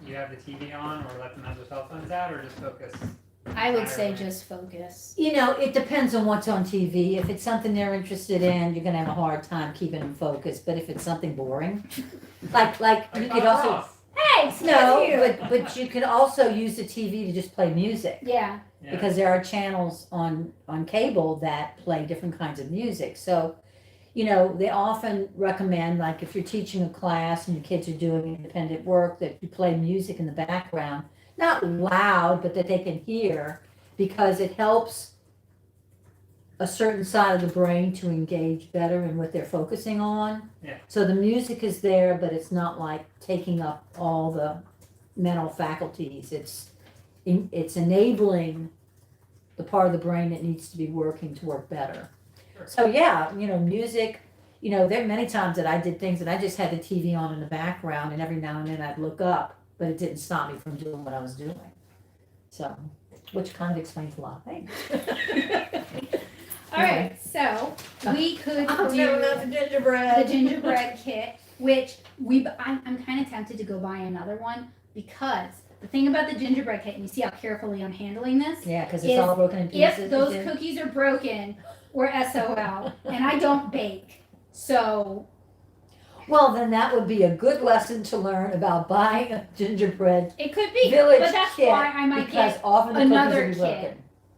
you have the TV on or let them have their cell phones out or just focus? I would say entirely? just focus. You know, it depends on what's on TV. If it's something they're interested in, you're gonna have a hard time keeping them focused. But if it's something boring, like you could also Hey, excuse no, you. but you could also use the TV to just play music Yeah, Yeah. because there are channels on cable that play different kinds of music. So, you know, they often recommend, like if you're teaching a class and your kids are doing independent work, that you play music in the background. Not loud, but that they can hear, because it helps a certain side of the brain to engage better in what they're focusing on. Yeah. So the music is there, but it's not like taking up all the mental faculties. It's enabling the part of the brain that needs to be working to work better. Sure. So yeah, you know, music. You know, there are many times that I did things and I just had the TV on in the background, and every now and then I'd look up, but it didn't stop me from doing what I was doing. So, which kind of explains a lot of things. all right. So we could I'll do never know the gingerbread. the gingerbread kit, which I'm kind of tempted to go buy another one because the thing about the gingerbread kit, and you see how carefully I'm handling this. Yeah, because it's If- all broken in pieces. If those you did. cookies are broken, we're SOL, and I don't bake, so Well, then that would be a good lesson to learn about buying a gingerbread it could be. village but that's kit, why I might because get often the another cookies will be kit.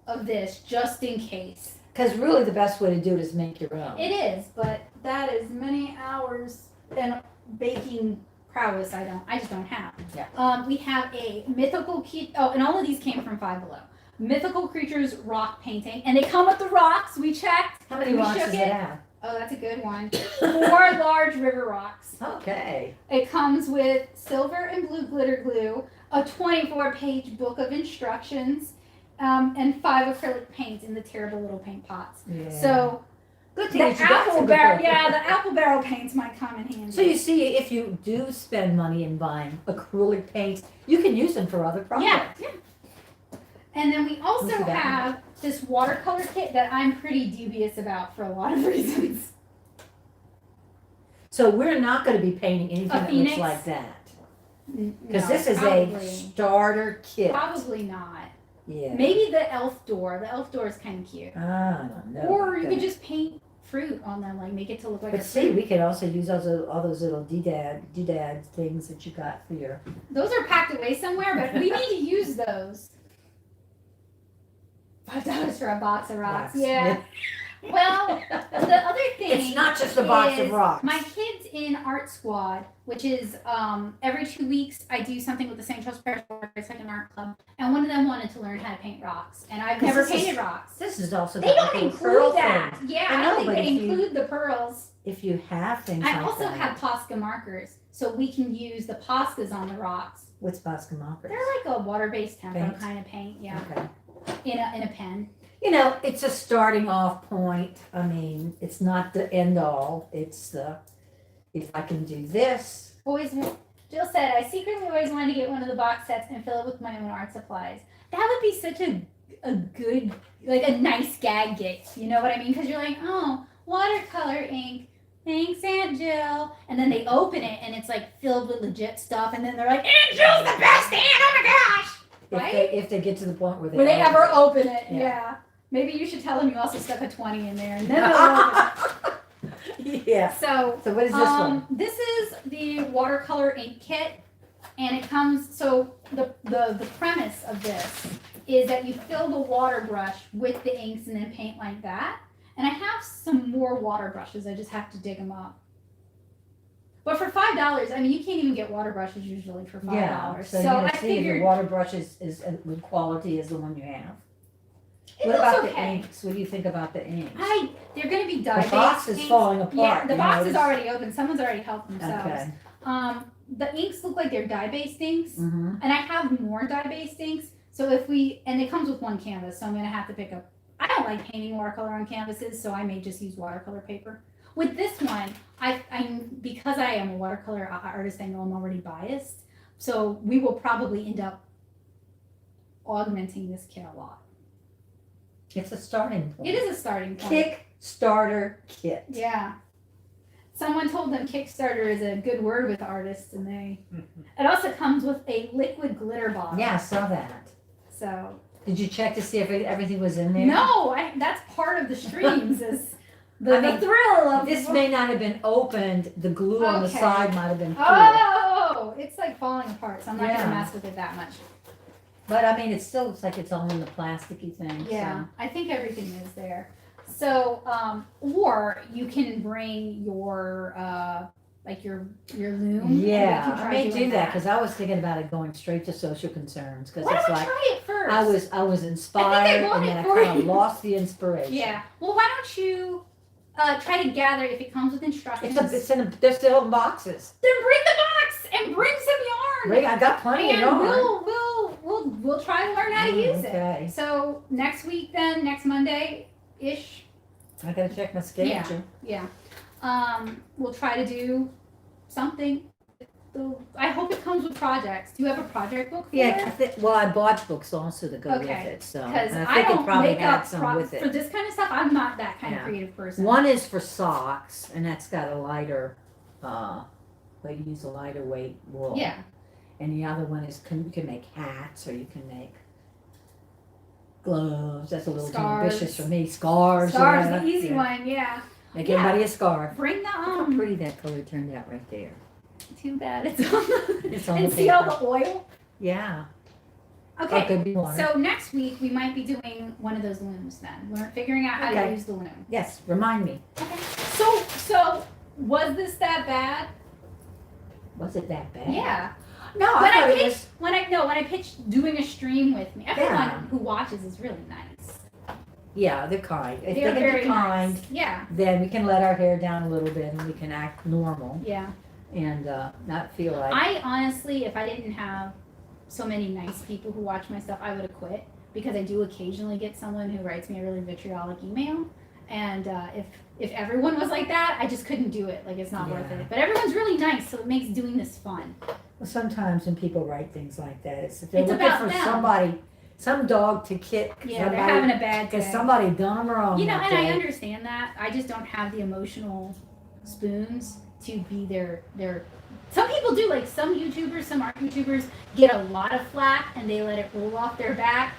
broken. of this just in case. Because really the best way to do it is make your own. It is, but that is many hours and baking prowess I just don't have. Yeah. We have a mythical kit. Oh, and all of these came from 5Below. Mythical creatures rock painting, and they come with the rocks. We checked. How many We rocks shook does it. it have? Oh, that's a good one. 4 large river rocks. Okay. It comes with silver and blue glitter glue, a 24-page book of instructions, and 5 acrylic paints in the terrible little paint pots. Yeah. So Good the thing that you got apple some barrel, good yeah, the apple barrel paints might come in handy. So you see, if you do spend money in buying acrylic paints, you can use them for other projects. Yeah. And then we also Look at that. have this watercolor kit that I'm pretty dubious about for a lot of reasons. So we're not going to be painting anything that looks Phoenix? like that. Because No, this is probably. a starter kit. Probably not. Yeah. Maybe the elf door. The elf door is kind of cute. I don't know. Or you about could that. just paint fruit on them, like make it to look like But a see, fruit. we could also use all those little doodad things that you got for your. Those are packed away somewhere, but we need to use those. $5 for a box of rocks. Yeah. Well, the other thing It's not just a box of is rocks. My kids in art squad, which is every 2 weeks I do something with the St. Charles Parish Second Art Club, and one of them wanted to learn how to paint rocks, and I've 'Cause never this is- painted rocks. This is also They got don't little pearl include that. things. Yeah, I I know, don't think but they if you- include the pearls. If you have things I like also that. have Posca markers, so we can use the Poscas on the rocks. What's Posca markers? They're like a water-based tempo Paint? kind of paint, yeah, Okay. in a pen. You know, it's a starting off point. I mean, it's not the end all. It's the, if I can do this. Jill said, I secretly always wanted to get one of the box sets and fill it with my own art supplies. That would be such a good, like a nice gag gift. You know what I mean? Because you're like, oh, watercolor ink. Thanks, Aunt Jill. And then they open it and it's like filled with legit stuff. And then they're like, Aunt Jill's the best aunt. Oh my gosh. Right? If they get to the point where Will they ever it. open it? Yeah. Yeah. Maybe you should tell them you also stuck a 20 in there and then they'll open it. Yeah. So So what is this one? this is the watercolor ink kit, and it comes. So the premise of this is that you fill the water brush with the inks and then paint like that. And I have some more water brushes. I just have to dig them up. But for $5, I mean, you can't even get water brushes usually for $5. Yeah. So, So you're I gonna see if your figured water brush is good quality as the one you have. it What looks about the okay. inks? What do you think about the inks? They're going to be The dye-based box is inks. falling apart. Yeah, the you box is notice? already open. Someone's already helped themselves. Okay. The inks look like they're dye-based inks, Mm-hmm. and I have more dye-based inks. So and it comes with one canvas, so I'm gonna have to pick up. I don't like painting watercolor on canvases, so I may just use watercolor paper. With this one, because I am a watercolor artist, I know I'm already biased. So we will probably end up augmenting this kit a lot. It's a starting point. It is a starting point. Kickstarter kit. Yeah. Someone told them Kickstarter is a good word with artists, and it also comes with a liquid glitter bottle. Yeah, I saw that. So Did you check to see if everything was in there? no, that's part of the streams is I mean, the thrill of This may not have been opened. The glue on the Okay. side might have been through it. Oh, it's like falling apart, so I'm not Yeah. gonna mess with it that much. But I mean, it still looks like it's all in the plasticky thing. Yeah, I think everything is there. So, or you can bring your like your loom. So. and we Yeah, can I try may doing do that because I was thinking about it going straight to social concerns because Why it's don't we like try it first? I was inspired bought and it then I for kind of you. lost the inspiration. Yeah. Well, why don't you try to gather if it comes with instructions? They're still in boxes. Then bring the box and bring some yarn. I got plenty of And yarn. we'll try to learn how to use Okay. it. So next week then, next Monday-ish, I gotta check my schedule. we'll try to do something. I hope it comes with projects. Do you have a project book for Yeah, it? well, I bought books also to go with Okay. it, so Because and I think it don't probably make had up some with for it. this kind of stuff. I'm not that kind Yeah. of creative person. One is for socks, and that's got a lighter, you use a lighter weight wool. Yeah. And the other one is you can make hats or you can make gloves. That's a little too Scarves. ambitious for me. Scarves. Scarves, yeah, the easy yeah. one, yeah. Make Yeah. everybody a scarf. Bring the Look how pretty that color turned out right there. Too bad it's on the, It's on and the see all paper. the oil. Yeah. Okay. It could be water. So next week we might be doing one of those looms then. We're figuring out how to Okay. use the loom. Yes, remind me. Okay. So was this that bad? Was it that bad? Yeah. No, When I I thought it pitched when I pitched doing a stream with me. Everyone Yeah. who watches is really nice. Yeah, they're kind. If They're they can very be kind, nice. Yeah, then we can let our hair down a little bit and we can act normal yeah. and not feel like. I honestly, if I didn't have so many nice people who watch my stuff, I would have quit, because I do occasionally get someone who writes me a really vitriolic email, and if everyone was like that, I just couldn't do it. Like, it's not worth Yeah. it. But everyone's really nice, so it makes doing this fun. Well, sometimes when people write things like that, it's if they're It's looking about for them. somebody, some dog to kick Yeah, they're having a bad day. because somebody done them wrong. You know, that and I day. understand that. I just don't have the emotional spoons to be their. Some people do, like some YouTubers, some art YouTubers get a lot of flack and they let it roll off their back.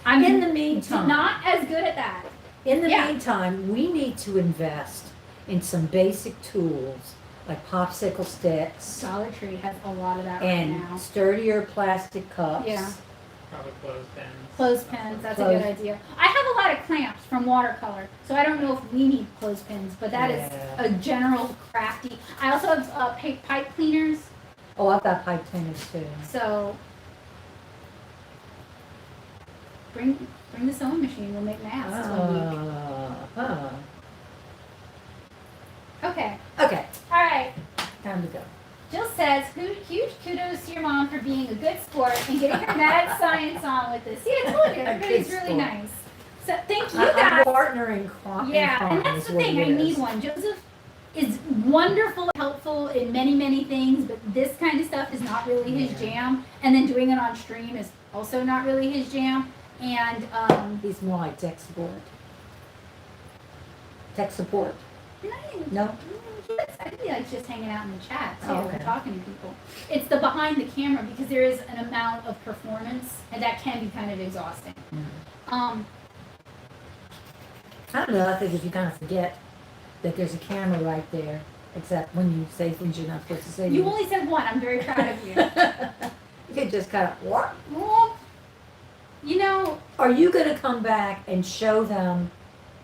I'm In the meantime, not as good at that. In the Yeah. meantime, we need to invest in some basic tools like popsicle sticks Dollar Tree has a lot of that right and now. sturdier plastic cups. Yeah. Probably clothespins. Clothespins, that's a good idea. I have a lot of clamps from Watercolor, so I don't know if we need clothespins, but that is Yeah. a general crafty. I also have pipe cleaners, Oh, I've got pipe cleaners too. so bring the sewing machine. We'll make masks one week. Okay, Okay, all right. time to go. Jill says, huge kudos to your mom for being a good sport and getting her mad science on with this. See, I told you, A everybody's good really sport. nice. So thank you I'm guys. partnering Yeah, and that's the thing. I need one. Joseph is wonderful, helpful in many things, but this kind of stuff is not really his jam. And then doing it on stream is also not really his jam. And He's more like tech support. Tech support? No? I think he likes just hanging out in the chat too, Oh, okay. and talking to people. It's the behind the camera, because there is an amount of performance, and that can be kind of exhausting. I don't know, I think if you kind of forget that there's a camera right there, except when you say things you're not supposed to say. You only said one. I'm very proud of you. You could just kind of, what? Well, you know, Are you gonna come back and show them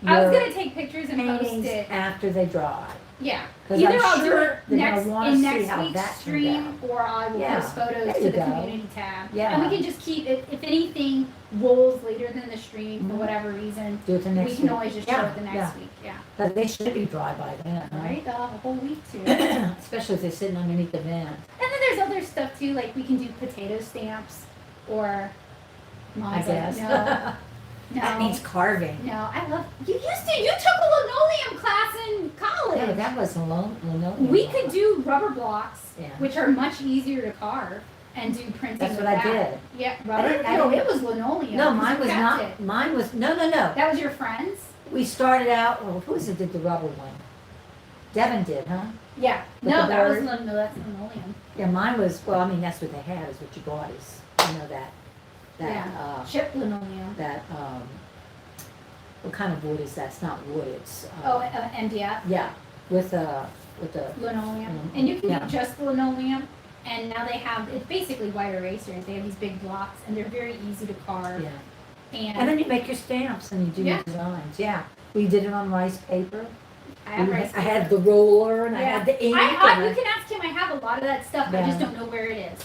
I was your gonna take pictures and post paintings it. after they dry? Yeah. 'Cause Either I'm I'll do sure it they're gonna next wanna in see next how week's that turned stream, or I will Yeah, post photos there to you the go. community tab. Yeah. And we can just keep it. If anything rolls later than the stream for Mhm. whatever reason, Do it the next we week. can always just show Yeah, it the next yeah. week. Yeah. But they should be dry by then, All right? right. They'll have a whole week to. And Especially if they're sitting underneath the vent. then there's other stuff too, like we can do potato stamps, or I guess. no, That means carving. no. I love. You took a linoleum class in college. Yeah, but that was linoleum. We could do rubber blocks, Yeah. which are much easier to carve, and do printing. That's with what I that. did. Yeah, I rubber. didn't- I No, didn't- it was linoleum. No, 'cause mine you was kept not. it. Mine was no. That was your friend's. We started out. Well, who was it did the rubber one? Devin did, huh? Yeah. With No, the that was bird? no, that's linoleum. Yeah, mine was. Well, I mean, that's what they had. Is what you bought is that Yeah. Chip linoleum. what kind of wood is that? It's not wood. It's MDF yeah, with the linoleum, and you can Yeah. do just linoleum. And now they have it's basically white erasers. They have these big blocks, and they're very easy to carve. yeah. And, And then you make your stamps and you do Yeah. your designs. Yeah, we did it on rice paper. I have rice I had the roller and I Yeah. had the ink. you and can ask him. I have a lot of that stuff. I Yeah. just don't know where it is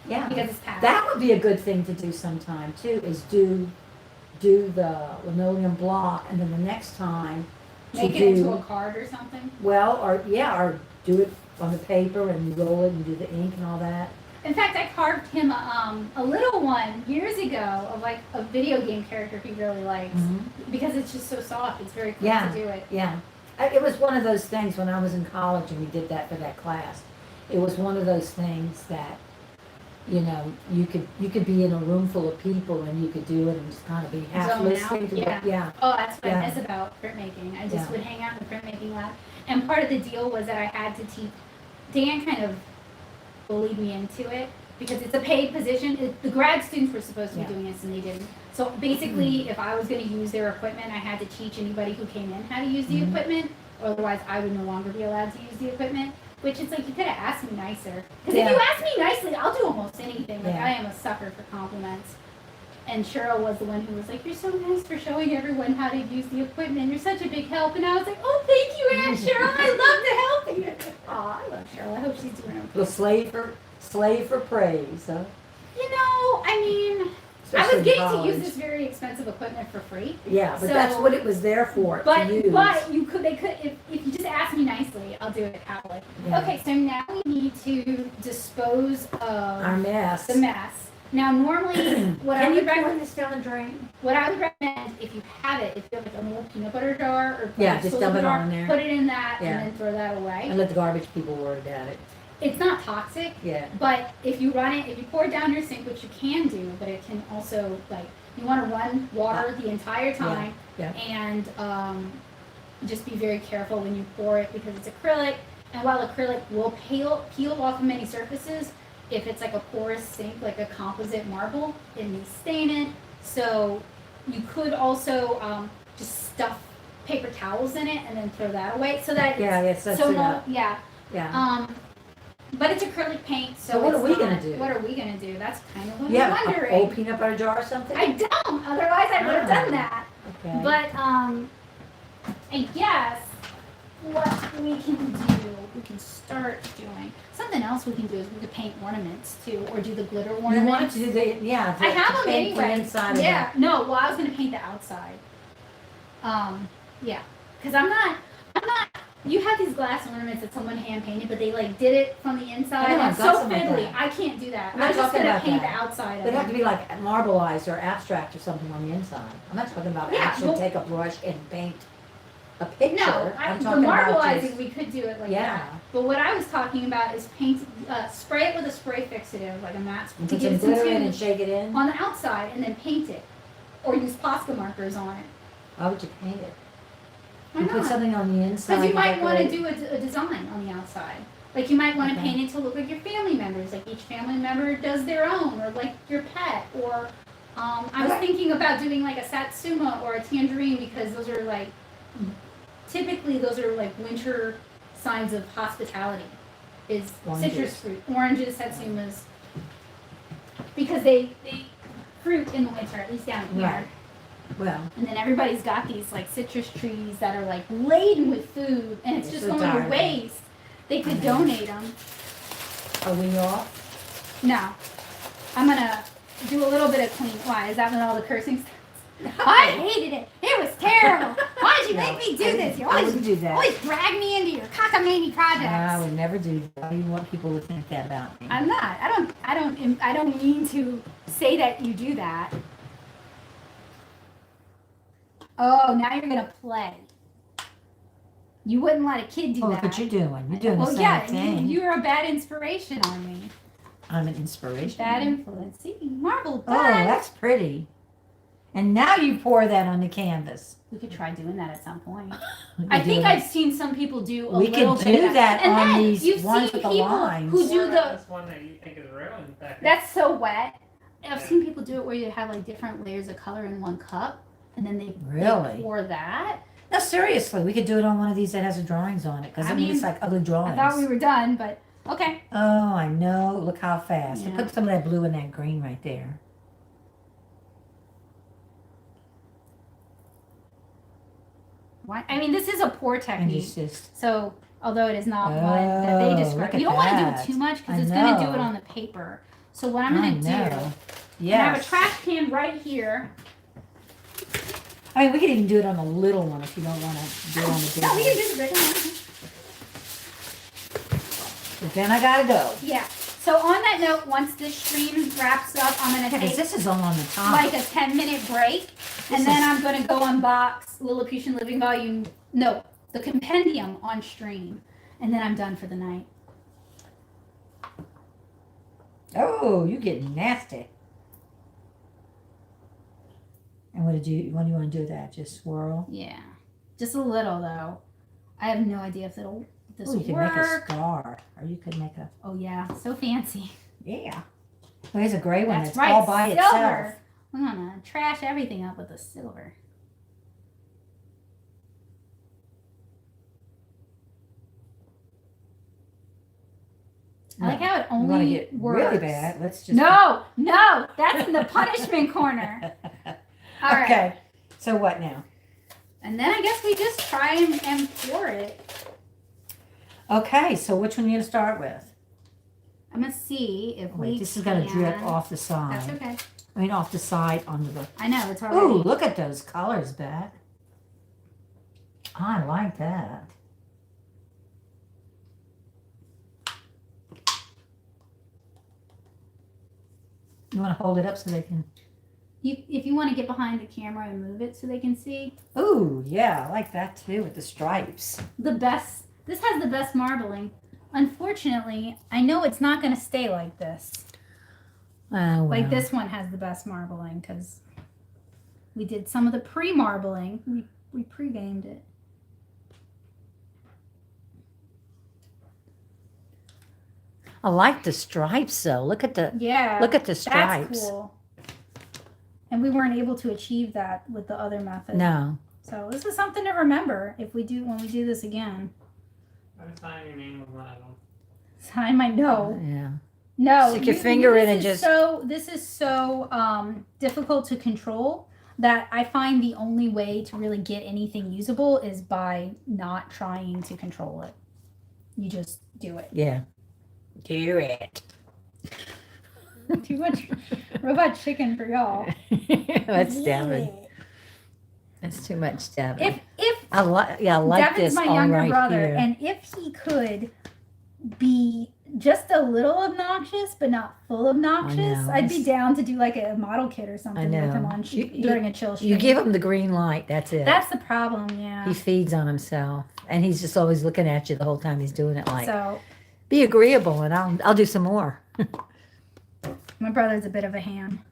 yeah. because it's past. That would be a good thing to do sometime too, is do the linoleum block and then the next time to Make it do, into a card or something. or do it on the paper and roll it and do the ink and all that. In fact, I carved him a little one years ago of like a video game character he really likes because it's just so soft. It's very quick Yeah. to do it. Yeah. It was one of those things when I was in college and we did that for that class. It was one of those things that, you know, you could be in a room full of people and you could do it and just kind of be half Zone out, listening to yeah. it. Yeah. Oh, that's what Yeah. I miss about printmaking. I just Yeah. would hang out in the printmaking lab. And part of the deal was that I had to teach. Dan kind of bullied me into it because it's a paid position. The grad students were supposed to be Yeah. doing this and they didn't. So basically, if I was going to use their equipment, I had to teach anybody who came in how to use the equipment. Or otherwise, I would no longer be allowed to use the equipment. Which it's like you could have asked me nicer. Because Yeah. if you ask me nicely, I'll do almost anything. Like Yeah. I am a sucker for compliments. And Cheryl was the one who was like, "You're so nice for showing everyone how to use the equipment. You're such a big help." And I was like, "Oh, thank you, Aunt Cheryl. I love to help you." Oh, I love Cheryl. I hope she's doing okay. The slave for praise, huh? You know, I mean, I I was in getting to college. use this very expensive equipment for free. Yeah, but So- that's what it was there for, to use. But they could, if you just ask me nicely, I'll do it happily. Yeah. Okay, so now we need to dispose of Our mess. the mess. Now, normally, what I Can you would pour recommend, this down the drain? what I would recommend, if you have it, if you have like a little peanut butter jar or Yeah, like a just soda dump it jar, on there. put it in that Yeah. and then throw that away. And let the garbage people worry about it. It's not toxic, Yeah. but if you pour it down your sink, which you can do, but it can also, like, you want to run water the entire time. Yeah. And just be very careful when you pour it because it's acrylic. And while acrylic will peel off of many surfaces, if it's like a porous sink, like a composite marble, it may stain it. So you could also just stuff paper towels in it and then throw that away so that Yeah, it's that's so it no, up. yeah. Yeah. But it's acrylic paint, so what it's are we not- gonna do? What are we gonna do? That's kind of what Yeah, I'm an wondering. old peanut butter jar or something? I don't. Otherwise, I would have done Oh. that. Okay. But I guess what we can start doing. Something else we can do is we could paint ornaments too, or do the glitter You ornaments. wanted to do the, yeah. I have them paint the anyway. inside of Yeah. No. Well, I was gonna paint the outside. Yeah. Because I'm not. You have these glass ornaments that someone hand painted, but they like did it from the inside. I know, I've It's got so some like fiddly. that. I can't do that. I'm not I'm just talking gonna about paint that. the outside They'd of have it. to be like marbleized or abstract or something on the inside. I'm not talking about Yeah, actually well- take a brush and paint a picture. No, I'm the talking about marbleizing just, we could do it like yeah. that. But what I was talking about is spray it with a spray fixative, like a matte spray, And to put give some it some glitter in tune and shake it in. on the outside, and then paint it, or use Posca markers on it. Why would you paint it? Why You put not? something on the inside. Because you might want to decorate. do a design on the outside. Like you might want to Okay. paint it to look like your family members. Like each family member does their own, or like your pet, or I was Okay. thinking about doing like a satsuma or a tangerine because those are like typically those are like winter signs of hospitality. Is Oranges. citrus fruit, oranges, satsumas, because they fruit in the winter, at least down here. Right. Well, And then everybody's got these like citrus trees that are like laden with food, and it's You're just so going to tired. waste. They could I know. donate them. are we off? No, I'm gonna do a little bit of clean. Why is that when all the cursing starts? I hated it. It was terrible. Why did you make me do this? You I always wouldn't do that. always drag me into your cockamamie projects. I would never do that. I don't want people to think that about me. I'm not. I don't mean to say that you do that. Oh, now you're gonna play. You wouldn't let a kid do Oh, that. look what you're doing. You're doing Well, the same yeah, thing. you're a bad inspiration on me. I'm an inspiration. Bad influence. See, marble Oh, done. that's pretty. And now you pour that on the canvas. We could try doing that at some point. We I could think do I've seen some people do a We little could bit do of that And on then these you've ones seen with the people lines. who do Or the. this one that you think is ruined back That's so wet. I've seen people do it where you have like different layers of color in one cup, and then they Really? pour that. No, seriously, we could do it on one of these that has the drawings on it. Because I I mean, it's mean, like ugly I drawings. thought we were done, but okay. Oh, I know. Look how fast. Yeah. Put some of that blue and that green right there. Why? I mean, this is a pour And technique. just So, although it is not one that they Oh, describe, look at you don't want to do that. it too much I because it's going to do it know. on the paper. So what I'm I going to do, know. I have a Yes. trash can right here. I mean, we could even do it on the little one if you don't want to do it on the big No, we one. can do the big one. But then I gotta go. Yeah. So on that note, once this stream wraps up, I'm going to Because take this is all on the top. like a 10-minute break, This and then is- I'm going to go unbox Lilliputian Living Volume. No, the compendium on stream, and then I'm done for the night. Oh, you getting nasty. And what do you want to do with that? Just swirl? Yeah, just a little though. I have no idea if this Oh, will you could make a work. star. Or you could make a, Oh yeah, so fancy. yeah. Well, here's a gray one That's that's right, all by itself. silver. I'm gonna trash everything up with the silver. I like how it You want to only get works. really bad? Let's just. No, that's in the punishment corner. All right. Okay. So what now? And then I guess we just try and pour it. Okay, so which one are you going to start with? I'm gonna see if we Wait, this is going to drip can- off the side. That's okay. I mean, off the side onto the. I know, it's already. Ooh, look at those colors, Beth. I like that. You want to hold it up so they can. If you want to get behind the camera and move it so they can see. Ooh, yeah, I like that too with the stripes. This has the best marbling. Unfortunately, I know it's not going to stay like this. Oh, well. Like this one has the best marbling because we did some of the pre-marbling. We pre-gamed it. I like the stripes though. Look at the stripes. That's cool. And we weren't able to achieve that with the other method. No. So this is something to remember when we do this again. Sign your name with one of them. Sign my no. Yeah. No. Stick your finger in and just. This is so difficult to control that I find the only way to really get anything usable is by not trying to control it. You just do it. Yeah. Do it. Too much robot chicken for y'all. That's Devin. That's too much Devin. If I like Devin's this my all younger right brother, here. and if he could be just a little obnoxious, but not full obnoxious, know. I'd be down to do like a model kit or something with him on during a chill stream. You give him the green light. That's it. That's the problem, yeah. He feeds on himself, and he's just always looking at you the whole time he's doing it. Like, So be agreeable, and I'll do some more. my brother's a bit of a ham.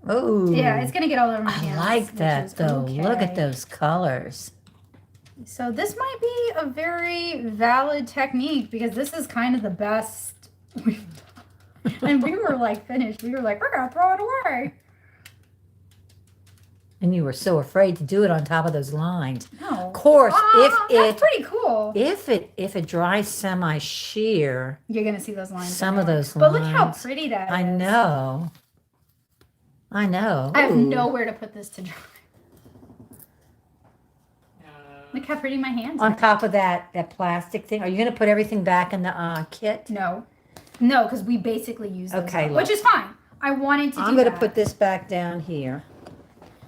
Oh. Yeah, it's gonna get all over my I hands. like which that is though. Look at okay. those colors. So this might be a very valid technique because this is kind of the best. And we were like finished. We were like, we're gonna throw it away. And you were so afraid to do it on top of those lines. No. Of course, That's pretty cool. if it dries semi-sheer, You're gonna see those lines. some of those But look how lines. pretty that is. I know. I know. I have Ooh. nowhere to put this to dry. Look how pretty my hands On are. top of that plastic thing, are you going to put everything back in the kit? No, because we basically use those Okay, up, look. which is fine. I wanted to. I'm going going to put this back down here.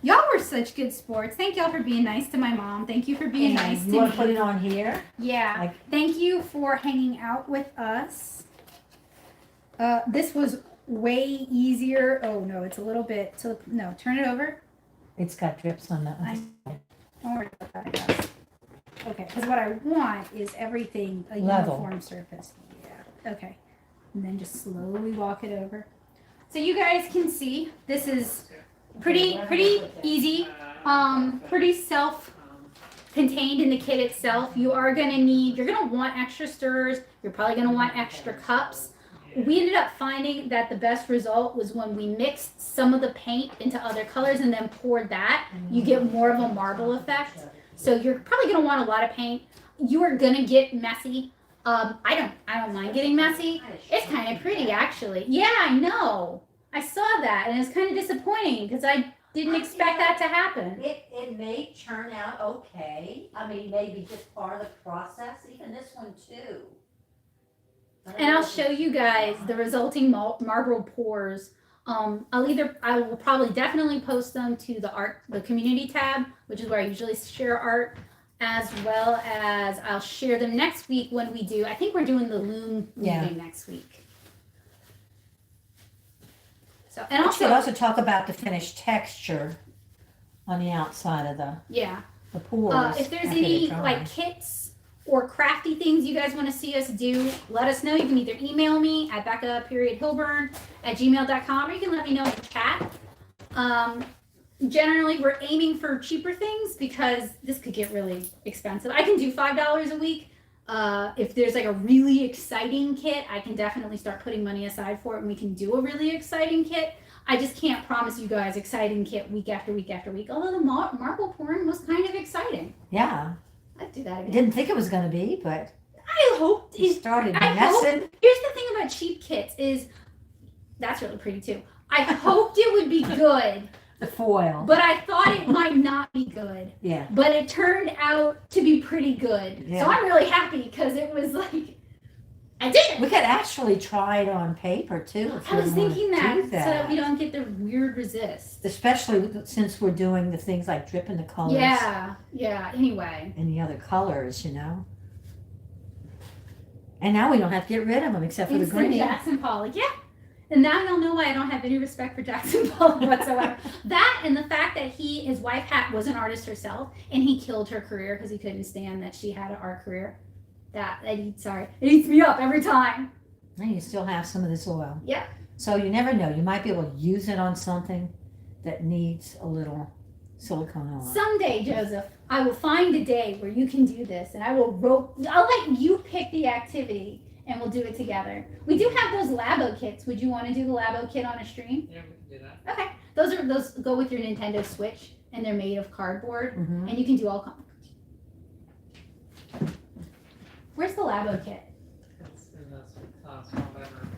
Y'all were such good sports. Thank y'all for being nice to my mom. Thank you for being nice to You want me. to put it on here? Yeah. Like- Thank you for hanging out with us. This was way easier. Oh no, it's a little bit. No, turn it over. It's got drips on that I- one. Don't worry about that, I guess. Okay, because what I want is everything a Level. uniform surface. Yeah. Okay. And then just slowly walk it over. So you guys can see this is pretty easy. Pretty self-contained in the kit itself. You're gonna want extra stirrers. You're probably gonna want extra cups. We ended up finding that the best result was when we mixed some of the paint into other colors and then poured that. You get more of a marble effect. So you're probably gonna want a lot of paint. You are gonna get messy. I don't mind getting messy. It's kind of pretty actually. Yeah, I know. I saw that and it's kind of disappointing because I didn't expect that to happen. It may turn out okay. I mean, maybe just part of the process. Even this one too. And I'll show you guys the resulting marble pours. I will probably definitely post them to the community tab, which is where I usually share art, as well as I'll share them next week when we do. I think we're doing the loom weaving next week. So and I should also talk about the finished texture on the outside of the pores. if there's after they any dry. like kits or crafty things you guys want to see us do, let us know. You can either email me at becca.hilburn@gmail.com or you can let me know in the chat. Generally, we're aiming for cheaper things because this could get really expensive. I can do $5 a week. If there's like a really exciting kit, I can definitely start putting money aside for it and we can do a really exciting kit. I just can't promise you guys exciting kit week after week after week, although the marble pouring was kind of exciting. Yeah. I'd do that I again. didn't think it was going to be, but I hope it started I messing. hope, here's the thing about cheap kits is that's really pretty too. I hoped it would be good, The foil. but I thought it might not be good. Yeah. But it turned out to be pretty good. Yeah. So I'm really happy because it was like I did. We could actually try it on paper too. If I was you wanna thinking do that, so that we don't get the weird resist. Especially since we're doing the things like dripping the colors. Yeah. Anyway. And the other colors, you know. And now we don't have to get rid of them except for the It's green. Jackson Pollock. Yeah. And now you'll know why I don't have any respect for Jackson Pollock whatsoever. That and the fact that his wife was an artist herself, and he killed her career because he couldn't stand that she had an art career. It eats me up every time. And you still have some of this oil. Yeah. So you never know. You might be able to use it on something that needs a little silicone on. Someday, Joseph, I will find a day where you can do this, and I'll let you pick the activity, and we'll do it together. We do have those Labo kits. Would you want to do the Labo kit on a stream? Yeah, we can do that. Okay. Those go with your Nintendo Switch, and they're made of cardboard, Mm-hmm. and you can do all. Where's the Labo kit? It's in this small bedroom.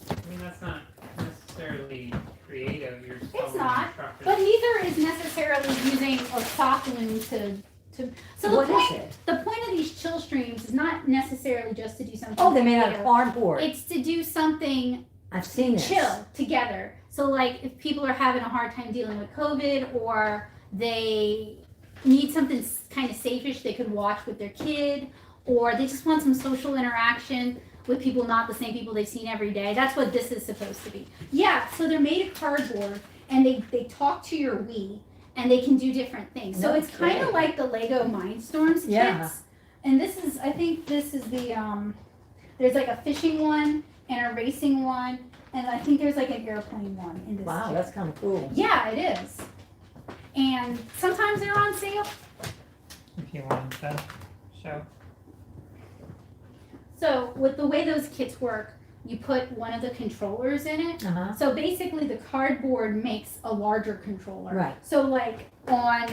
I mean, that's not necessarily creative. You're just It's following not, instructions. but neither is necessarily using a soft glue to. So What the is point, it? the point of these Chillstreams is not necessarily just to do something. Oh, they're made out of creative. cardboard. It's to do something I've seen this. chill together. So like if people are having a hard time dealing with COVID, or they need something kind of safe-ish they could watch with their kid, or they just want some social interaction with people, not the same people they've seen every day. That's what this is supposed to be. Yeah, so they're made of cardboard, and they talk to your Wii, and they can do different things. So it's kind of Okay. like the Lego Mindstorms Yeah. kits. And I think this is the, there's like a fishing one and a racing one, and I think there's like an airplane one in this Wow, kit. that's kind of cool. Yeah, it is. And sometimes they're on sale. If you wanted to show. So with the way those kits work, you put one of the controllers in it. Uh-huh. So basically the cardboard makes a larger controller. Right. So like on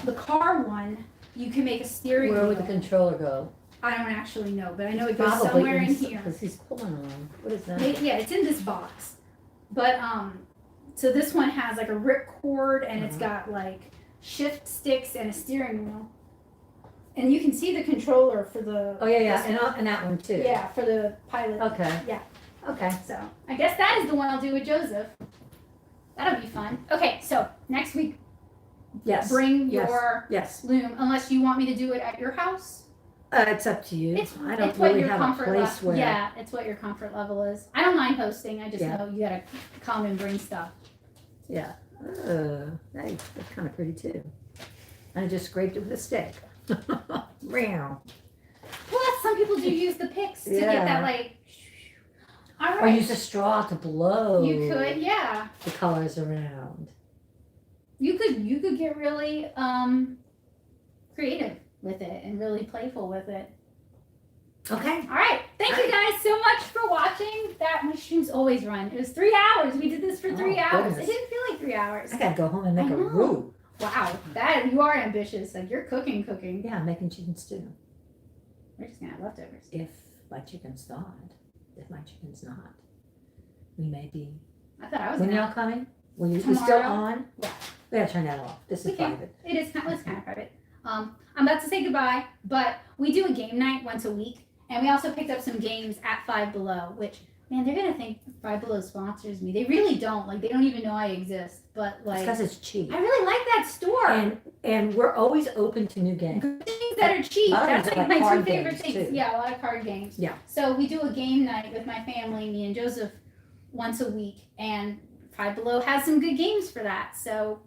the car one, you can make a steering Where wheel. would the controller go? I don't actually know, but I know it goes somewhere in here. Because he's pulling on. What is that? Yeah, it's in this box. But so this one has like a rip cord, and it's got like shift sticks and a steering wheel. And you can see the controller for the. Oh, yeah, and that one too. Yeah, for the pilot. Okay. Yeah. Okay. So I guess that is the one I'll do with Joseph. That'll be fun. Okay, so next week Yes. bring Yes. your Yes. loom, unless you want me to do it at your house. It's up to you. I don't it's what really your have comfort a place level. where. Yeah, it's what your comfort level is. I don't mind hosting. I just Yeah. know you gotta come and bring stuff. Yeah. That's kind of pretty too. I just scraped it with a stick. Meow. Plus, some people do use the picks to Yeah. get that like. All Or right. use a straw to blow You could, yeah. the colors around. You could get really creative with it and really playful with it. Okay. All right. Thank you guys so much for watching. My streams always run. It was 3 hours. We did this for 3 Oh, hours. goodness. It didn't feel like 3 hours. I gotta go home and make I a know. roux. Wow. That you are ambitious. Like you're cooking. Yeah, I'm making chicken stew. We're just gonna have leftovers. If my chicken's thawed. If my chicken's not. We may be. I thought I was When gonna. y'all coming? You still Tomorrow? on? Yeah. We gotta turn that off. This We is can. private. It is kind of private. I'm about to say goodbye, but we do a game night once a week, and we also picked up some games at 5Below, which, man, they're gonna think 5Below sponsors me. They really don't. Like, they don't even know I exist. But It's like, because it's cheap. I really like that store. And we're always open to new games. Things that are cheap. A lot of That's these like are my like two card favorite games, things. too. Yeah, a lot of card games. Yeah. So we do a game night with my family, me and Joseph, once a week, and 5Below has some good games for that. So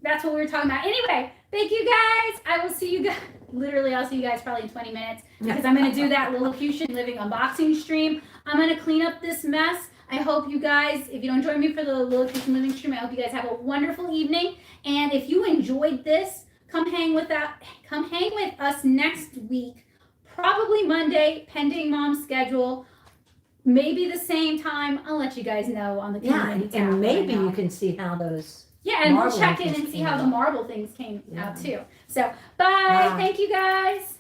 that's what we were talking about. Anyway, thank you guys. I will see you guys. Literally, I'll see you guys probably in 20 minutes because I'm going to do that Lilliputian Living unboxing stream. I'm going to clean up this mess. I hope you guys, if you don't join me for the Lilliputian Living stream, I hope you guys have a wonderful evening. And if you enjoyed this, come hang with us next week. Probably Monday, pending Mom's schedule. Maybe the same time. I'll let you guys know on the Yeah, community tab and when I maybe know. you can see how those. Yeah, and we'll marble check in things and see came how the out. marble things came Yeah. out too. So, bye. Bye. Thank you guys.